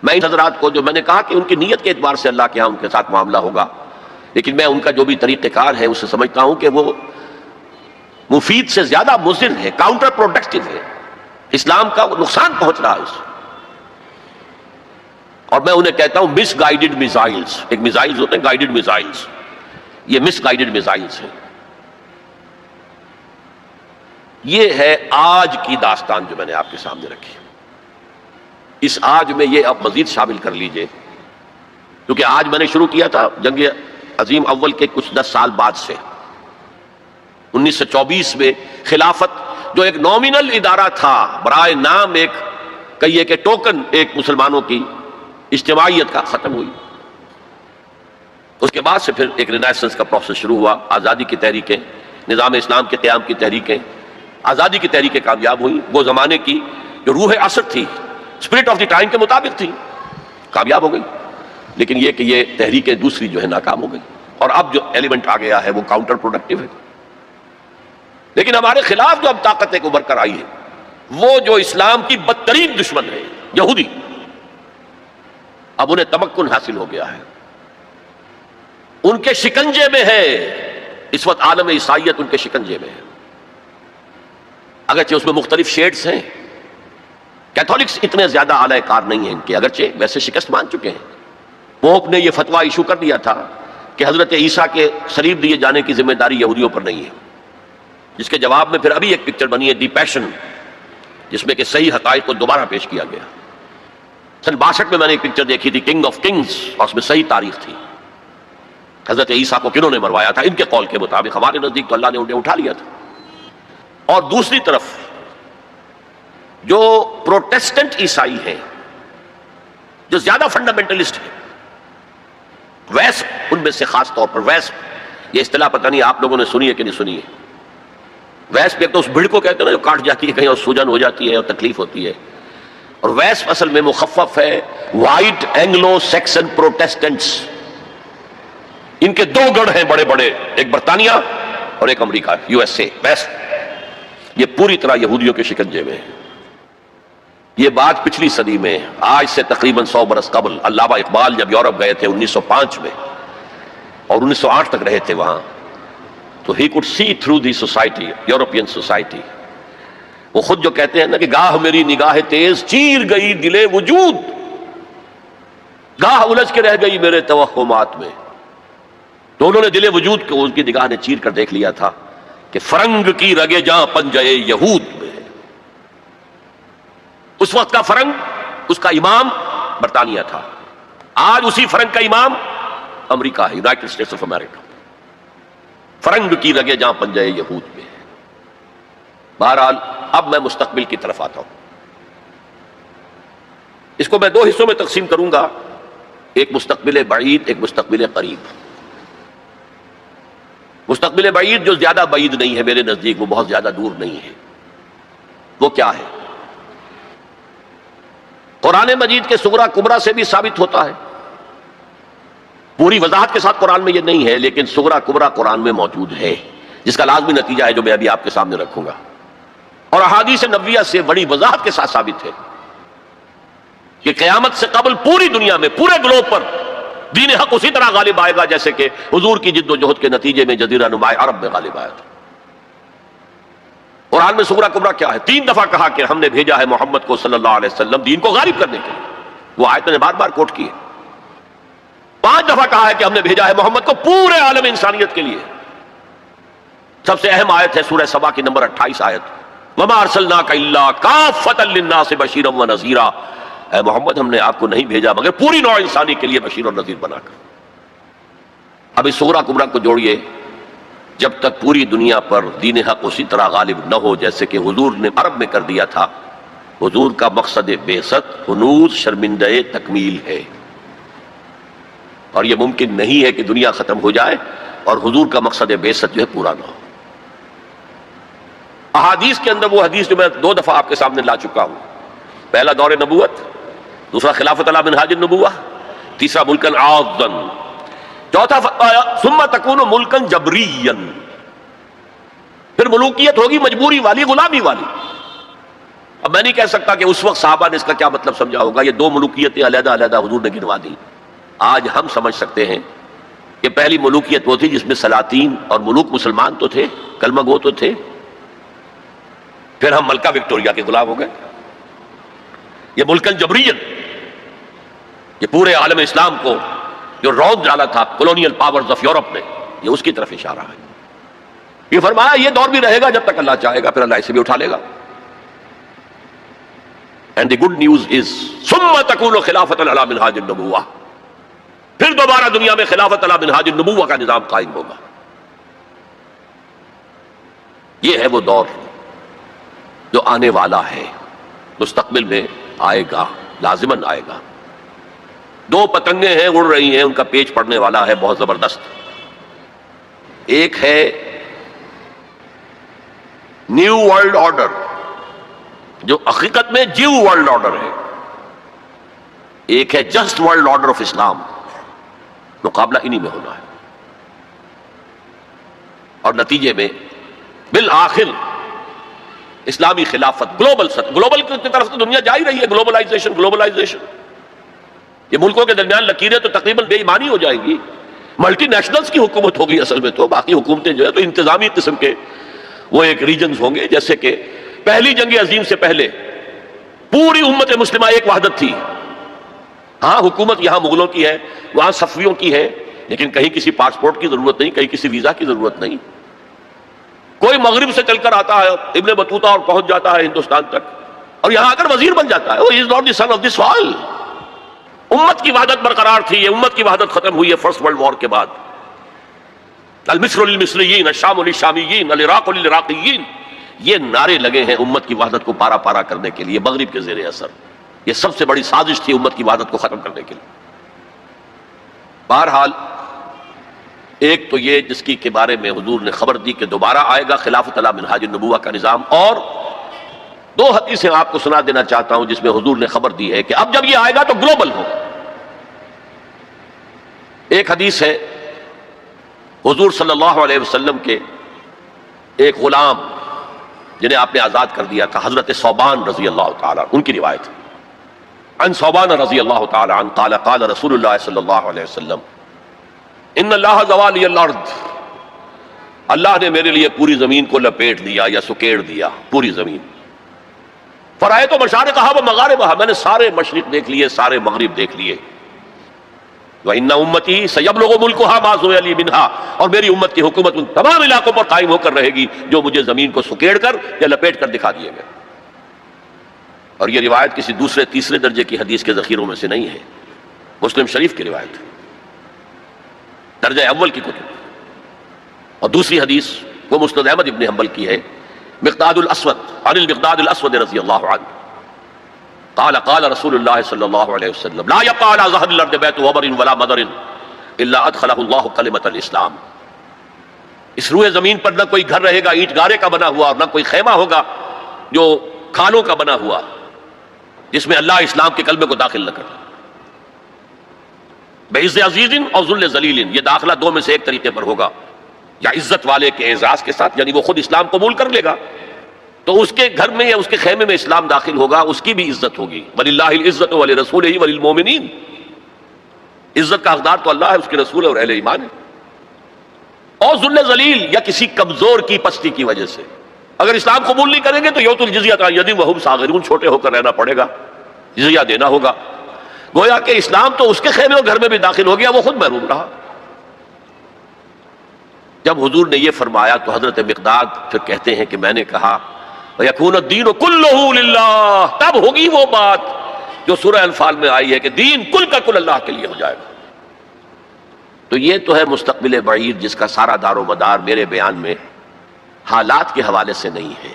میں ان حضرات کو جو میں نے کہا کہ ان کی نیت کے اعتبار سے اللہ کے ہاں ان کے ساتھ معاملہ ہوگا، لیکن میں ان کا جو بھی طریقہ کار ہے اسے سمجھتا ہوں کہ وہ مفید سے زیادہ مضر ہے، کاؤنٹر پروڈکٹیو ہے، اسلام کا نقصان پہنچ رہا ہے اس. اور میں انہیں کہتا ہوں مس گائیڈڈ میزائلز. ایک میزائلز ہوتے ہیں گائیڈڈ میزائلز، یہ مس گائیڈڈ میزائلز ہیں. یہ ہے آج کی داستان جو میں نے آپ کے سامنے رکھی. اس آج میں یہ اب مزید شامل کر لیجئے، کیونکہ آج میں نے شروع کیا تھا جنگ عظیم اول کے کچھ 10 سال بعد سے. 1924 میں خلافت جو ایک نومینل ادارہ تھا، برائے نام ایک کہیے کہ ٹوکن ایک مسلمانوں کی اجتماعیت کا، ختم ہوئی. اس کے بعد سے پھر ایک رینائسنس کا پروسیس شروع ہوا. آزادی کی تحریکیں، نظام اسلام کے قیام کی تحریکیں، آزادی کی تحریکیں کامیاب ہوئی. وہ زمانے کی جو روح عصر تھی، اسپرٹ آف دی ٹائم کے مطابق تھی، کامیاب ہو گئی. لیکن یہ کہ یہ تحریکیں دوسری جو ہے ناکام ہو گئی، اور اب جو ایلیمنٹ آ گیا ہے وہ کاؤنٹر پروڈکٹیو ہے. لیکن ہمارے خلاف جو اب طاقت ایک ابھر کر آئی ہے، وہ جو اسلام کی بدترین دشمن ہے، یہودی، اب انہیں تمکن حاصل ہو گیا ہے، ان کے شکنجے میں ہے اس وقت. عالم عیسائیت ان کے شکنجے میں ہے، اگرچہ اس میں مختلف شیڈز ہیں. کیتھولکس اتنے زیادہ اعلی کار نہیں ہیں ان کے، اگرچہ ویسے شکست مان چکے ہیں. پوپ نے یہ فتویٰ ایشو کر دیا تھا کہ حضرت عیسیٰ کے صلیب دیے جانے کی ذمہ داری یہودیوں پر نہیں ہے، جس کے جواب میں پھر ابھی ایک پکچر بنی ہے دی پیشن، جس میں کہ صحیح حقائق کو دوبارہ پیش کیا گیا. سن 62 میں نے ایک پکچر دیکھی تھی کنگ آف کنگز، اور اس میں صحیح تاریخ تھی. حضرت عیسیٰ کو کنہوں نے مروایا تھا ان کے قول کے مطابق. ہمارے نزدیک تو اللہ نے انہیں اٹھا لیا تھا. اور دوسری طرف جو پروٹیسٹنٹ عیسائی ہیں، جو زیادہ فنڈامنٹلسٹ ہیں، ویسپ، ان میں سے خاص طور پر ویسپ، یہ اصطلاح پتہ نہیں آپ لوگوں نے سنی ہے کہ نہیں سنی ہے. ویسپ ایک تو اس بھیڑ کو کہتے ہیں نا جو کاٹ جاتی ہے کہیں اور سوجن ہو جاتی ہے اور تکلیف ہوتی ہے، اور ویسپ اصل میں مخفف ہے وائٹ اینگلو سیکسن پروٹیسٹنٹس. ان کے 2 گڑھ ہیں بڑے بڑے، ایک برطانیہ اور ایک امریکہ، USA. ویسپ یہ پوری طرح یہودیوں کے شکنجے میں ہے. یہ بات پچھلی صدی میں، آج سے تقریباً 100 برس قبل، علامہ اقبال جب یورپ گئے تھے 1905 میں اور 1908 تک رہے تھے وہاں، تو he could see through the society, European society. وہ خود جو کہتے ہیں نا کہ گاہ میری نگاہ تیز چیر گئی دلے وجود، گاہ الجھ کے رہ گئی میرے توہمات میں. تو انہوں نے دل وجود کو ان کی نگاہ نے چیر کر دیکھ لیا تھا کہ فرنگ کی رگے جاں پنجے یہود میں. اس وقت کا فرنگ، اس کا امام برطانیہ تھا. آج اسی فرنگ کا امام امریکہ ہے، یونائٹڈ اسٹیٹس آف امریکہ. فرنگ کی رگے جاں پنجے یہود میں. بہرحال اب میں مستقبل کی طرف آتا ہوں. اس کو میں دو حصوں میں تقسیم کروں گا، ایک مستقبل بعید، ایک مستقبل قریب. مستقبل بعید جو زیادہ بعید نہیں ہے میرے نزدیک، وہ بہت زیادہ دور نہیں ہے. وہ کیا ہے؟ قرآن مجید کے صغرا کبرا سے بھی ثابت ہوتا ہے. پوری وضاحت کے ساتھ قرآن میں یہ نہیں ہے، لیکن صغرا کبرا قرآن میں موجود ہے، جس کا لازمی نتیجہ ہے جو میں ابھی آپ کے سامنے رکھوں گا. اور احادیث نبویہ سے بڑی وضاحت کے ساتھ ثابت ہے کہ قیامت سے قبل پوری دنیا میں، پورے گلوب پر دین حق اسی طرح غالب آئے گا جیسے کہ حضور کی جد و جہد کے نتیجے میں جزیرہ نما عرب میں غالب آیا تھا. قرآن میں صغرا کبرا کیا ہے؟ 3 دفعہ کہا کہ ہم نے بھیجا ہے محمد کو صلی اللہ علیہ وسلم دین کو غالب کرنے کے لیے. وہ آیت نے بار بار کوٹ کی ہے. 5 دفعہ کہا ہے کہ ہم نے بھیجا ہے محمد کو پورے عالم انسانیت کے لیے. سب سے اہم آیت ہے سورہ سبا کی نمبر 28 آیت، وَمَا أَرْسَلْنَاكَ إِلَّا كَافَّةً لِلنَّاسِ بَشِيرًا وَنَذِيرًا. اے محمد ہم نے آپ کو نہیں بھیجا مگر پوری نوع انسانی کے لیے بشیر اور نذیر بنا کر. اب اس صغرا کبرا کو جوڑیے. جب تک پوری دنیا پر دین حق اسی طرح غالب نہ ہو جیسے کہ حضور نے عرب میں کر دیا تھا، حضور کا مقصد بعثت ہنوز شرمندہ تکمیل ہے. اور یہ ممکن نہیں ہے کہ دنیا ختم ہو جائے اور حضور کا مقصد بعثت جو ہے پورا نہ ہو. احادیث کے اندر وہ حدیث جو میں 2 دفعہ آپ کے سامنے لا چکا ہوں، پہلا دور نبوت، دوسرا خلافت علی منہاج النبوہ، تیسرا ملکن عاضن، چوتھا ثم تکون ملکن جبریا. پھر ملوکیت ہوگی مجبوری والی، غلامی والی. اب میں نہیں کہہ سکتا کہ اس وقت صحابہ نے اس کا کیا مطلب سمجھا ہوگا. یہ 2 ملوکیتیں علیحدہ علیحدہ حضور نے گنوا دی. آج ہم سمجھ سکتے ہیں کہ پہلی ملوکیت وہ تھی جس میں سلاطین اور ملوک مسلمان تو تھے، کلمہ گو تو تھے. پھر ہم ملکہ وکٹوریہ کے غلام ہو گئے. یہ ملکن جبریت، یہ پورے عالم اسلام کو جو رونق ڈالا تھا کولونیل پاورز آف یورپ نے، یہ اس کی طرف اشارہ ہے. یہ فرمایا یہ دور بھی رہے گا جب تک اللہ چاہے گا، پھر اللہ اسے بھی اٹھا لے گا. And the good news is ثم تکون خلافت علی منہاج النبوہ. پھر دوبارہ دنیا میں خلافت علی منہاج النبوہ کا نظام قائم ہوگا. یہ ہے وہ دور جو آنے والا ہے، مستقبل میں آئے گا، لازماً آئے گا. 2 پتنگیں ہیں اڑ رہی ہیں، ان کا پیچ پڑنے والا ہے بہت زبردست. ایک ہے نیو ورلڈ آرڈر جو حقیقت میں جیو ورلڈ آرڈر ہے. ایک ہے جسٹ ورلڈ آرڈر آف اسلام. مقابلہ انہی میں ہونا ہے. اور نتیجے میں بالآخر اسلامی خلافت گلوبل کی طرف تو دنیا جا ہی رہی ہے. گلوبلائزیشن. یہ ملکوں کے درمیان لکیریں تو تقریباً بے ایمانی ہو جائیں گی. ملٹی نیشنلز کی حکومت ہوگی اصل میں. تو باقی حکومتیں جو ہے تو انتظامی قسم کے وہ ایک ریجنز ہوں گے. جیسے کہ پہلی جنگ عظیم سے پہلے پوری امت مسلمہ ایک وحدت تھی. ہاں حکومت یہاں مغلوں کی ہے، وہاں صفویوں کی ہے، لیکن کہیں کسی پاسپورٹ کی ضرورت نہیں، کہیں کسی ویزا کی ضرورت نہیں. کوئی مغرب سے چل کر آتا ہے ابن بطوطہ اور پہنچ جاتا ہے ہندوستان تک، اور یہاں آ کر وزیر بن جاتا ہے. He is not the son of this world. امت کی وحدت برقرار تھی. یہ امت کی وحدت ختم ہوئی ہے فرسٹ ورلڈ وار کے بعد. المصر للمصریین، الشام للشامیین، العراق للعراقیین، یہ نعرے لگے ہیں امت کی وحدت کو پارا پارا کرنے کے لیے مغرب کے زیر اثر. یہ سب سے بڑی سازش تھی امت کی وحدت کو ختم کرنے کے لیے. بہرحال ایک تو یہ جس کی کے بارے میں حضور نے خبر دی کہ دوبارہ آئے گا خلافت علی منہاج النبوہ کا نظام. اور 2 حدیثیں آپ کو سنا دینا چاہتا ہوں جس میں حضور نے خبر دی ہے کہ اب جب یہ آئے گا تو گلوبل ہو. ایک حدیث ہے حضور صلی اللہ علیہ وسلم کے ایک غلام جنہیں آپ نے آزاد کر دیا تھا، حضرت ثوبان رضی اللہ تعالیٰ، ان کی روایت ہے. عن ثوبان رضی اللہ تعالیٰ عنہ قال قال رسول اللہ صلی اللہ علیہ وسلم ان اللہ زوالی الارض، اللہ نے میرے لیے پوری زمین کو لپیٹ دیا یا سکیڑ دیا، پوری زمین. فرائے تو مشارقہا و مغاربہا، میں نے سارے مشرق دیکھ لیے، سارے مغرب دیکھ لیے. وَإِنَّ أُمَّتِي سَيَبْلُغُ مُلْكُهَا مَا زُوِيَ لِي مِنْهَا، اور میری امت کی حکومت ان تمام علاقوں پر قائم ہو کر رہے گی جو مجھے زمین کو سکیڑ کر یا لپیٹ کر دکھا دیے گئے. اور یہ روایت کسی دوسرے تیسرے درجے کی حدیث کے ذخیروں میں سے نہیں ہے، مسلم شریف کی روایت ہے، درجہ اول کی کتب. اور دوسری حدیث وہ مسند احمد ابن حنبل کی ہے، مقداد الاسود عن المقداد الاسود رضی اللہ عنہ قال قال رسول اللہ صلی اللہ علیہ وسلم لا يقع على ظهر الارض بيت وبر ولا مدر الا ادخله الله كلمة الاسلام. اس روئے زمین پر نہ کوئی گھر رہے گا اینٹ گارے کا بنا ہوا، اور نہ کوئی خیمہ ہوگا جو کھانوں کا بنا ہوا، جس میں اللہ اسلام کے کلمے کو داخل نہ کرے. بعز عزیز اور ذل ذلیل، یہ داخلہ دو میں سے ایک طریقے پر ہوگا، یا عزت والے کے اعزاز کے ساتھ، یعنی وہ خود اسلام قبول کر لے گا تو اس کے گھر میں یا اس کے خیمے میں اسلام داخل ہوگا، اس کی بھی عزت ہوگی. وَلِلَّهِ الْعِزَّةُ وَلِرَسُولِهِ وَلِلْمُؤْمِنِينَ، عزت کا حقدار تو اللہ ہے، اس کے رسول ہے اور اہل ایمان ہے. اور ذل ذلیل، یا کسی کمزور کی پستی کی وجہ سے، اگر اسلام قبول نہیں کریں گے تو یؤتوا الجزیۃ عن ید وہم صاغرون، چھوٹے ہو کر رہنا پڑے گا، جزیہ دینا ہوگا. گویا کہ اسلام تو اس کے خیمے اور گھر میں بھی داخل ہو گیا، وہ خود محروم رہا. جب حضور نے یہ فرمایا تو حضرت مقداد پھر کہتے ہیں کہ میں نے کہا وَيَكُونَ الدِّينُ كُلُّهُ لِلَّهِ، تب ہوگی وہ بات جو سورہ انفال میں آئی ہے کہ دین کل کا کل اللہ کے لیے ہو جائے گا. تو یہ تو ہے مستقبل بعید، جس کا سارا دار و مدار میرے بیان میں حالات کے حوالے سے نہیں ہے.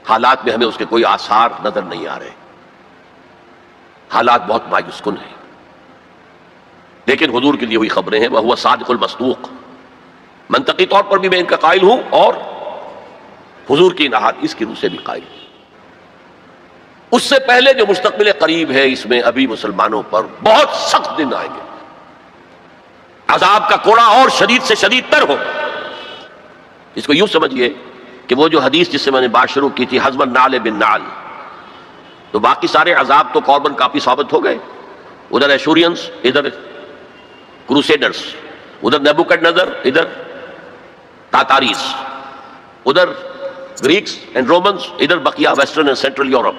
حالات میں ہمیں اس کے کوئی آثار نظر نہیں آ رہے، حالات بہت مایوس کن ہیں. لیکن حضور کی دی ہوئی خبریں ہیں، وَهُوَ صادق المصدوق، منطقی طور پر بھی میں ان کا قائل ہوں اور حضور کی ان احادیث کی روح سے بھی قائل ہوں. اس سے پہلے جو مستقبل قریب ہے، اس میں ابھی مسلمانوں پر بہت سخت دن آئیں گے، عذاب کا کوڑا اور شدید سے شدید تر ہوگا. اس کو یوں سمجھیے کہ وہ جو حدیث جس سے میں نے بات شروع کی تھی، حزب النعل بالنعل، تو باقی سارے عذاب تو کاربن کاپی ثابت ہو گئے. ادھر ایشورینس، ادھر کروسیڈرز، ادھر نیبوکڈنیزر، ادھر تاتاریز، ادھر گریکس اینڈ رومنز، ادھر بقیہ ویسٹرن اینڈ سینٹرل یورپ.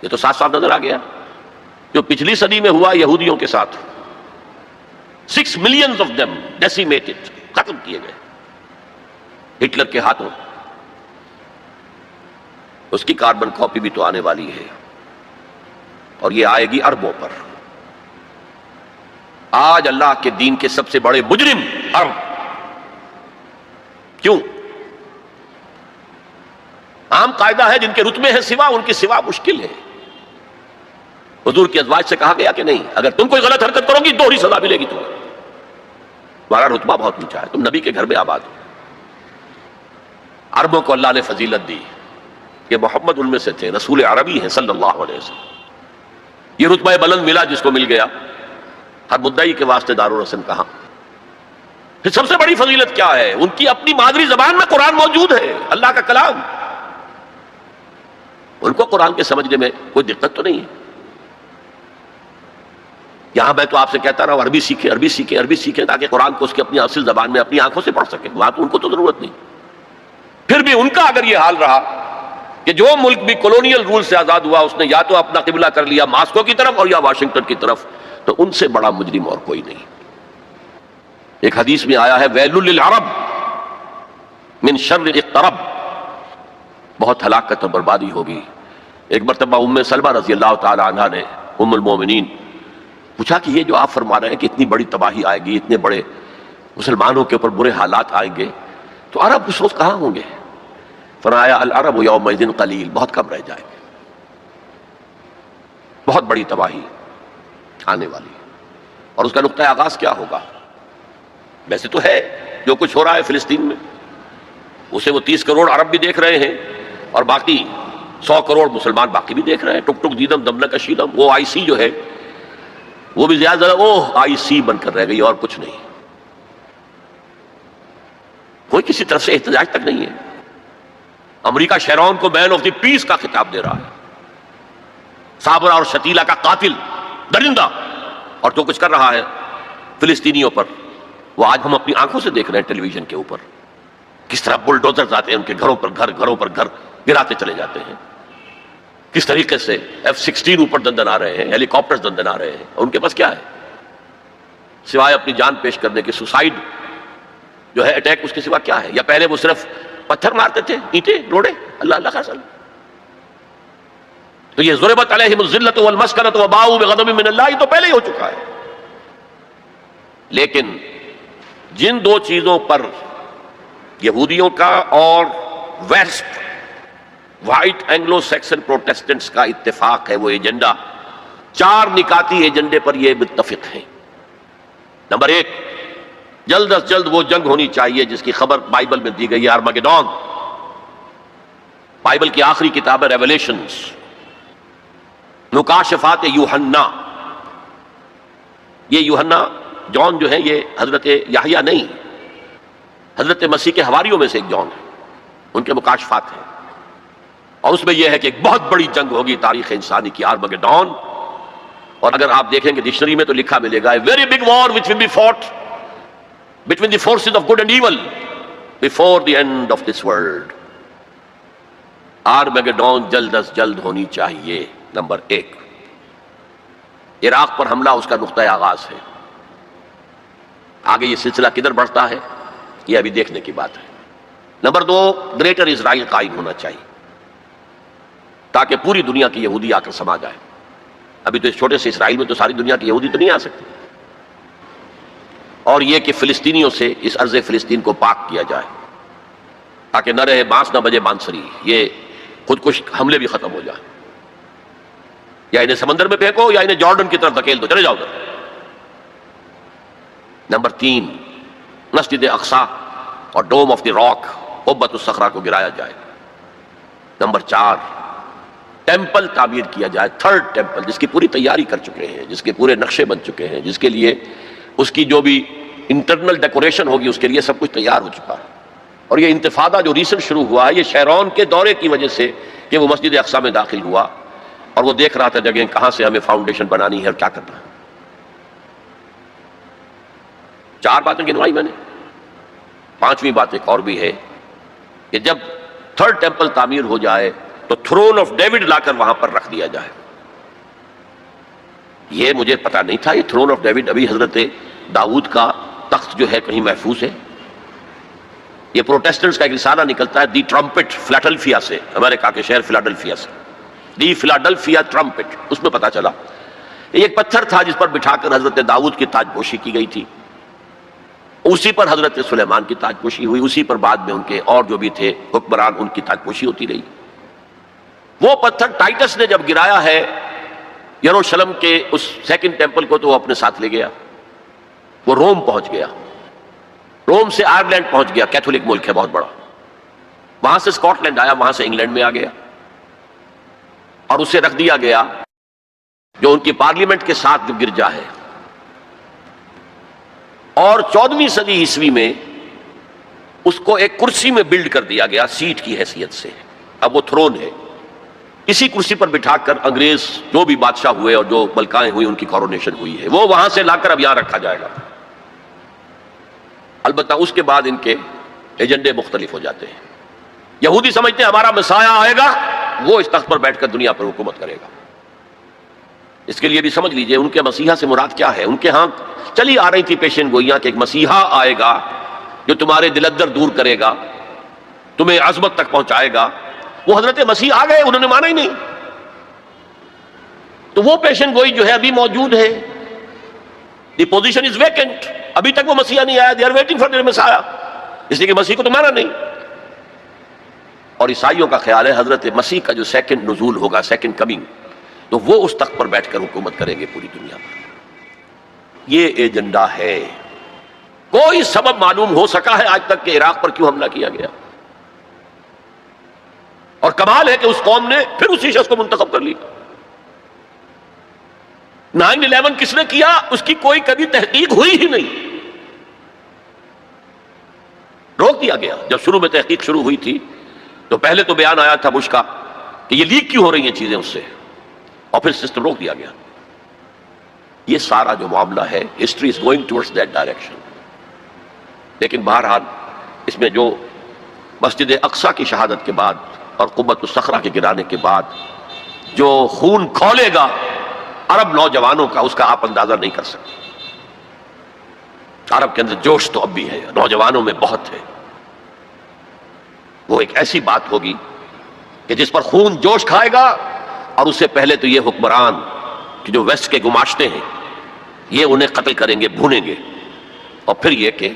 یہ تو صاف صاف نظر آ گیا جو پچھلی صدی میں ہوا یہودیوں کے ساتھ. 6 millions of them decimated، ختم کیے گئے ہٹلر کے ہاتھوں. اس کی کاربن کاپی بھی تو آنے والی ہے، اور یہ آئے گی اربوں پر. آج اللہ کے دین کے سب سے بڑے مجرم عرب. کیوں؟ عام قاعدہ ہے جن کے رتبے ہیں سوا، ان کی سوا مشکل ہے. حضور کی ازواج سے کہا گیا کہ نہیں، اگر تم کوئی غلط حرکت کرو گی دوہری سزا ملے گی تمہیں. تمہارا رتبہ بہت اونچا ہے، تم نبی کے گھر میں آباد ہو. عربوں کو اللہ نے فضیلت دی کہ محمد ان میں سے تھے، رسول عربی ہیں صلی اللہ علیہ وسلم. یہ رتبہ بلند ملا جس کو مل گیا. ہر مدعی کے واسطے دار و رسم کہاں. پھر سب سے بڑی فضیلت کیا ہے؟ ان کی اپنی مادری زبان میں قرآن موجود ہے، اللہ کا کلام. ان کو قرآن کے سمجھنے میں کوئی دقت تو نہیں ہے. یہاں میں تو آپ سے کہتا رہا ہوں عربی سیکھیں، عربی سیکھیں، عربی سیکھیں، تاکہ قرآن کو اس کی اپنی اصل زبان میں اپنی آنکھوں سے پڑھ سکیں. وہاں تو ان کو تو ضرورت نہیں. پھر بھی ان کا اگر یہ حال رہا کہ جو ملک بھی کولونیل رول سے آزاد ہوا اس نے یا تو اپنا قبلہ کر لیا ماسکو کی طرف اور یا واشنگٹن کی طرف، تو ان سے بڑا مجرم اور کوئی نہیں. ایک حدیث میں آیا ہے ویل للعرب من شر اقترب، بہت ہلاکت اور بربادی ہوگی. ایک مرتبہ ام سلمہ رضی اللہ تعالی عنہا نے، ام المومنین، پوچھا کہ یہ جو آپ فرما رہے ہیں کہ اتنی بڑی تباہی آئے گی، اتنے بڑے مسلمانوں کے اوپر برے حالات آئیں گے، تو عرب اس وقت کہاں ہوں گے؟ فرمایا العرب یومئذ قلیل، بہت کم رہ جائیں گے. بہت بڑی تباہی آنے والی ہے. اور اس کا نقطہ آغاز کیا ہوگا؟ ویسے تو ہے جو کچھ ہو رہا ہے فلسطین میں، اسے وہ 30 کروڑ عرب بھی دیکھ رہے ہیں اور باقی 100 کروڑ مسلمان باقی بھی دیکھ رہے ہیں. ٹک ٹک دیدم دم نہ کشیدم، وہ آئی سی جو ہے وہ بھی زیادہ آئی سی بن کر رہ گئی اور کچھ نہیں. کوئی کسی طرف سے احتجاج تک نہیں ہے. امریکہ شیرون کو مین آف دی پیس کا خطاب دے رہا ہے، صابرہ اور شتیلا کا قاتل درندہ، اور جو کچھ کر رہا ہے فلسطینیوں پر وہ آج ہم اپنی آنکھوں سے دیکھ رہے ہیں ٹیلی ویژن کے اوپر. کس طرح بلڈوزر آتے ہیں ان کے گھروں پر گھر، گھروں پر گھر گراتے چلے جاتے ہیں. کس طریقے سے F-16 اوپر دندن آ رہے ہیں، ہیلی کاپٹر دندن آ رہے ہیں. ان کے پاس کیا ہے؟ سوائے اپنی جان پیش کرنے کے سوسائڈ جو ہے اٹیک اس کے سوا کیا ہے؟ یا پہلے وہ صرف پتھر مارتے تھے، اینٹیں روڑے، اللہ اللہ کا سلام. تو یہ ضربت علیہم الذلۃ والمسکنۃ وباؤوا بغضب من اللہ، یہ تو پہلے ہی ہو چکا ہے. لیکن جن دو چیزوں پر یہودیوں کا اور west white Anglo Saxon Protestants کا اتفاق ہے، وہ ایجنڈا، 4 نکاتی ایجنڈے پر یہ متفق ہیں. نمبر 1، جلد از جلد وہ جنگ ہونی چاہیے جس کی خبر بائبل میں دی گئی ہے، ارمگیڈون. بائبل کی آخری کتاب ہے ریویلیشنز، مکاشفات یوحنا. یہ یوحنا جون جو ہے یہ حضرت یحییٰ نہیں، حضرت مسیح کے حواریوں میں سے ایک جون ہے، ان کے مکاشفات ہیں. اور اس میں یہ ہے کہ ایک بہت بڑی جنگ ہوگی تاریخ انسانی کی، ارمگیڈون. اور اگر آپ دیکھیں گے ڈکشنری میں تو لکھا ملے گا very big war which will be fought between the forces of good and evil before the end of this world. ارمگیڈون جلد از جلد ہونی چاہیے. نمبر 1، عراق پر حملہ اس کا نقطۂ آغاز ہے. آگے یہ سلسلہ کدھر بڑھتا ہے یہ ابھی دیکھنے کی بات ہے. نمبر 2، گریٹر اسرائیل قائم ہونا چاہیے تاکہ پوری دنیا کی یہودی آ کر سما جائے. ابھی تو اس چھوٹے سے اسرائیل میں تو ساری دنیا کی یہودی تو نہیں آ سکتی. اور یہ کہ فلسطینیوں سے اس ارض فلسطین کو پاک کیا جائے تاکہ نہ رہے بانس نہ بجے بانسری، یہ خودکش حملے بھی ختم ہو جائیں. یا انہیں سمندر میں پھینکو یا انہیں جارڈن کی طرف دھکیل دو، چلے جاؤ ادھر. نمبر 3، مسجد اقصی اور ڈوم آف دی راک قبۃ الصخرہ کو گرایا جائے. نمبر 4، ٹیمپل تعمیر کیا جائے، 3rd ٹیمپل، جس کی پوری تیاری کر چکے ہیں، جس کے پورے نقشے بن چکے ہیں، جس کے لیے اس کی جو بھی انٹرنل ڈیکوریشن ہوگی اس کے لیے سب کچھ تیار ہو چکا ہے. اور یہ انتفاضہ جو ریسنٹ شروع ہوا ہے یہ شیرون کے دورے کی وجہ سے کہ وہ مسجد اقصی میں داخل ہوا اور وہ دیکھ رہا تھا جگہ کہاں سے ہمیں فاؤنڈیشن بنانی ہے اور کیا کرنا ہے. 4 باتیں گنوائی میں نے. 5ویں بات ایک اور بھی ہے کہ جب 3rd ٹیمپل تعمیر ہو جائے تو تھرون آف ڈیوڈ لا کر وہاں پر رکھ دیا جائے. یہ مجھے پتا نہیں تھا، یہ تھرون آف ڈیوڈ ابھی حضرت داؤد کا تخت جو ہے کہیں محفوظ ہے. یہ پروٹیسٹنٹس کا ایک رسالہ نکلتا ہے دی ٹرمپٹ، فلاڈلفیا سے، امریکہ کے شہر فلاڈلفیا سے، دی فلاڈلفیا ٹرمپٹ. اس میں پتا چلا یہ ایک پتھر تھا جس پر بٹھا کر حضرت داؤد کی تاج پوشی کی گئی تھی. اسی پر حضرت سلیمان کی تاج پوشی ہوئی، اسی پر بعد میں ان کے اور جو بھی تھے حکمران ان کی تاج پوشی ہوتی رہی. وہ پتھر ٹائٹس نے جب گرایا ہے یروشلم کے اس 2nd ٹیمپل کو تو وہ اپنے ساتھ لے گیا. وہ روم پہنچ گیا، روم سے آئرلینڈ پہنچ گیا، کیتھولک ملک ہے بہت بڑا. وہاں سے اسکاٹ لینڈ آیا، وہاں سے انگلینڈ میں آ گیا اور اسے رکھ دیا گیا جو ان کی پارلیمنٹ کے ساتھ جو گرجا ہے. اور 14ویں صدی عیسوی میں اس کو ایک کرسی میں بلڈ کر دیا گیا سیٹ کی حیثیت سے. اب وہ تھرون ہے، اسی کرسی پر بٹھا کر انگریز جو بھی بادشاہ ہوئے اور جو ملکائیں ہوئی ان کی کورونیشن ہوئی ہے، وہ وہاں سے لا کر اب یہاں رکھا جائے گا. البتہ اس کے بعد ان کے ایجنڈے مختلف ہو جاتے ہیں. یہودی سمجھتے ہیں ہمارا مسیح آئے گا، وہ اس تخت پر بیٹھ کر دنیا پر حکومت کرے گا. اس کے لیے بھی سمجھ لیجئے ان کے مسیحا سے مراد کیا ہے. ان کے ہاں چلی آ رہی تھی پیشن گوئیاں کہ ایک مسیحا آئے گا جو تمہارے دلدر دور کرے گا، تمہیں عظمت تک پہنچائے گا. وہ حضرت مسیح آ گئے، انہوں نے مانا ہی نہیں. تو وہ پیشن گوئی جو ہے ابھی موجود ہے. The position is vacant. ابھی تک وہ مسیح نہیں آیا. They are waiting for their مسیح، اس لیے کہ مسیح کو تو مانا نہیں. اور عیسائیوں کا خیال ہے حضرت مسیح کا جو 2nd نزول ہوگا، 2nd کمنگ، تو وہ اس تخت پر بیٹھ کر حکومت کریں گے پوری دنیا پر. یہ ایجنڈا ہے. کوئی سبب معلوم ہو سکا ہے آج تک کہ عراق پر کیوں حملہ کیا گیا؟ اور کمال ہے کہ اس قوم نے پھر اسی شخص کو منتخب کر لیا. 9/11 کس نے کیا اس کی کوئی کبھی تحقیق ہوئی ہی نہیں، روک دیا گیا. جب شروع میں تحقیق شروع ہوئی تھی تو پہلے تو بیان آیا تھا بش کا کہ یہ لیک کیوں ہو رہی ہیں چیزیں اس سے، اور پھر سسٹم روک دیا گیا. یہ سارا جو معاملہ ہے history is going towards that direction. لیکن بہرحال اس میں جو مسجد اقصی کی شہادت کے بعد اور قبۃ الصخرہ کے گرانے کے بعد جو خون کھولے گا عرب نوجوانوں کا، اس کا آپ اندازہ نہیں کر سکتے. عرب کے اندر جوش تو اب بھی ہے، نوجوانوں میں بہت ہے. وہ ایک ایسی بات ہوگی کہ جس پر خون جوش کھائے گا، اور اس سے پہلے تو یہ حکمران کہ جو ویسٹ کے گماشتے ہیں یہ انہیں قتل کریں گے، بھونیں گے. اور پھر یہ کہ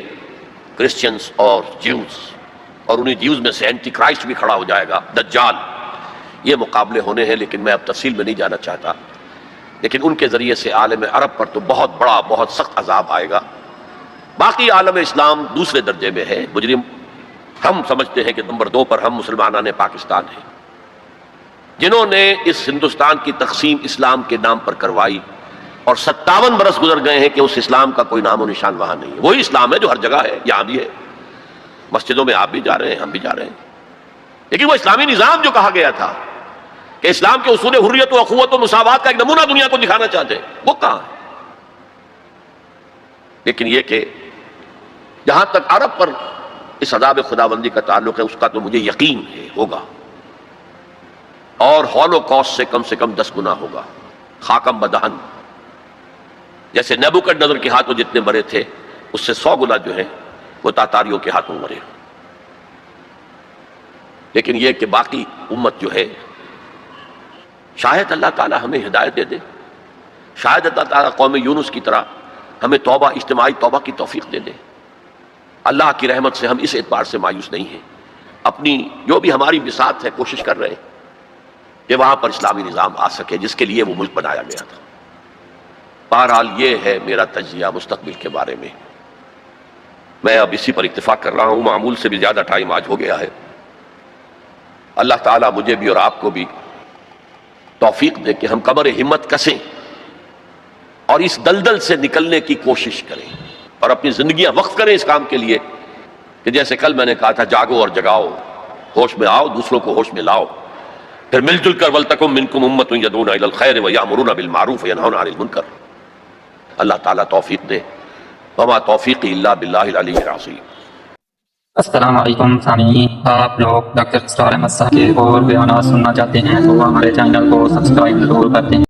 کرسچنز اور جیوز، اور انہیں جیوز میں سے اینٹی کرائسٹ بھی کھڑا ہو جائے گا، دجال. یہ مقابلے ہونے ہیں، لیکن میں اب تفصیل میں نہیں جانا چاہتا. لیکن ان کے ذریعے سے عالم عرب پر تو بہت بڑا، بہت سخت عذاب آئے گا. باقی عالم اسلام دوسرے درجے میں ہے. مجرم ہم سمجھتے ہیں کہ نمبر 2 پر ہم مسلمانان پاکستان ہیں، جنہوں نے اس ہندوستان کی تقسیم اسلام کے نام پر کروائی، اور 57 برس گزر گئے ہیں کہ اس اسلام کا کوئی نام و نشان وہاں نہیں ہے. وہی اسلام ہے جو ہر جگہ ہے، یہاں بھی ہے. مسجدوں میں آپ بھی جا رہے ہیں، ہم بھی جا رہے ہیں. لیکن وہ اسلامی نظام جو کہا گیا تھا کہ اسلام کے اصول حریت و اخوت و مساوات کا ایک نمونہ دنیا کو دکھانا چاہتے ہیں، وہ کہاں ہے؟ لیکن یہ کہ جہاں تک عرب پر اس عذاب خداوندی کا تعلق ہے، اس کا تو مجھے یقین ہے ہوگا، اور ہولوکاسٹ سے کم 10 گنا ہوگا. خاکم بدہن، جیسے نیبوکڈنیزر کے ہاتھوں جتنے مرے تھے، اس سے 100 گنا جو ہے وہ تاتاریوں کے ہاتھوں مرے. لیکن یہ کہ باقی امت جو ہے، شاید اللہ تعالی ہمیں ہدایت دے دے، شاید اللہ تعالی قوم یونس کی طرح ہمیں توبہ، اجتماعی توبہ کی توفیق دے دے. اللہ کی رحمت سے ہم اس اعتبار سے مایوس نہیں ہیں. اپنی جو بھی ہماری بساط ہے کوشش کر رہے ہیں کہ وہاں پر اسلامی نظام آ سکے جس کے لیے وہ ملک بنایا گیا تھا. بہرحال یہ ہے میرا تجزیہ مستقبل کے بارے میں. میں اب اسی پر اکتفا کر رہا ہوں، معمول سے بھی زیادہ ٹائم آج ہو گیا ہے. اللہ تعالیٰ مجھے بھی اور آپ کو بھی توفیق دے کہ ہم کمر ہمت کسیں اور اس دلدل سے نکلنے کی کوشش کریں، اور اپنی زندگیاں وقف کریں اس کام کے لیے کہ جیسے کل میں نے کہا تھا، جاگو اور جگاؤ، ہوش میں آؤ، دوسروں کو ہوش میں لاؤ، پھر مل جل کر وَلْتَكُن مِّنكُمْ أُمَّةٌ يَدْعُونَ إِلَى الْخَيْرِ وَيَأْمُرُونَ بِالْمَعْرُوفِ وَيَنْهَوْنَ عَنِ الْمُنكَرِ. اللہ تعالیٰ توفیق دے. وما توفیقی الا باللہ العلی العظیم. السلام علیکم سامعین، آپ لوگ ڈاکٹر اسرار احمد صاحب کے اور بیانات سننا چاہتے ہیں تو ہمارے چینل کو سبسکرائب ضرور کرتے ہیں.